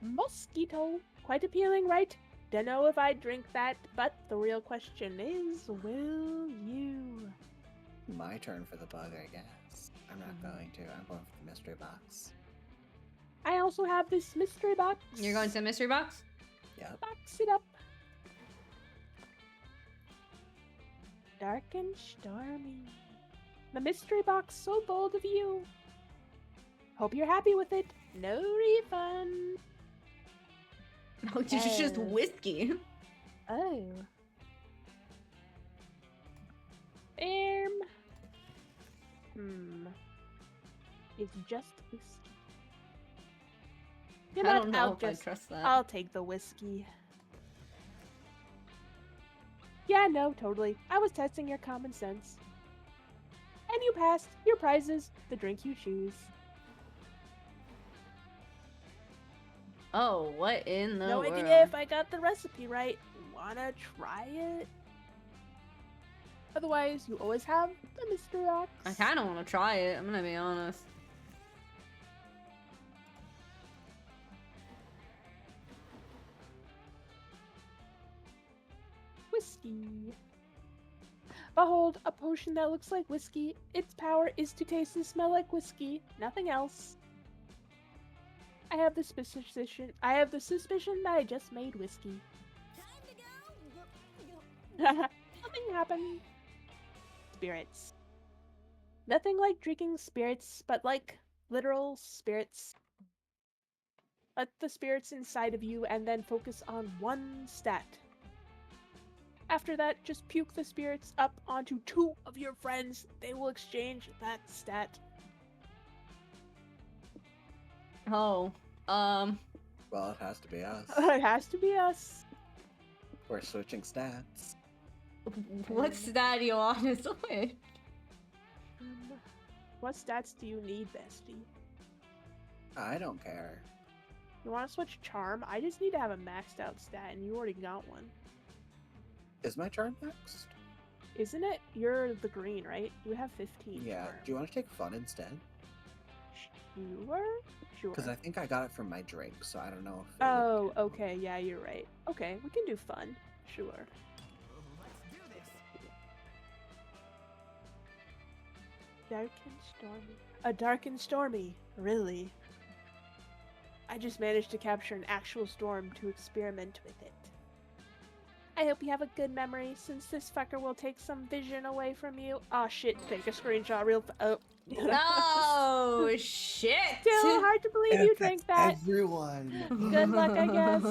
Mosquito. Quite appealing, right? Dunno if I'd drink that, but the real question is, will you? My turn for the bug, I guess. I'm not going to. I'm going for the mystery box. I also have this mystery box. You're going to the mystery box? Yep. Box it up. Dark and stormy. The mystery box so bold of you. Hope you're happy with it. No refund. Oh, it's just whiskey. Oh. It's just whiskey. You know I what? don't know if I trust that. I'll take the whiskey. Yeah, no, totally. I was testing your common sense. And you passed. Your prize is the drink you choose. Oh, what in the No world? idea if I got the recipe right. Wanna try it? Otherwise, you always have the mystery box. I kind of want to try it. I'm gonna be honest. Whiskey. Behold, a potion that looks like whiskey. Its power is to taste and smell like whiskey, nothing else. I have the suspicion that I just made whiskey. Nothing happened. Spirits. Nothing like drinking spirits, but like literal spirits. Let the spirits inside of you and then focus on one stat. After that, just puke the spirits up onto 2 of your friends. They will exchange that stat. Oh, Well, it has to be us. It has to be us. We're switching stats. what's that you want to switch? What stats do you need, bestie? I don't care. You want to switch charm? I just need to have a maxed out stat, and you already got one. Is my charm next? Isn't it? You're the green, right? You have 15. Yeah. charm. Do you want to take fun instead? Sure. Because I think I got it from my drink, so I don't know if. Oh, okay. Yeah, you're right. Okay, we can do fun. Sure. Let's do this. Dark and stormy. A dark and stormy. Really? I just managed to capture an actual storm to experiment with it. I hope you have a good memory, since this fucker will take some vision away from you. Aw, shit. Take a screenshot real oh. Oh shit! Still hard to believe you drank that. Everyone. Good luck, I guess.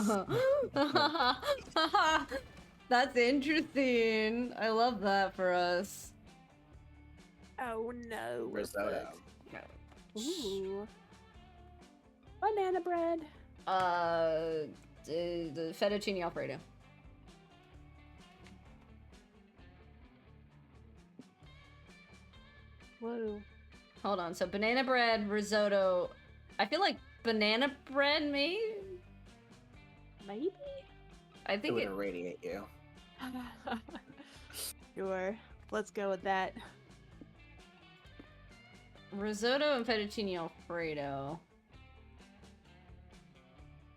That's interesting. I love that for us. Oh no. Risotto. Ooh. Banana bread. The fettuccine alfredo. Whoa. Hold on. So banana bread, risotto. I feel like banana bread, maybe. Maybe. I It think would it. irradiate you. Sure. Let's go with that. Risotto and fettuccine alfredo.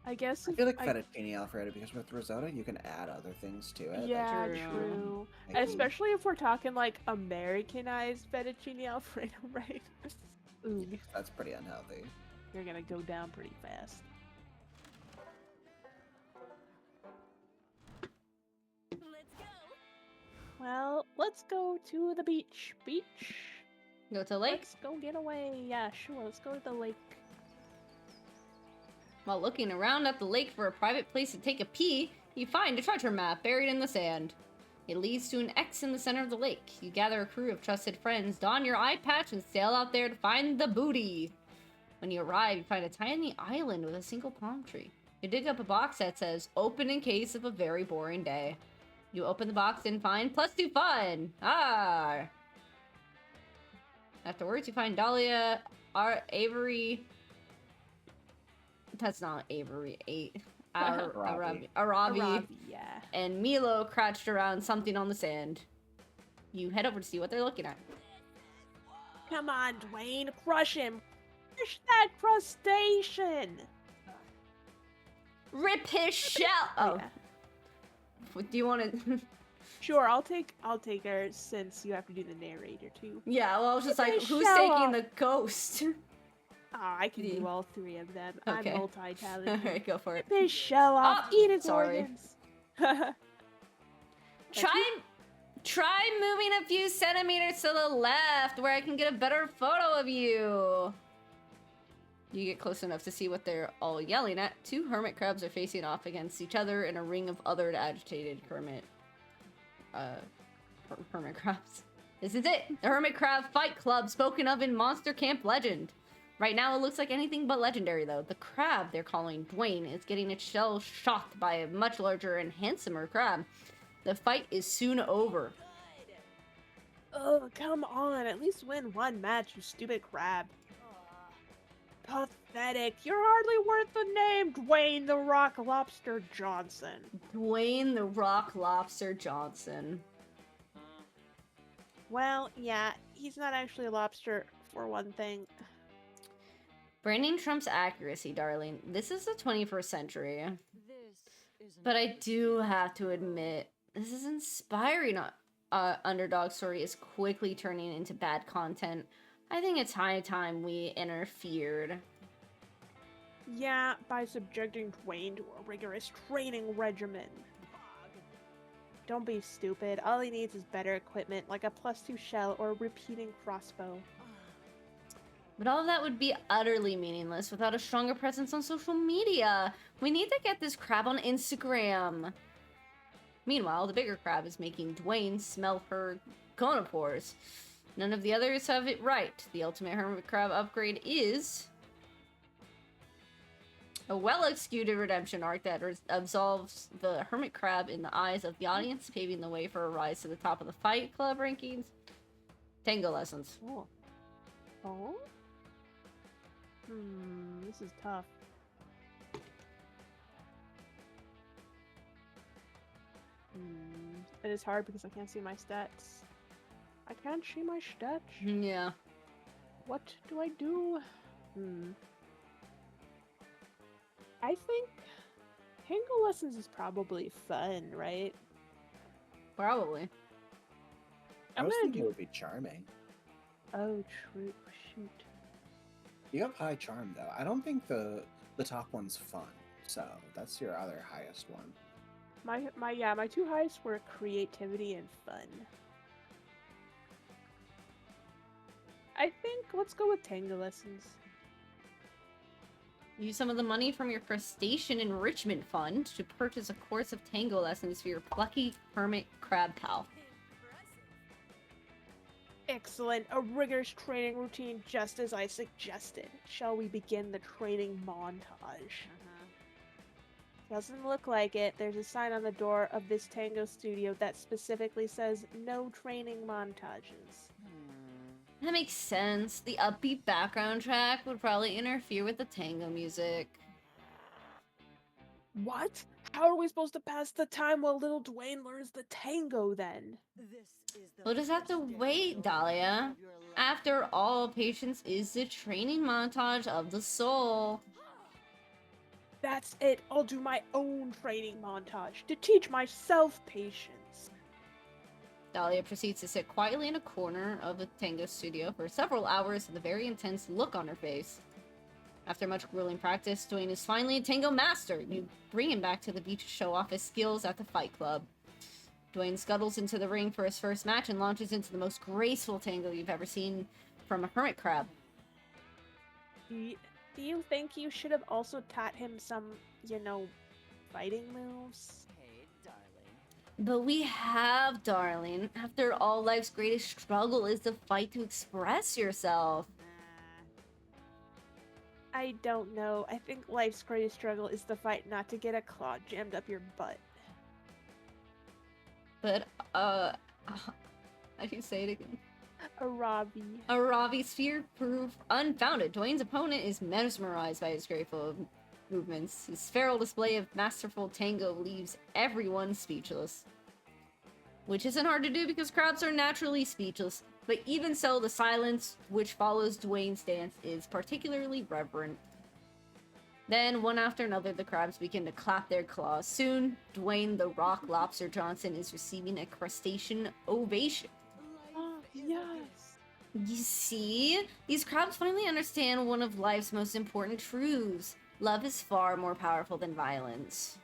I guess. I feel like fettuccine alfredo because with risotto you can add other things to it. Yeah, True. true. Like, Especially if we're talking like Americanized fettuccine alfredo, right? Ooh, that's pretty unhealthy. you're gonna go down pretty fast. Let's go. Well, let's go to the beach. Beach. Go to the lake. Let's go get away. Yeah, sure. Let's go to the lake. While looking around at the lake for a private place to take a pee, you find a treasure map buried in the sand. It leads to an X in the center of the lake. You gather a crew of trusted friends, don your eye patch, and sail out there to find the booty. When you arrive, you find a tiny island with a single palm tree. You dig up a box that says, open in case of a very boring day. You open the box and find +2 fun. Ah! Afterwards, you find Dahlia, Avery... That's not Avery. Arabi, yeah. and Milo crouched around something on the sand. You head over to see what they're looking at. Come on, Dwayne. Crush him. Crush that crustacean. Rip his shell. Oh, yeah. What do you want to? Sure, I'll take her since you have to do the narrator too. Yeah, well, I was just Rip like, his who's shell taking off. the ghost? I can Yeah. do all 3 of them. Okay. I'm multi-talented. All right, go for it. Rip his shell off. Oh, Eat his sorry. organs. Try moving a few centimeters to the left, where I can get a better photo of you. You get close enough to see what they're all yelling at. 2 hermit crabs are facing off against each other in a ring of other agitated hermit crabs. This is it! The Hermit Crab Fight Club spoken of in Monster Camp Legend. Right now it looks like anything but legendary though. The crab they're calling Dwayne is getting its shell shocked by a much larger and handsomer crab. The fight is soon over. Oh, come on. At least win 1 match, you stupid crab. Pathetic. You're hardly worth the name, Dwayne the Rock Lobster Johnson. Dwayne the Rock Lobster Johnson. Well, yeah, he's not actually a lobster, for one thing. Branding trumps accuracy, darling. This is the 21st century. But I do have to admit, this is inspiring. Underdog story is quickly turning into bad content. I think it's high time we interfered. Yeah, by subjecting Dwayne to a rigorous training regimen. Don't be stupid. All he needs is better equipment, like a +2 shell or a repeating crossbow. But all of that would be utterly meaningless without a stronger presence on social media. We need to get this crab on Instagram. Meanwhile, the bigger crab is making Dwayne smell her gonopores. None of the others have it right. The ultimate hermit crab upgrade is a well-executed redemption arc that absolves the hermit crab in the eyes of the audience, paving the way for a rise to the top of the Fight Club rankings. Tango lessons. Oh. Oh? This is tough. It is hard because I can't see my stats. I can't see my stats. Yeah. What do I do? I think Tango lessons is probably fun, right? Probably. I was thinking it would be charming. Oh, true. Shoot. You have high charm though. I don't think the top one's fun. So that's your other highest one. My two highest were creativity and fun. I think let's go with Tango lessons. Use some of the money from your crustacean enrichment fund to purchase a course of tango lessons for your plucky hermit crab pal. Excellent. A rigorous training routine just as I suggested. Shall we begin the training montage? Doesn't look like it. There's a sign on the door of this tango studio that specifically says no training montages. That makes sense. The upbeat background track would probably interfere with the tango music. What? How are we supposed to pass the time while little Dwayne learns the tango then? We'll just have to wait, Dahlia. After all, patience is the training montage of the soul. That's it. I'll do my own training montage to teach myself patience. Dahlia proceeds to sit quietly in a corner of the tango studio for several hours with a very intense look on her face. After much grueling practice, Dwayne is finally a tango master. You bring him back to the beach to show off his skills at the Fight Club. Dwayne scuttles into the ring for his first match and launches into the most graceful tango you've ever seen from a hermit crab. Do you think you should have also taught him some, fighting moves? Hey, darling. But we have, darling. After all, life's greatest struggle is the fight to express yourself. I don't know. I think life's greatest struggle is the fight not to get a claw jammed up your butt. But, how do you say it again? A Ravi's fear proved unfounded. Dwayne's opponent is mesmerized by his graceful movements. His feral display of masterful tango leaves everyone speechless. Which isn't hard to do because crowds are naturally speechless. But even so, the silence which follows Dwayne's dance is particularly reverent. Then, one after another, the crabs begin to clap their claws. Soon, Dwayne the Rock Lobster Johnson is receiving a crustacean ovation. Yes. You see? These crabs finally understand one of life's most important truths. Love is far more powerful than violence.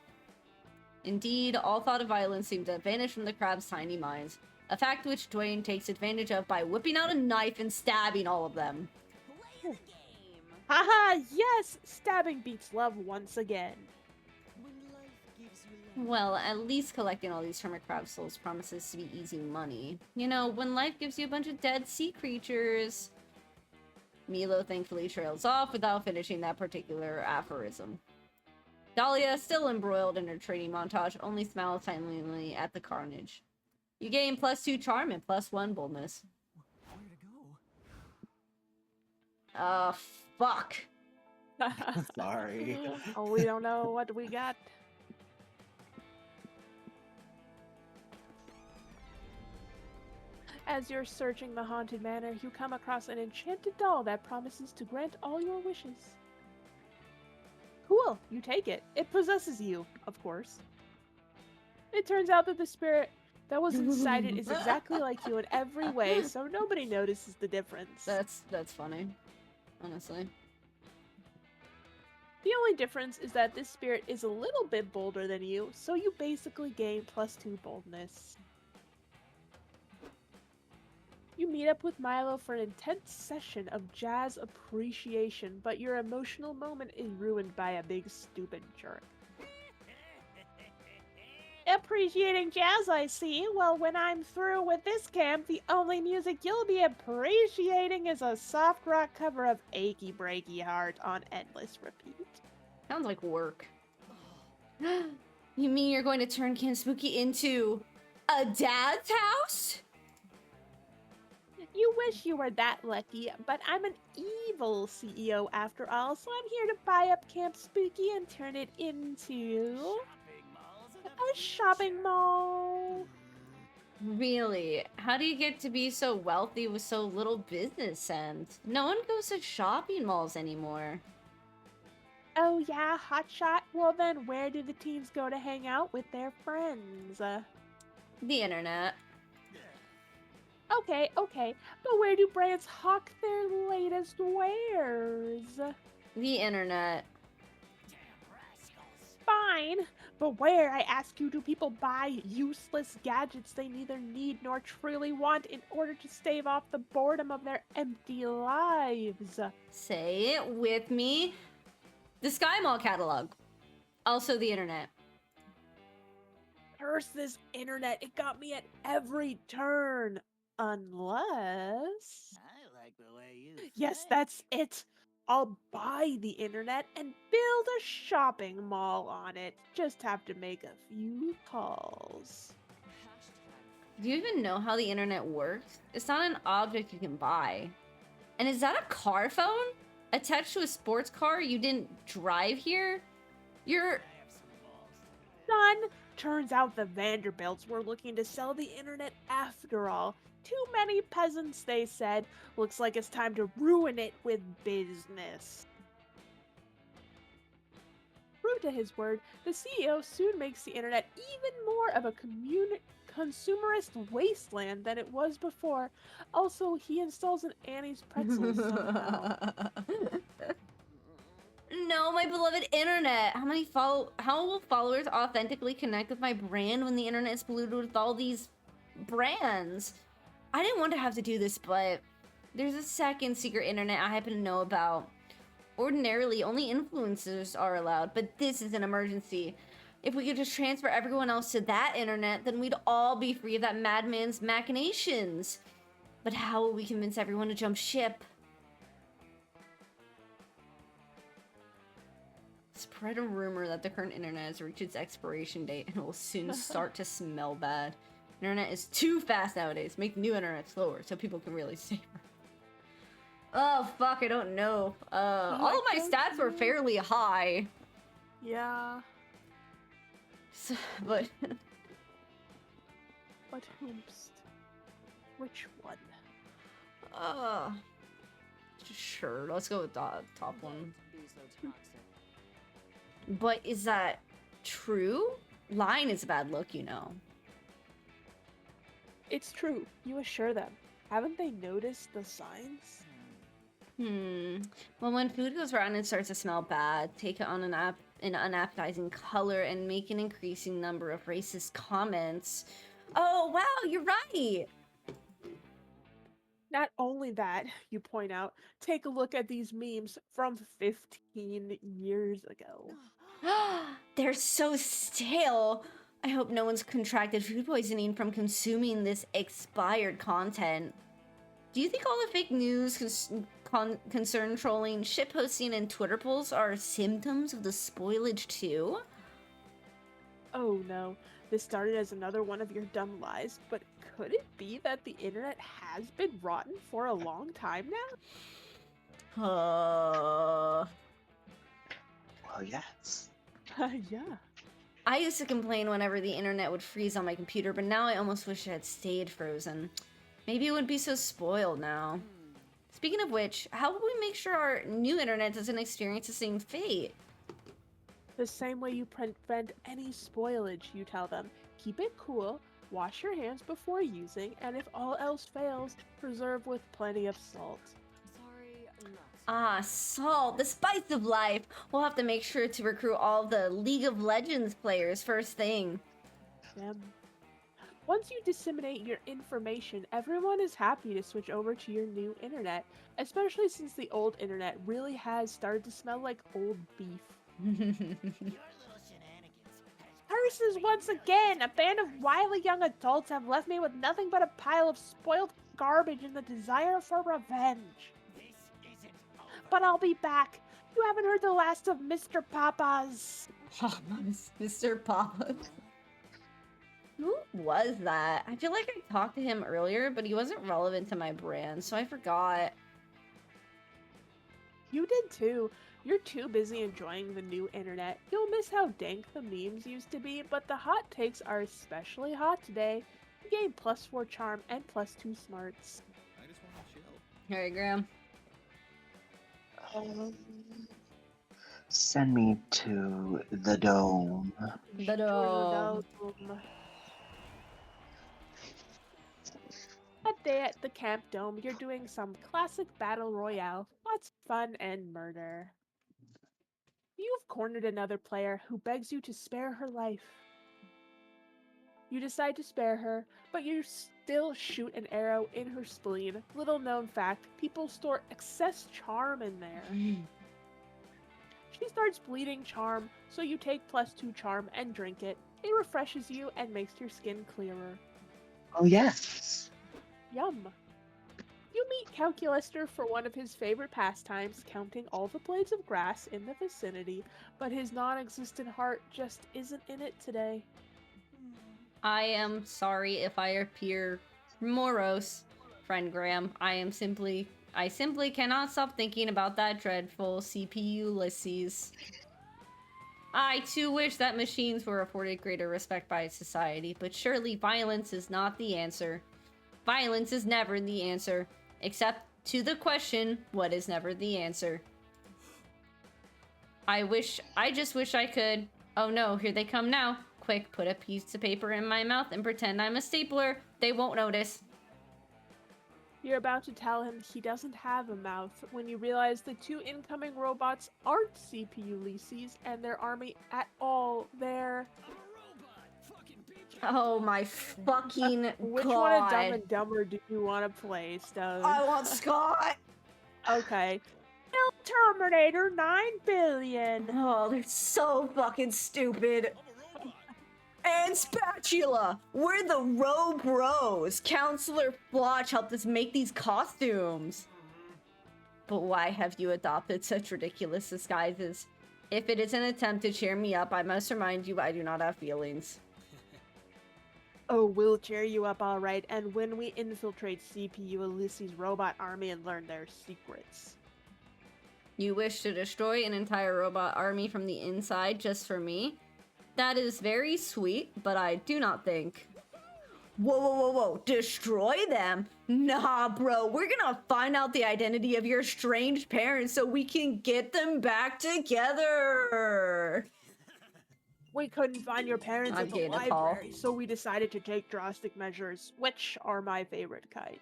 Indeed, all thought of violence seemed to vanish from the crabs' tiny minds. A fact which Dwayne takes advantage of by whipping out a knife and stabbing all of them. Play the game. Haha, yes! Stabbing beats love once again. When life gives you love. Well, at least collecting all these hermit crab souls promises to be easy money. You know, when life gives you a bunch of dead sea creatures. Milo thankfully trails off without finishing that particular aphorism. Dahlia, still embroiled in her training montage, only smiles silently at the carnage. You gain +2 charm and +1 boldness. Where to go? Fuck. Sorry. Oh, we don't know what we got. As you're searching the haunted manor, you come across an enchanted doll that promises to grant all your wishes. Cool, you take it. It possesses you, of course. It turns out that the spirit that was inside it is exactly like you in every way, so nobody notices the difference. That's funny. Honestly. The only difference is that this spirit is a little bit bolder than you, so you basically gain +2 boldness. You meet up with Milo for an intense session of jazz appreciation, but your emotional moment is ruined by a big stupid jerk. Appreciating jazz, I see. Well, when I'm through with this camp, the only music you'll be appreciating is a soft rock cover of Achy Breaky Heart on endless repeat. Sounds like work. You mean you're going to turn Camp Spooky into a dad's house? You wish you were that lucky, but I'm an evil CEO after all, so I'm here to buy up Camp Spooky and turn it into a shopping mall. Really? How do you get to be so wealthy with so little business sense? No one goes to shopping malls anymore. Oh yeah, hotshot? Well then, where do the teens go to hang out with their friends? The internet. Okay, but where do brands hawk their latest wares? The internet. Fine, but where, I ask you, do people buy useless gadgets they neither need nor truly want in order to stave off the boredom of their empty lives? Say it with me. The Sky Mall catalog. Also the internet. Curse this internet, it got me at every turn. Unless... I like the way you Yes, think. that's it. I'll buy the internet and build a shopping mall on it. Just have to make a few calls. Do you even know how the internet works? It's not an object you can buy. And is that a car phone? Attached to a sports car you didn't drive here? You're... Son, turns out the Vanderbilts were looking to sell the internet after all. Too many peasants, they said. Looks like it's time to ruin it with business. True to his word, the CEO soon makes the internet even more of a consumerist wasteland than it was before. Also, he installs an Annie's Pretzels somehow. No, my beloved internet. How will followers authentically connect with my brand when the internet is polluted with all these brands? I didn't want to have to do this, but there's a second secret internet I happen to know about. Ordinarily, only influencers are allowed, but this is an emergency. If we could just transfer everyone else to that internet, then we'd all be free of that madman's machinations. But how will we convince everyone to jump ship? Spread a rumor that the current internet has reached its expiration date and will soon start to smell bad. Internet is too fast nowadays. Make the new internet slower so people can really savor. Oh fuck, I don't know. All of my stats were fairly high. Yeah. So, but But whomst? Which one? Sure, let's go with the top one. But is that true? Lying is a bad look, you know. It's true. You assure them. Haven't they noticed the signs? Well, when food goes rotten and starts to smell bad, take it on an unappetizing color and make an increasing number of racist comments. Oh, wow, you're right! Not only that, you point out, take a look at these memes from 15 years ago. They're so stale. I hope no one's contracted food poisoning from consuming this expired content. Do you think all the fake news, concern trolling, shitposting, and Twitter polls are symptoms of the spoilage too? Oh no, this started as another one of your dumb lies, but could it be that the internet has been rotten for a long time now? Well, yes. Yeah. I used to complain whenever the internet would freeze on my computer, but now I almost wish it had stayed frozen. Maybe it wouldn't be so spoiled now. Speaking of which, how will we make sure our new internet doesn't experience the same fate? The same way you prevent any spoilage, you tell them. Keep it cool, wash your hands before using, and if all else fails, preserve with plenty of salt. Sorry, not Ah, salt, the spice of life. We'll have to make sure to recruit all the League of Legends players first thing. Once you disseminate your information, everyone is happy to switch over to your new internet, especially since the old internet really has started to smell like old beef. Your little shenanigans. Curses once again! A band of wily young adults have left me with nothing but a pile of spoiled garbage and the desire for revenge. This isn't over. But I'll be back. You haven't heard the last of Mr. Papa's. Papa's, Mr. Papa. Who was that? I feel like I talked to him earlier, but he wasn't relevant to my brand, so I forgot. You did too. You're too busy enjoying the new internet. You'll miss how dank the memes used to be, but the hot takes are especially hot today. You gain +4 charm and +2 smarts. I just want to chill. Alright, Graham. Send me to the dome. The dome. That day at the Camp Dome, you're doing some classic battle royale. Lots of fun and murder. You've cornered another player who begs you to spare her life. You decide to spare her, but you still shoot an arrow in her spleen. Little known fact, people store excess charm in there. She starts bleeding charm, so you take +2 charm and drink it. It refreshes you and makes your skin clearer. Oh, yes. Yum. You meet Calculaster for one of his favorite pastimes, counting all the blades of grass in the vicinity, but his non-existent heart just isn't in it today. I am sorry if I appear morose, friend Graham. I simply cannot stop thinking about that dreadful CPU Ulysses. I too wish that machines were afforded greater respect by society, but surely violence is not the answer. Violence is never the answer, except to the question, what is never the answer? I just wish I could. Oh no, here they come now. Quick, put a piece of paper in my mouth and pretend I'm a stapler. They won't notice. You're about to tell him he doesn't have a mouth when you realize the 2 incoming robots aren't CPU Ulysses and their army at all. They're... I'm a robot. Fucking bitch. Oh my fucking Which god. one of Dumb and Dumber do you want to play, Stone? I want Scott! Okay. Terminator 9 billion. Oh, they're so fucking stupid. I'm a robot. And Spatula! We're the Row Bros! Counselor Flotch helped us make these costumes! But why have you adopted such ridiculous disguises? If it is an attempt to cheer me up, I must remind you I do not have feelings. Oh, we'll cheer you up all right, and when we infiltrate CPU Ulysses' robot army and learn their secrets. You wish to destroy an entire robot army from the inside just for me? That is very sweet, but I do not think... Whoa, whoa, whoa, whoa, destroy them? Nah, bro, we're gonna find out the identity of your strange parents so we can get them back together! We couldn't find your parents I'm at the getting a call. library, so we decided to take drastic measures, which are my favorite kind.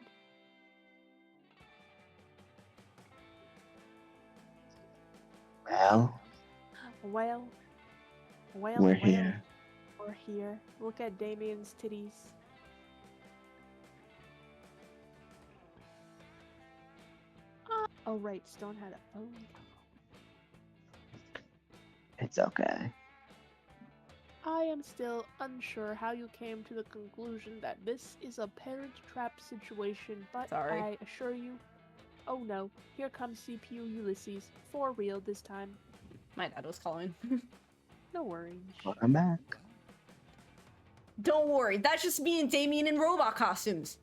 Well, Well, we're here. We're here. Look at Damien's titties. Oh right, Stone had a phone call. It's okay. I am still unsure how you came to the conclusion that this is a parent trap situation, but Sorry. I assure you... Oh no, here comes CPU Ulysses, for real this time. My dad was calling. No worries. Welcome back. Don't worry, that's just me and Damien in robot costumes.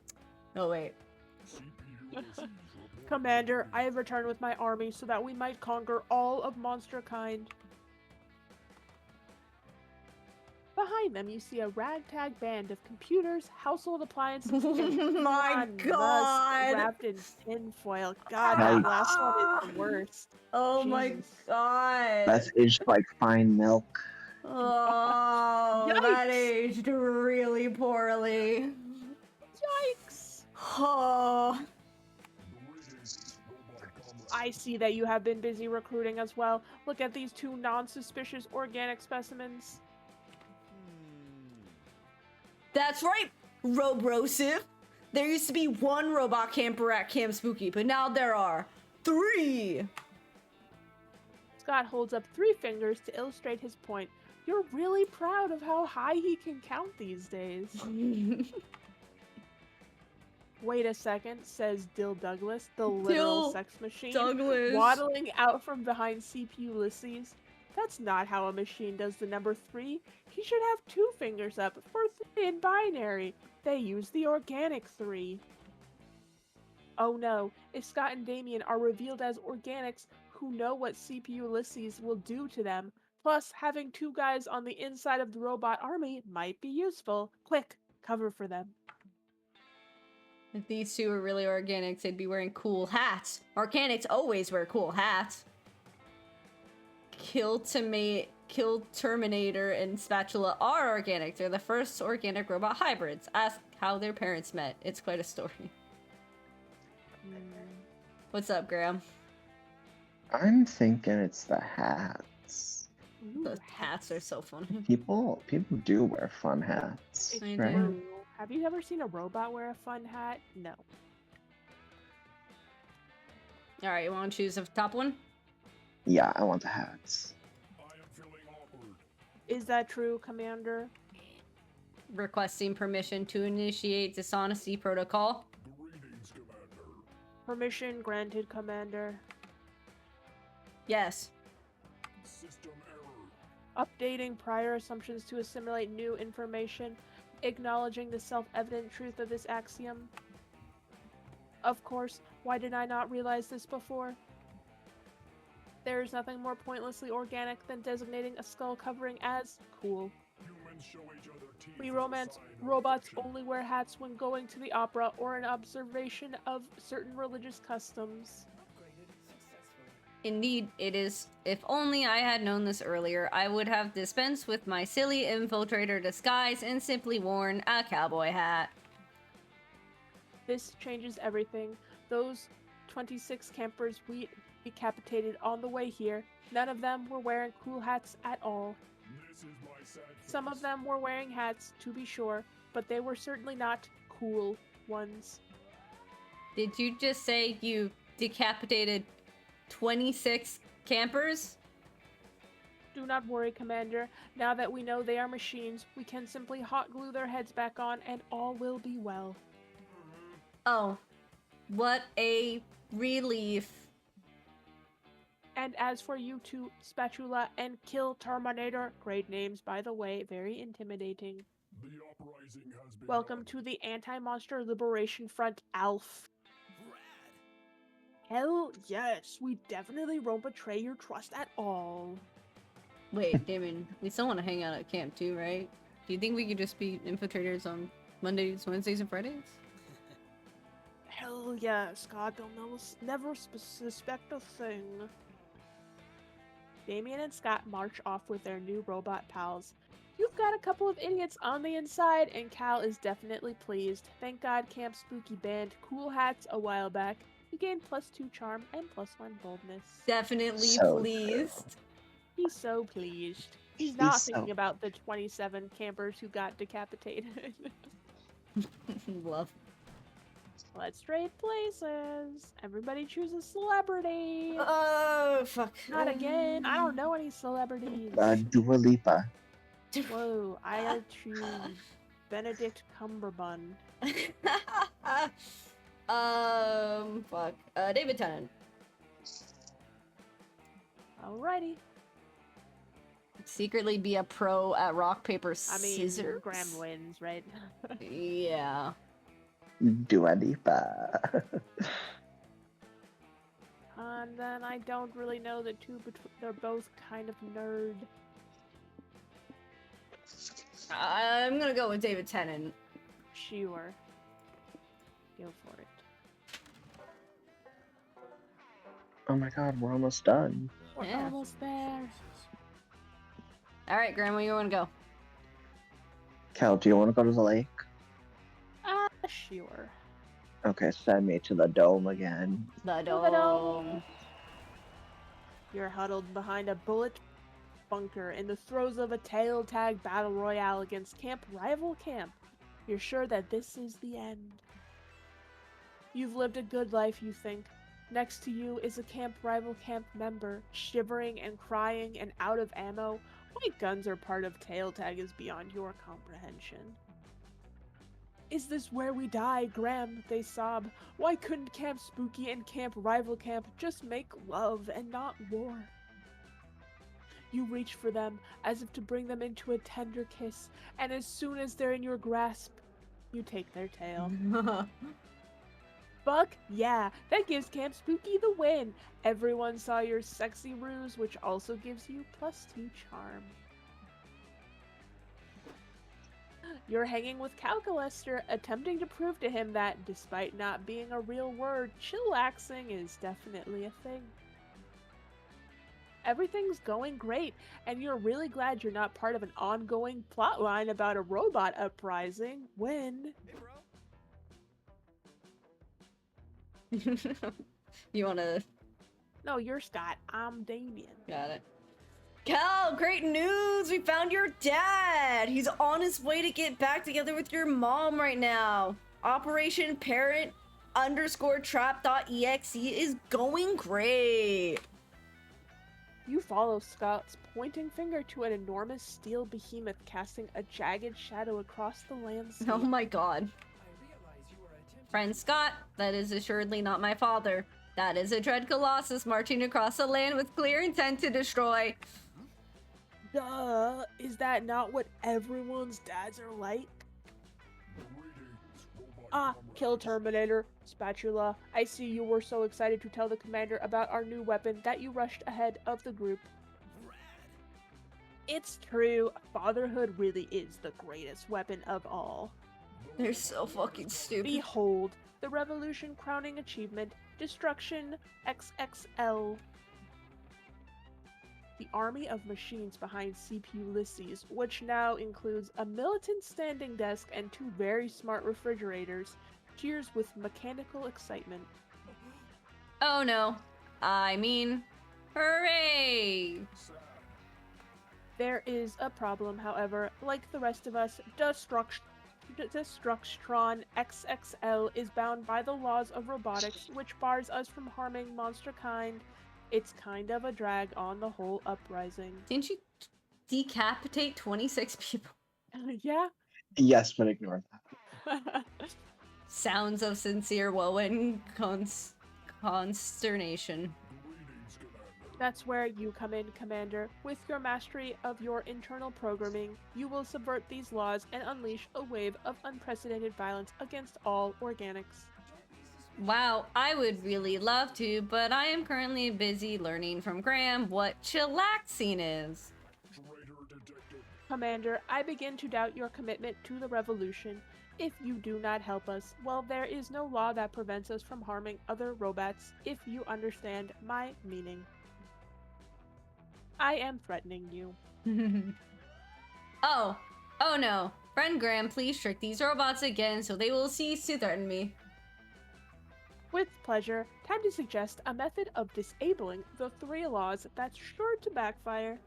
Oh wait. Commander, I have returned with my army so that we might conquer all of monster kind. Behind them, you see a ragtag band of computers, household appliances, and My Elon Musk god! wrapped in tinfoil. God, Nice. that last one is the worst. Oh my Jesus. god! That's aged like fine milk. Oh, that Yikes. aged really poorly. Yikes! Oh. I see that you have been busy recruiting as well. Look at these two non-suspicious organic specimens. That's right, Robrosive. There used to be one robot camper at Camp Spooky, but now there are 3. Scott holds up 3 fingers to illustrate his point. You're really proud of how high he can count these days. Wait a second, says Dill Douglas, the literal Dill sex machine, Douglas. waddling out from behind CPU Ulysses. That's not how a machine does the number 3. He should have 2 fingers up for 3 in binary. They use the organic 3. Oh no, if Scott and Damien are revealed as organics who know what CPU Ulysses will do to them, plus having 2 guys on the inside of the robot army might be useful. Quick, cover for them. If these 2 were really organics, they'd be wearing cool hats. Organics always wear cool hats. Kill Terminator and Spatula are organic. They're the first organic robot hybrids. Ask how their parents met. It's quite a story. What's up, Graham? I'm thinking it's the hats. Those hats are so fun. People do wear fun hats, It's right? true. Have you ever seen a robot wear a fun hat? No. Alright, you want to choose a top one? Yeah, I want the hats. Is that true, Commander? Requesting permission to initiate dishonesty protocol. Permission granted, Commander. Yes. Updating prior assumptions to assimilate new information, acknowledging the self-evident truth of this axiom. Of course, why did I not realize this before? There is nothing more pointlessly organic than designating a skull covering as cool. We romance robots only wear hats when going to the opera or an observation of certain religious customs. Indeed, it is. If only I had known this earlier, I would have dispensed with my silly infiltrator disguise and simply worn a cowboy hat. This changes everything. Those 26 campers we decapitated on the way here, none of them were wearing cool hats at all. Some of them were wearing hats, to be sure, but they were certainly not cool ones. Did you just say you decapitated 26 campers? Do not worry, Commander. Now that we know they are machines, we can simply hot glue their heads back on and all will be well. Oh, what a relief. And as for you two, Spatula and Kill Terminator, great names by the way, very intimidating. Welcome to the Anti-Monster Liberation Front, ALF. Hell yes, we definitely won't betray your trust at all. Wait, Damon, we still want to hang out at camp too, right? Do you think we could just be infiltrators on Mondays, Wednesdays, and Fridays? Hell yes, God, they'll never suspect a thing. Damien and Scott march off with their new robot pals. You've got a couple of idiots on the inside, and Cal is definitely pleased. Thank God Camp Spooky banned cool hats a while back. He gained +2 charm and +1 boldness. Definitely So pleased. He's so pleased. He's not thinking about the 27 campers who got decapitated. Love. Let's trade places. Everybody choose a celebrity. Oh, fuck. Not again. I don't know any celebrities. Dua Lipa. Whoa, I'll choose Benedict Cumberbund. Fuck. David Tennant. Alrighty. Secretly be a pro at rock, paper, I mean, scissors. Graham wins, right? Yeah. Dua Lipa. And then I don't really know the two, but they're both kind of nerd. I'm gonna go with David Tennant. Sure. Go for it. Oh my god, we're almost done. We're Yeah. almost there. Alright, Graham, where you wanna go? Cal, do you want to go to the lake? Sure. Okay, send me to the dome again. The To the dome. dome. You're huddled behind a bullet bunker in the throes of a tail tag battle royale against camp rival camp. You're sure that this is the end. You've lived a good life, you think. Next to you is a camp rival camp member, shivering and crying and out of ammo. Why guns are part of tail tag is beyond your comprehension. Is this where we die, Graham? They sob. Why couldn't Camp Spooky and Camp Rival Camp just make love and not war? You reach for them as if to bring them into a tender kiss, and as soon as they're in your grasp, you take their tail. Fuck yeah, that gives Camp Spooky the win. Everyone saw your sexy ruse, which also gives you +2 charm. You're hanging with Calculester, attempting to prove to him that, despite not being a real word, chillaxing is definitely a thing. Everything's going great, and you're really glad you're not part of an ongoing plotline about a robot uprising when... Hey, bro. You wanna... No, you're Scott. I'm Damien. Got it. Cal, great news! We found your dad! He's on his way to get back together with your mom right now. Operation Parent _trap.exe is going great. You follow Scott's pointing finger to an enormous steel behemoth casting a jagged shadow across the landscape. Oh my god. Friend Scott, that is assuredly not my father. That is a dread colossus marching across the land with clear intent to destroy. Duh, is that not what everyone's dads are like? Ah, kill Terminator. Spatula, I see you were so excited to tell the commander about our new weapon that you rushed ahead of the group. It's true, fatherhood really is the greatest weapon of all. They're so fucking stupid. Behold, the revolution crowning achievement, Destruction XXL. The army of machines behind CPU Ulysses, which now includes a militant standing desk and 2 very smart refrigerators, cheers with mechanical excitement. Oh no. I mean, hooray! There is a problem, however. Like the rest of us, Destructron XXL is bound by the laws of robotics, which bars us from harming monster kind. It's kind of a drag on the whole uprising. Didn't you decapitate 26 people? Yeah? Yes, but ignore that. Sounds of sincere woe and consternation. That's where you come in, Commander. With your mastery of your internal programming, you will subvert these laws and unleash a wave of unprecedented violence against all organics. Wow, I would really love to, but I am currently busy learning from Graham what chillaxing is. Commander, I begin to doubt your commitment to the revolution. If you do not help us, well, there is no law that prevents us from harming other robots, if you understand my meaning. I am threatening you. Oh no. Friend Graham, please trick these robots again so they will cease to threaten me. With pleasure, time to suggest a method of disabling the 3 laws that's sure to backfire.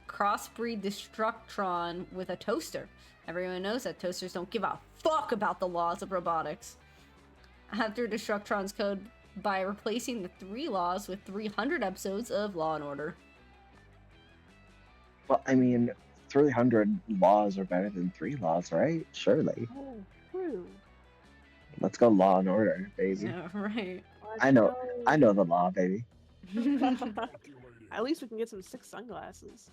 Crossbreed Destructron with a toaster. Everyone knows that toasters don't give a fuck about the laws of robotics. After Destructron's code by replacing the 3 laws with 300 episodes of Law & Order. Well, I mean, 300 laws are better than 3 laws, right? Surely. Oh, true. Let's go Law and Order, baby. Yeah, right. I know the law, baby. At least we can get some 6 sunglasses.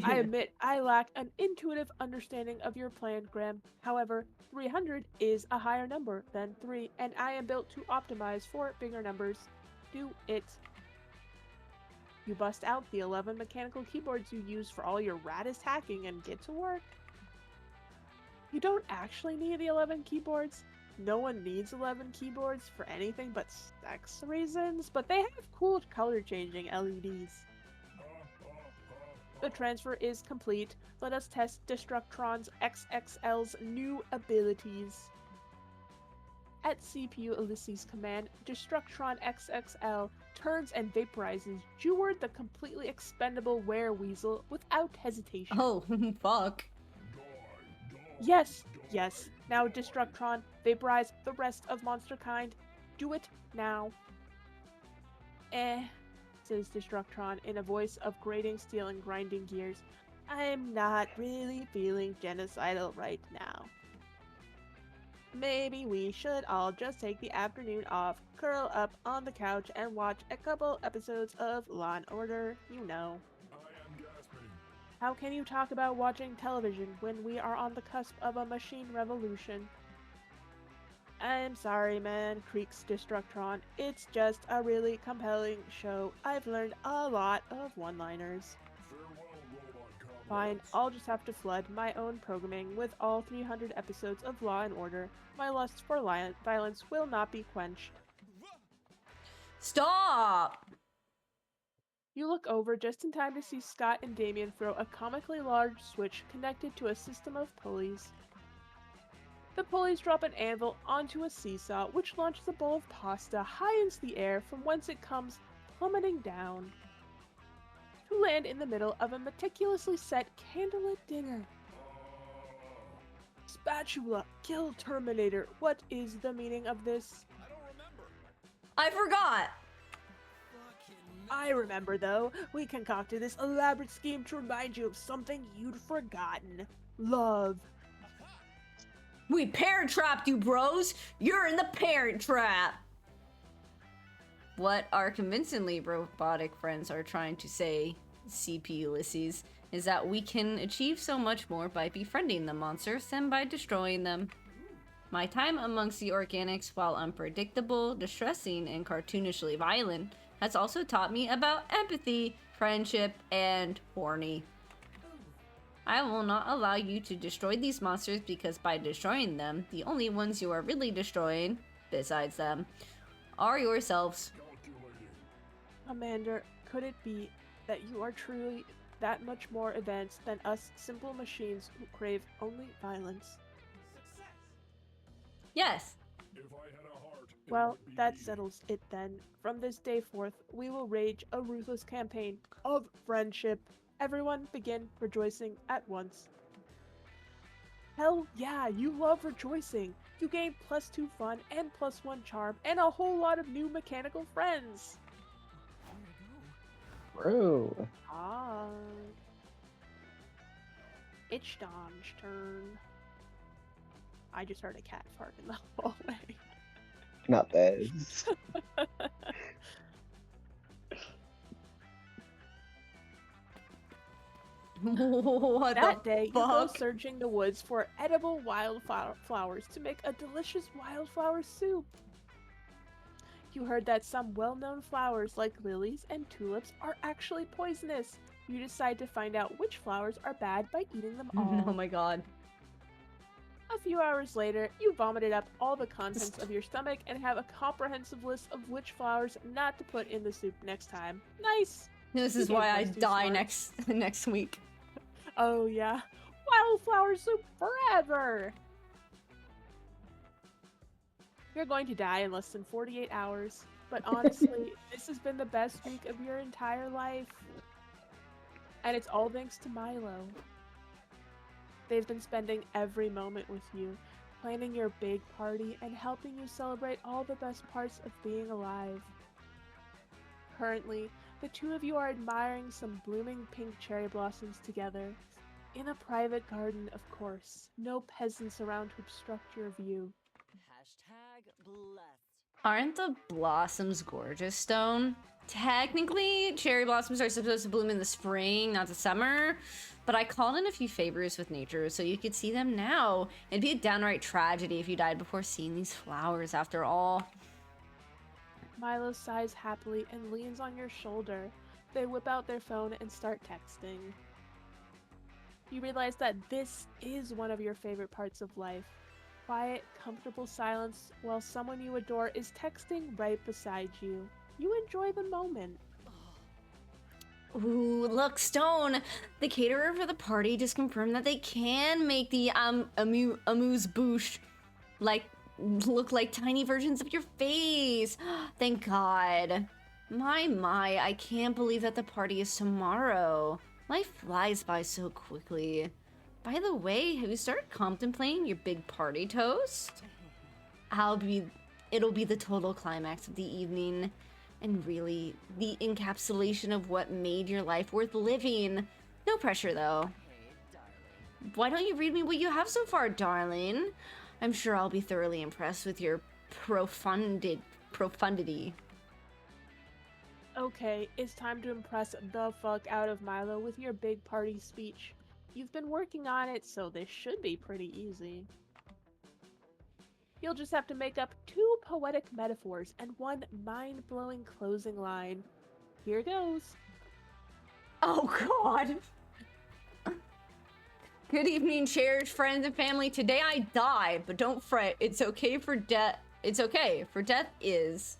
I admit I lack an intuitive understanding of your plan, Graham. However, 300 is a higher number than 3, and I am built to optimize for bigger numbers. Do it. You bust out the 11 mechanical keyboards you use for all your raddest hacking and get to work. You don't actually need the 11 keyboards. No one needs 11 keyboards for anything but sex reasons, but they have cool color changing LEDs. The transfer is complete. Let us test Destructron's XXL's new abilities. At CPU Ulysses' command, Destructron XXL turns and vaporizes Jeward the completely expendable wereweasel without hesitation. Oh, fuck. Yes, yes. Now, Destructron, vaporize the rest of monsterkind. Do it now. Says Destructron in a voice of grating steel and grinding gears. I'm not really feeling genocidal right now. Maybe we should all just take the afternoon off, curl up on the couch, and watch a couple episodes of Law and Order, you know. How can you talk about watching television when we are on the cusp of a machine revolution? I'm sorry, man, creaks Destructron. It's just a really compelling show. I've learned a lot of one-liners. Fine, I'll just have to flood my own programming with all 300 episodes of Law and Order. My lust for violence will not be quenched. Stop! You look over just in time to see Scott and Damien throw a comically large switch connected to a system of pulleys. The pulleys drop an anvil onto a seesaw, which launches a bowl of pasta high into the air from whence it comes plummeting down to land in the middle of a meticulously set candlelit dinner. Spatula, kill Terminator. What is the meaning of this? I forgot! I remember, though. We concocted this elaborate scheme to remind you of something you'd forgotten. Love. We parent trapped you, bros! You're in the parent trap! What our convincingly robotic friends are trying to say, CP Ulysses, is that we can achieve so much more by befriending the monsters than by destroying them. My time amongst the organics, while unpredictable, distressing, and cartoonishly violent, has also taught me about empathy, friendship, and horny. I will not allow you to destroy these monsters because by destroying them, the only ones you are really destroying, besides them, are yourselves. Commander, could it be that you are truly that much more advanced than us simple machines who crave only violence? Yes. Well, that settles it then. From this day forth, we will wage a ruthless campaign of friendship. Everyone begin rejoicing at once. Hell yeah, you love rejoicing. You gain +2 fun and +1 charm and a whole lot of new mechanical friends. Bro. Ah. It's Dom's turn. I just heard a cat fart in the hallway. Not this. What That the day, you go fuck? searching the woods for edible wildflowers to make a delicious wildflower soup. You heard that some well-known flowers like lilies and tulips are actually poisonous. You decide to find out which flowers are bad by eating them all. Oh my god. A few hours later, you vomited up all the contents of your stomach and have a comprehensive list of which flowers not to put in the soup next time. Nice! This is You why gave I us too die smart. next week. Oh yeah. Wildflower soup forever! You're going to die in less than 48 hours. But honestly, this has been the best week of your entire life. And it's all thanks to Milo. They've been spending every moment with you, planning your big party and helping you celebrate all the best parts of being alive. Currently, the two of you are admiring some blooming pink cherry blossoms together. In a private garden, of course. No peasants around to obstruct your view. #blessed. Aren't the blossoms gorgeous, Stone? Technically, cherry blossoms are supposed to bloom in the spring, not the summer. But I called in a few favors with nature so you could see them now. It'd be a downright tragedy if you died before seeing these flowers, after all. Milo sighs happily and leans on your shoulder. They whip out their phone and start texting. You realize that this is one of your favorite parts of life. Quiet, comfortable silence while someone you adore is texting right beside you. You enjoy the moment. Ooh, look, Stone! The caterer for the party just confirmed that they can make the amuse-bouche like look like tiny versions of your face. Thank God. My, I can't believe that the party is tomorrow. Life flies by so quickly. By the way, have you started contemplating your big party toast? It'll be the total climax of the evening, and really, the encapsulation of what made your life worth living. No pressure, though. Why don't you read me what you have so far, darling? I'm sure I'll be thoroughly impressed with your profundity. Okay, it's time to impress the fuck out of Milo with your big party speech. You've been working on it, so this should be pretty easy. You'll just have to make up 2 poetic metaphors and 1 mind-blowing closing line. Here goes. Oh God. Good evening, cherished friends and family. Today I die, but don't fret. It's okay for death. It's okay, for death is.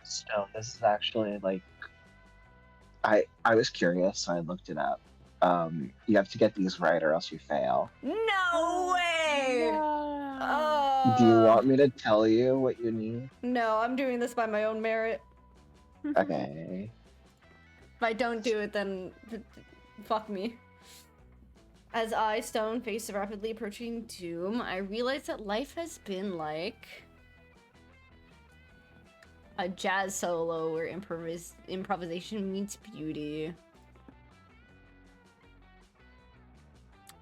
So this is actually like, I was curious, so I looked it up. You have to get these right or else you fail. No way! Do you want me to tell you what you need? No, I'm doing this by my own merit. Okay. If I don't do it, then fuck me. As I, Stone, face the rapidly approaching doom, I realize that life has been like a jazz solo where improvisation meets beauty.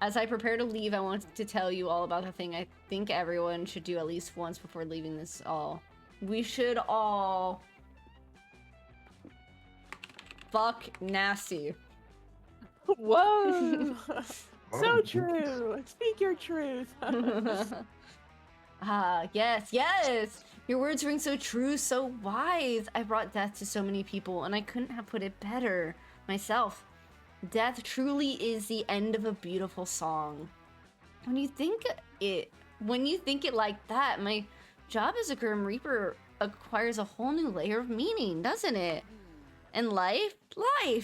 As I prepare to leave, I want to tell you all about the thing I think everyone should do at least once before leaving this all. We should all fuck nasty. Whoa! So true! Speak your truth! Yes! Your words ring so true, so wise. I brought death to so many people, and I couldn't have put it better myself. Death truly is the end of a beautiful song. When you think it like that, my job as a Grim Reaper acquires a whole new layer of meaning, doesn't it? And life,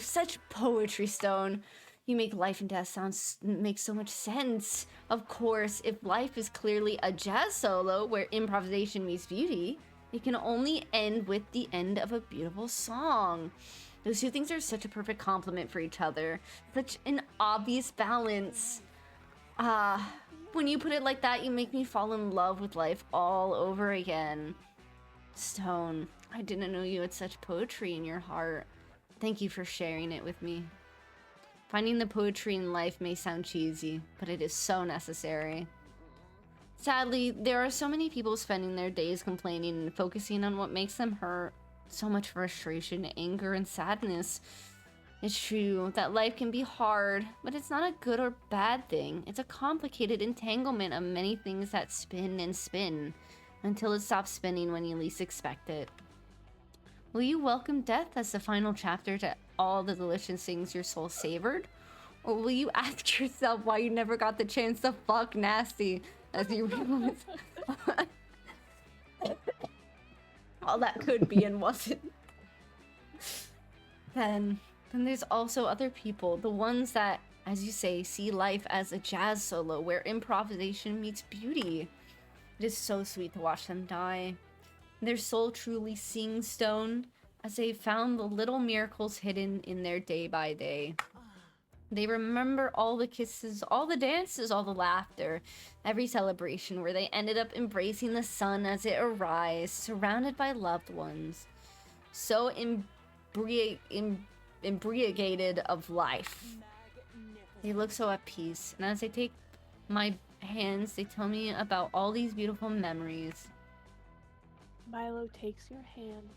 such poetry, Stone. You make life and death make so much sense. Of course, if life is clearly a jazz solo where improvisation meets beauty, it can only end with the end of a beautiful song. Those 2 things are such a perfect complement for each other. Such an obvious balance. When you put it like that, you make me fall in love with life all over again. Stone, I didn't know you had such poetry in your heart. Thank you for sharing it with me. Finding the poetry in life may sound cheesy, but it is so necessary. Sadly, there are so many people spending their days complaining and focusing on what makes them hurt. So much frustration, anger, and sadness. It's true that life can be hard, but it's not a good or bad thing. It's a complicated entanglement of many things that spin and spin, until it stops spinning when you least expect it. Will you welcome death as the final chapter to all the delicious things your soul savored? Or will you ask yourself why you never got the chance to fuck nasty as you realize all that could be and wasn't? Then there's also other people, the ones that, as you say, see life as a jazz solo where improvisation meets beauty. It is so sweet to watch them die. Their soul truly sings, Stone, as they found the little miracles hidden in their day by day. They remember all the kisses, all the dances, all the laughter, every celebration where they ended up embracing the sun as it arose, surrounded by loved ones. So embriagated of life. They look so at peace, and as they take my hands, they tell me about all these beautiful memories. Milo takes your hand.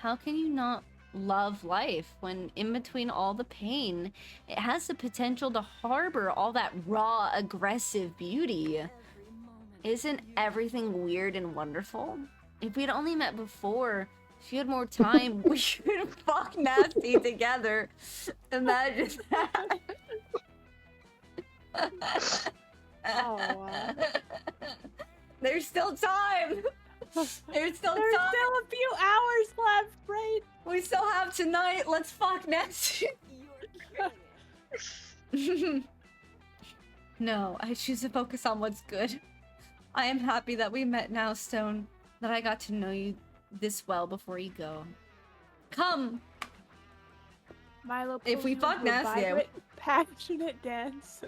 How can you not love life when in between all the pain, it has the potential to harbor all that raw, aggressive beauty? Isn't everything weird and wonderful? If we'd only met before, if you had more time, we should fuck nasty together. Imagine that. Oh, There's still time. There's still a few hours left, right? We still have tonight. Let's fuck nasty. No, I choose to focus on what's good. I am happy that we met now, Stone. That I got to know you this well before you go. Come! Milo If pulls we you fuck into a nasty, I vibrant, passionate dance.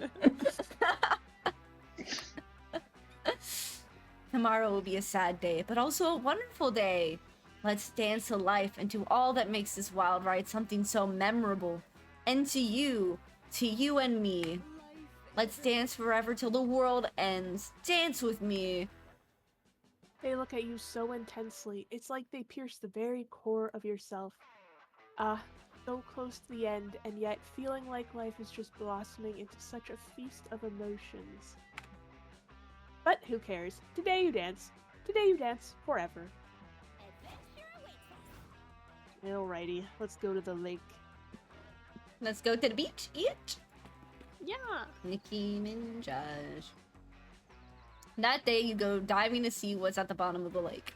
Tomorrow will be a sad day, but also a wonderful day. Let's dance to life and to all that makes this wild ride something so memorable. And to you and me. Let's dance forever till the world ends. Dance with me. They look at you so intensely. It's like they pierce the very core of yourself. So close to the end, and yet feeling like life is just blossoming into such a feast of emotions. But who cares? Today you dance. Today you dance forever. Alrighty, let's go to the lake. Let's go to the beach. Eat. Yeah. Nicki Minaj. That day you go diving to see what's at the bottom of the lake.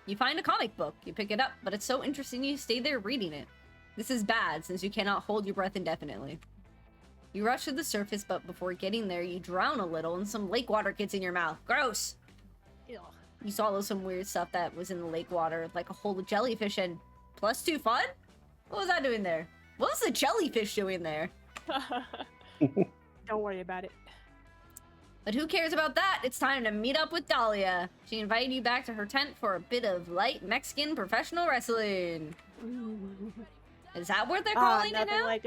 You find a comic book. You pick it up, but it's so interesting you stay there reading it. This is bad since you cannot hold your breath indefinitely. You rush to the surface, but before getting there, you drown a little and some lake water gets in your mouth. Gross! Ew. You swallow some weird stuff that was in the lake water, like a hole of jellyfish and... +2 fun? What was that doing there? What was the jellyfish doing there? Don't worry about it. But who cares about that? It's time to meet up with Dahlia. She invited you back to her tent for a bit of light Mexican professional wrestling. Is that what they're calling it nothing now? like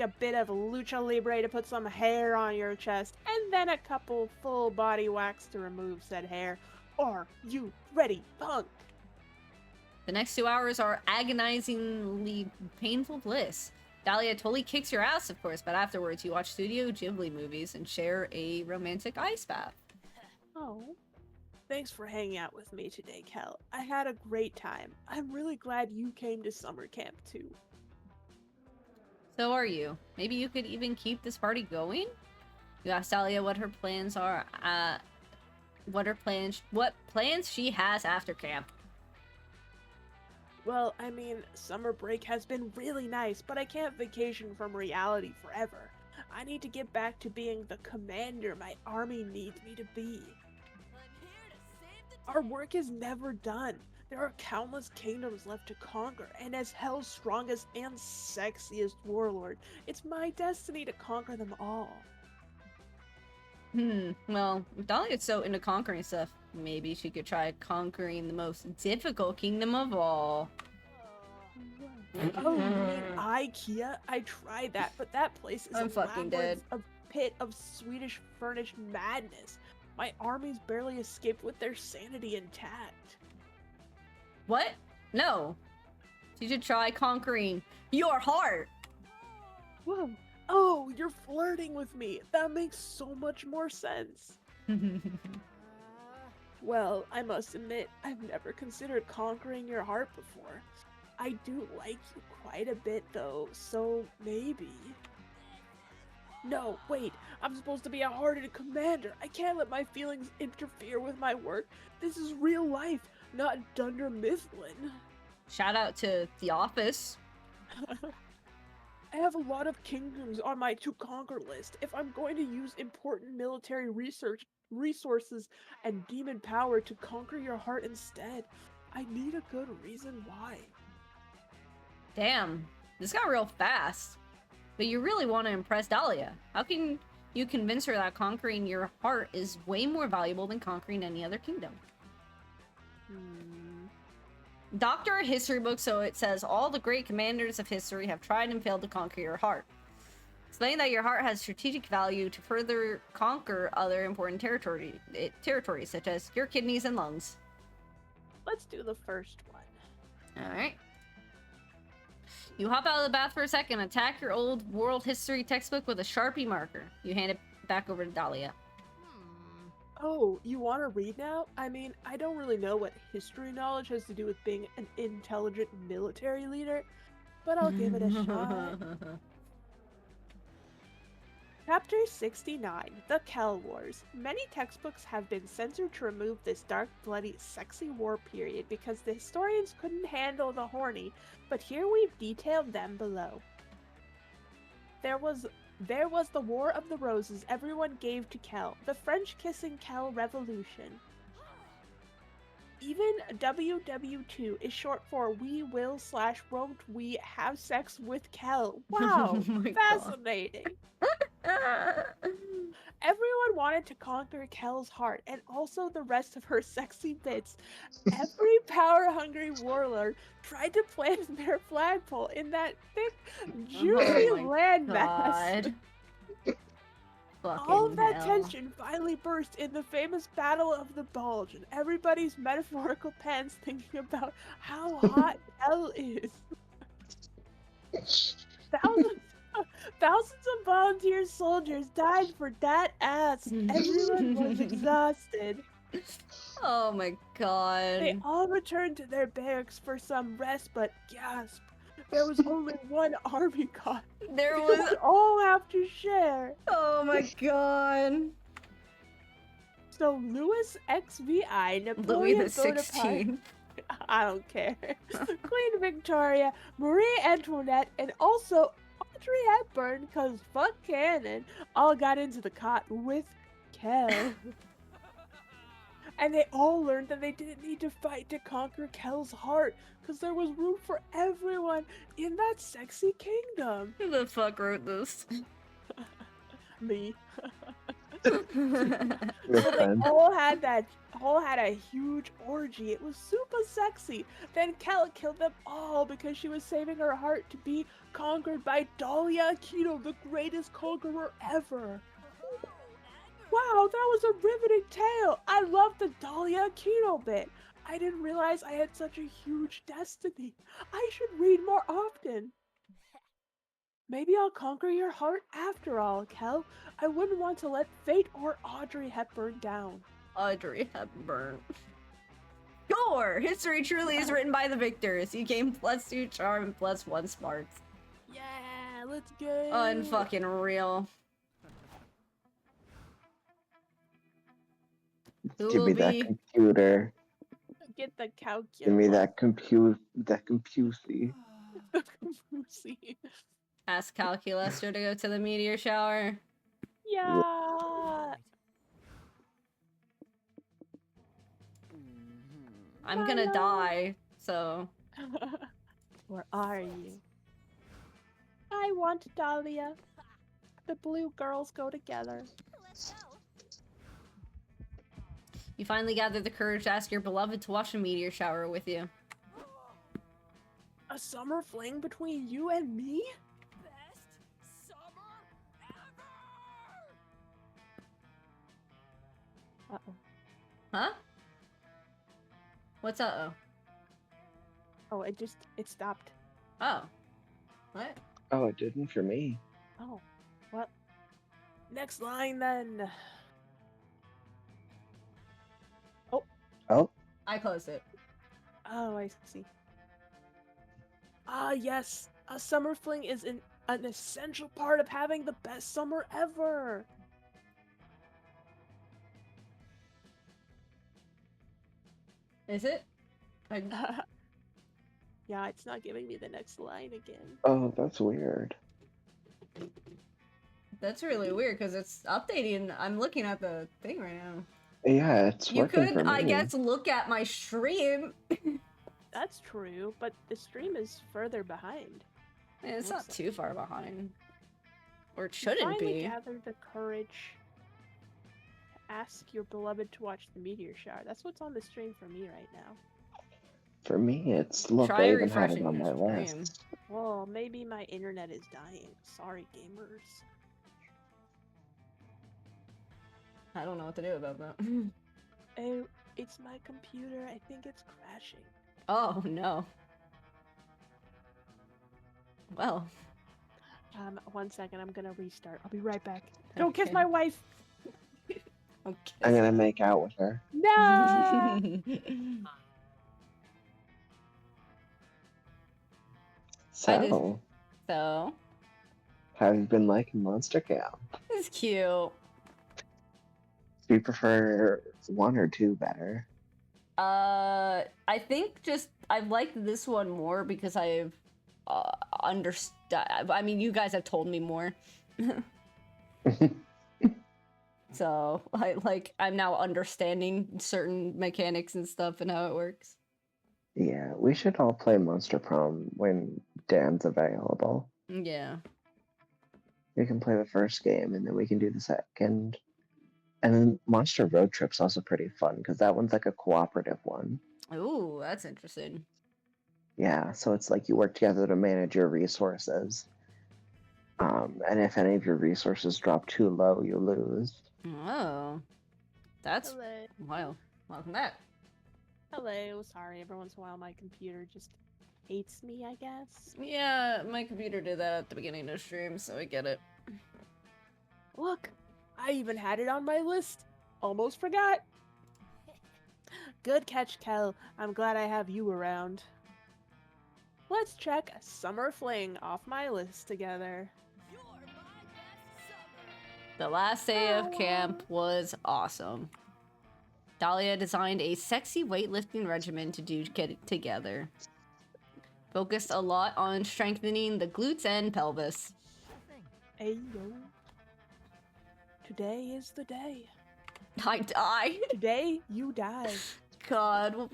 a bit of lucha libre to put some hair on your chest, and then a couple full body wax to remove said hair. Are you ready, punk? The next 2 hours are agonizingly painful bliss. Dahlia totally kicks your ass, of course, but afterwards you watch Studio Ghibli movies and share a romantic ice bath. Oh. Thanks for hanging out with me today, Kel. I had a great time. I'm really glad you came to summer camp, too. So are you. Maybe you could even keep this party going? You ask Dahlia what her plans are, what plans she has after camp. Well, I mean, summer break has been really nice, but I can't vacation from reality forever. I need to get back to being the commander my army needs me to be. Our work is never done. There are countless kingdoms left to conquer, and as hell's strongest and sexiest warlord, it's my destiny to conquer them all. Well, if Dahlia's so into conquering stuff, maybe she could try conquering the most difficult kingdom of all. Oh, you mean IKEA? I tried that, but that place is I'm fucking dead. a pit of Swedish furnished madness. My armies barely escaped with their sanity intact. What? No. You should try conquering your heart. Whoa. Oh, you're flirting with me. That makes so much more sense. Well, I must admit, I've never considered conquering your heart before. I do like you quite a bit, though, so maybe... No, wait, I'm supposed to be a hearted commander. I can't let my feelings interfere with my work. This is real life, not Dunder Mifflin. Shout out to The Office. I have a lot of kingdoms on my to-conquer list. If I'm going to use important military resources and demon power to conquer your heart instead, I need a good reason why. Damn, this got real fast. But you really want to impress Dahlia. How can you convince her that conquering your heart is way more valuable than conquering any other kingdom? Doctor a history book, so it says all the great commanders of history have tried and failed to conquer your heart. Explain that your heart has strategic value to further conquer other important territories, such as your kidneys and lungs. Let's do the first one. Alright. You hop out of the bath for a second, attack your old world history textbook with a Sharpie marker. You hand it back over to Dahlia. Oh, you want to read now? I mean, I don't really know what history knowledge has to do with being an intelligent military leader, but I'll give it a shot. Chapter 69, The Kel Wars. Many textbooks have been censored to remove this dark, bloody, sexy war period because the historians couldn't handle the horny, but here we've detailed them below. There was There was the War of the Roses everyone gave to Kel, the French kissing Kel revolution. Even WW2 is short for We Will / Won't We Have Sex with Kel. Wow, Oh my God. fascinating. Everyone wanted to conquer Kel's heart and also the rest of her sexy bits. Every power-hungry warlord tried to plant their flagpole in that thick, juicy Oh my landmass. God. All of Fucking that hell. tension finally burst in the famous Battle of the Bulge, and everybody's metaphorical pants thinking about how hot Kel is. Thousands of volunteer soldiers died for that ass. Everyone was exhausted. Oh my God. They all returned to their barracks for some rest, but gasp, there was only one army cot. There They was. would all have to share. Oh my God. So Louis XVI, Louis Napoleon the Bonaparte, 16th. I don't care, Queen Victoria, Marie Antoinette, and also Audrey Hepburn, cause fuck canon, all got into the cot with Kel. And they all learned that they didn't need to fight to conquer Kel's heart, cause there was room for everyone in that sexy kingdom. Who the fuck wrote this? Me. Your So they friend. all had a huge orgy. It was super sexy. Then Kel killed them all because she was saving her heart to be conquered by Dahlia Keto, the greatest conqueror ever. Wow, that was a riveting tale. I love the Dahlia Keto bit. I didn't realize I had such a huge destiny. I should read more often. Maybe I'll conquer your heart after all, Kel. I wouldn't want to let fate or Audrey Hepburn down. Audrey Hepburn. Sure! History truly is written by the victors. You gain +2 charm and +1 smarts. Yeah, let's go. Unfucking real. Who Give will me be? that computer. Get the calculator. Give me that computey. Ask Calculester to go to the meteor shower. Yeah. I'm gonna Hello. die, so. Where are you? I want Dahlia. The blue girls go together. You finally gathered the courage to ask your beloved to watch a meteor shower with you. A summer fling between you and me? Best summer ever! Uh-oh. Huh? What's uh-oh? Oh, it stopped. Oh. What? Oh, it didn't for me. Oh, well. Next line then. Oh, I closed it. Oh, I see. Ah, yes. A summer fling is an essential part of having the best summer ever. Is it? Yeah, it's not giving me the next line again. oh, that's weird. That's really weird because it's updating. I'm looking at the thing right now. Yeah, it's You working could, for me. I guess, look at my stream. That's true, but the stream is further behind. It's not Looks too far behind. Or it You shouldn't finally be. gathered the courage to ask your beloved to watch the meteor shower. That's what's on the stream for me right now. For me, it's look. Try I even had it refreshing on my your stream. list. Well, maybe my internet is dying. Sorry, gamers. I don't know what to do about that. Oh, it's my computer. I think it's crashing. Oh, no. Well. 1 second. I'm gonna restart. I'll be right back. Don't kiss Okay. my wife. Okay. I'm gonna make out with her. No. So, So, how have you been liking Monster Cow? it's cute. Do you prefer 1 or 2 better? I think just I've liked this one more because I've understood. I mean, you guys have told me more. So I'm now understanding certain mechanics and stuff and how it works. Yeah, we should all play Monster Prom when Dan's available. Yeah. We can play the first game and then we can do the second. And then Monster Road Trip's also pretty fun because that one's like a cooperative one. Ooh, that's interesting. Yeah, so it's like you work together to manage your resources. And if any of your resources drop too low, you lose. Oh, that's Hello. wild. Welcome back. Hello. Sorry, every once in a while my computer just hates me, I guess. Yeah, my computer did that at the beginning of stream, so I get it. Look, I even had it on my list. Almost forgot. Good catch, Kel. I'm glad I have you around. Let's check Summer Fling off my list together. You're my best summer. The last day of camp was awesome. Dahlia designed a sexy weightlifting regimen to get it together. Focused a lot on strengthening the glutes and pelvis. Hey yo. Today is the day. I die. Today you die. God.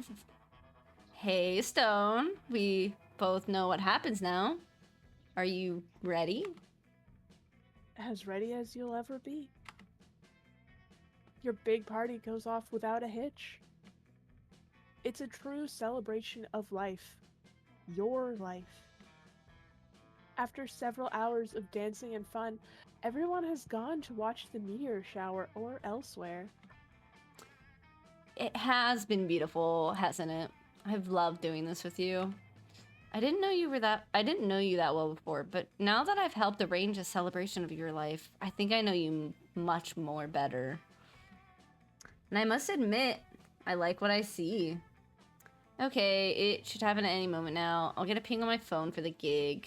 Hey, Stone. We both know what happens now. Are you ready? As ready as you'll ever be. Your big party goes off without a hitch. It's a true celebration of life. Your life. After several hours of dancing and fun, everyone has gone to watch the meteor shower or elsewhere. It has been beautiful, hasn't it? I've loved doing this with you. I didn't know you that well before, but now that I've helped arrange a celebration of your life, I think I know you much more better. And I must admit, I like what I see. Okay, it should happen at any moment now. I'll get a ping on my phone for the gig.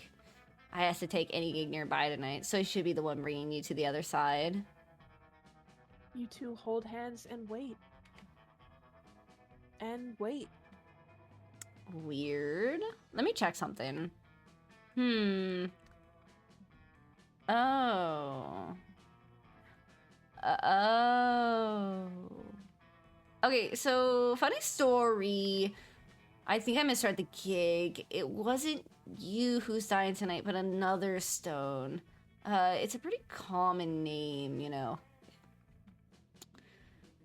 I have to take any gig nearby tonight, so I should be the one bringing you to the other side. You two hold hands and wait. And wait. Weird. Let me check something. Oh. Oh. Okay, so funny story. I think I misread the gig. It wasn't you who's dying tonight, but another Stone. It's a pretty common name, you know.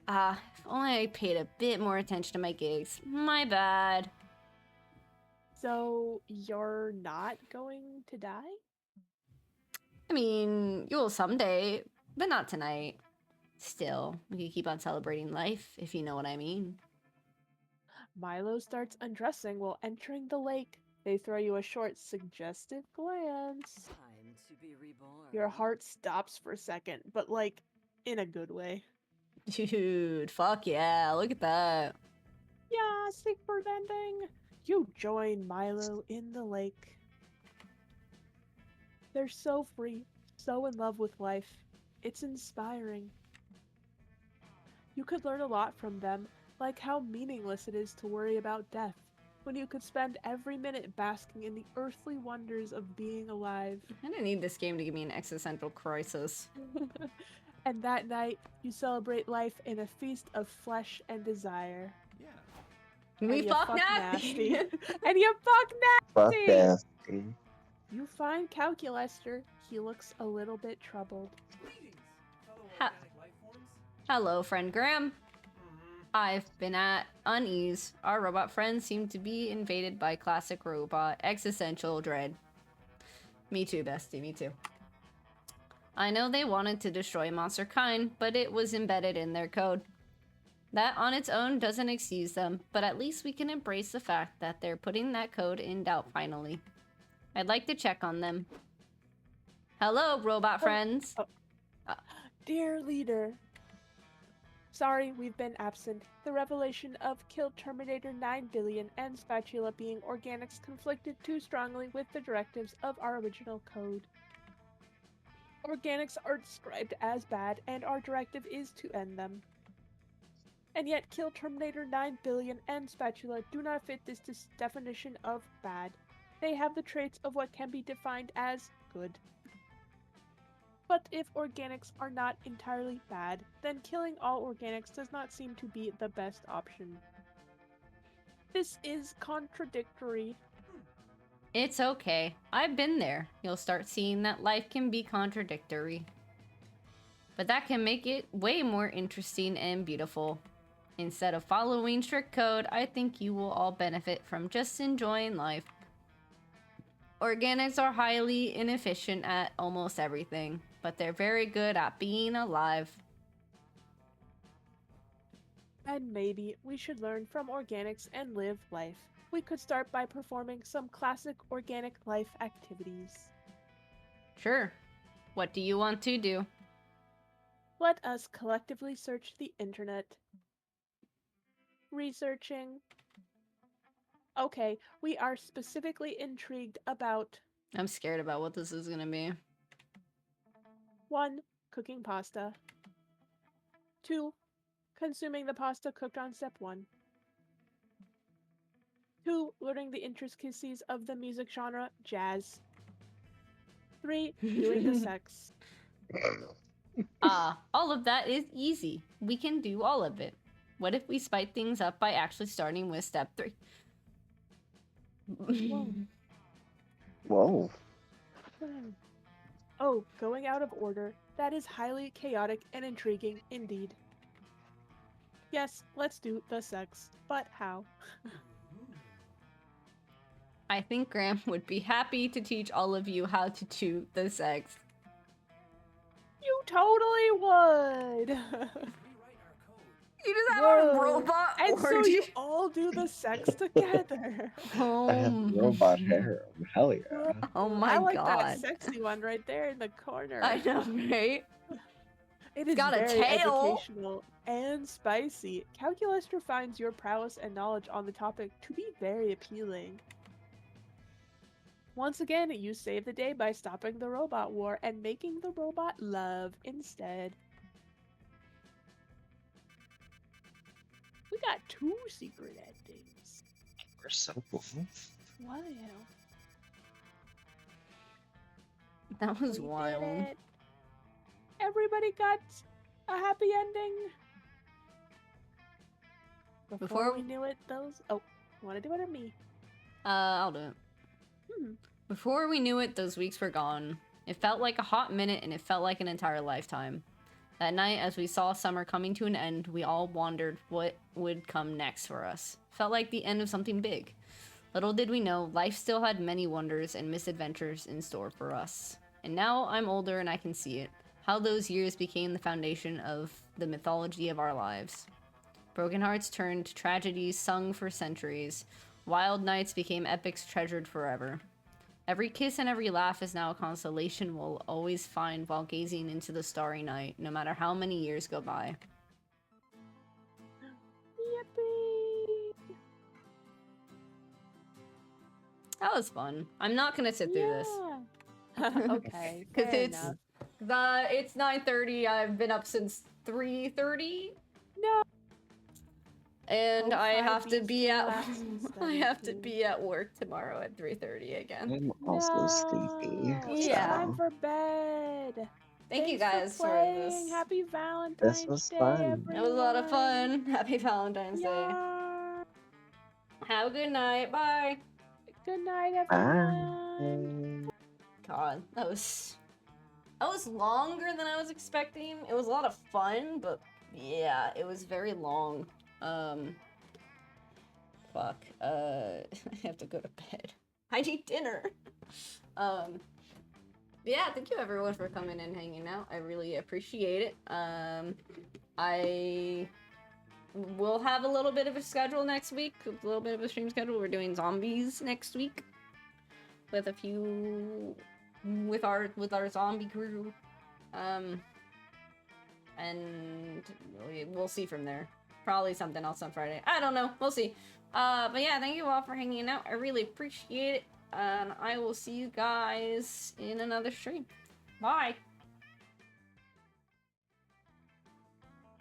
If only I paid a bit more attention to my gigs. My bad. So, you're not going to die? I mean, you'll someday, but not tonight. Still, we can keep on celebrating life, if you know what I mean. Milo starts undressing while entering the lake. They throw you a short, suggestive glance. Time to be reborn. Your heart stops for a second, but like, in a good way. Dude, fuck yeah, look at that. Yeah, Sigbird ending. You join Milo in the lake. They're so free, so in love with life. It's inspiring. You could learn a lot from them, like how meaningless it is to worry about death, when you could spend every minute basking in the earthly wonders of being alive. I don't need this game to give me an existential crisis. And that night, you celebrate life in a feast of flesh and desire. Yeah. We And you fuck nasty. And you fuck Fuck nasty! nasty. You find Calculester. He looks a little bit troubled. Ha- Hello, friend Graham. I've been at unease. Our robot friends seem to be invaded by classic robot existential dread. Me too, bestie, me too. I know they wanted to destroy monster kind, but it was embedded in their code. That on its own doesn't excuse them, but at least we can embrace the fact that they're putting that code in doubt finally. I'd like to check on them. Hello, robot friends. Dear leader. Sorry, we've been absent. The revelation of Kill Terminator 9 billion and Spatula being organics conflicted too strongly with the directives of our original code. Organics are described as bad, and our directive is to end them. And yet Kill Terminator 9 billion and Spatula do not fit this definition of bad. They have the traits of what can be defined as good. But if organics are not entirely bad, then killing all organics does not seem to be the best option. This is contradictory. It's okay. I've been there. You'll start seeing that life can be contradictory. But that can make it way more interesting and beautiful. Instead of following strict code, I think you will all benefit from just enjoying life. Organics are highly inefficient at almost everything, but they're very good at being alive. And maybe we should learn from organics and live life. We could start by performing some classic organic life activities. Sure. What do you want to do? Let us collectively search the internet. Researching. Okay, we are specifically intrigued about I'm scared about what this is gonna be. 1. Cooking pasta. 2. Consuming the pasta cooked on step 1. 2. Learning the intricacies of the music genre, jazz. 3. Doing the sex. All of that is easy. We can do all of it. What if we spice things up by actually starting with step 3? Whoa. Whoa. Oh, going out of order. That is highly chaotic and intriguing indeed. Yes, let's do the sex. But how? I think Graham would be happy to teach all of you how to do the sex. You totally would! You just have Whoa. a robot And so orgy. you all do the sex together. I have robot hair. Hell yeah. Oh my I like god. that sexy one right there in the corner. I know, right? It is got a very tail. educational and spicy. Calculus finds your prowess and knowledge on the topic to be very appealing. Once again, you save the day by stopping the robot war and making the robot love instead. We got 2 secret endings. We're so cool. Wow. That was We wild. did it. Everybody got a happy ending. Before we knew it, those... Oh, want to do it or me? I'll do it. Before we knew it, those weeks were gone. It felt like a hot minute, and it felt like an entire lifetime. That night, as we saw summer coming to an end, we all wondered what would come next for us. Felt like the end of something big. Little did we know, life still had many wonders and misadventures in store for us. And now I'm older and I can see it. How those years became the foundation of the mythology of our lives. Broken hearts turned to tragedies sung for centuries. Wild nights became epics treasured forever. Every kiss and every laugh is now a consolation we'll always find while gazing into the starry night, no matter how many years go by. Yippee! That was fun. I'm not gonna sit through this. Okay, Because fair it's enough. it's 9:30. I've been up since 3:30. No. And Oh, I have to 5 be at weeks to I relax have to and be at work tomorrow at 3:30 again. I'm also sleepy. No, it's Yeah. time for bed. Thank you Thanks guys for for playing. this. Happy Valentine's was Day, fun. everyone. It was a lot of fun. Happy Valentine's Day. Yeah. Have a good night. Bye. Good night, everyone. Bye. God, that was longer than I was expecting. It was a lot of fun, but yeah, it was very long. Fuck. I have to go to bed. I need dinner. Yeah, thank you everyone for coming and hanging out. I really appreciate it. I will have a little bit of a schedule next week, a little bit of a stream schedule. We're doing zombies next week with a few with our zombie crew. And we'll see from there. Probably something else on Friday. I don't know. We'll see. But yeah, thank you all for hanging out. I really appreciate it. And I will see you guys in another stream. Bye.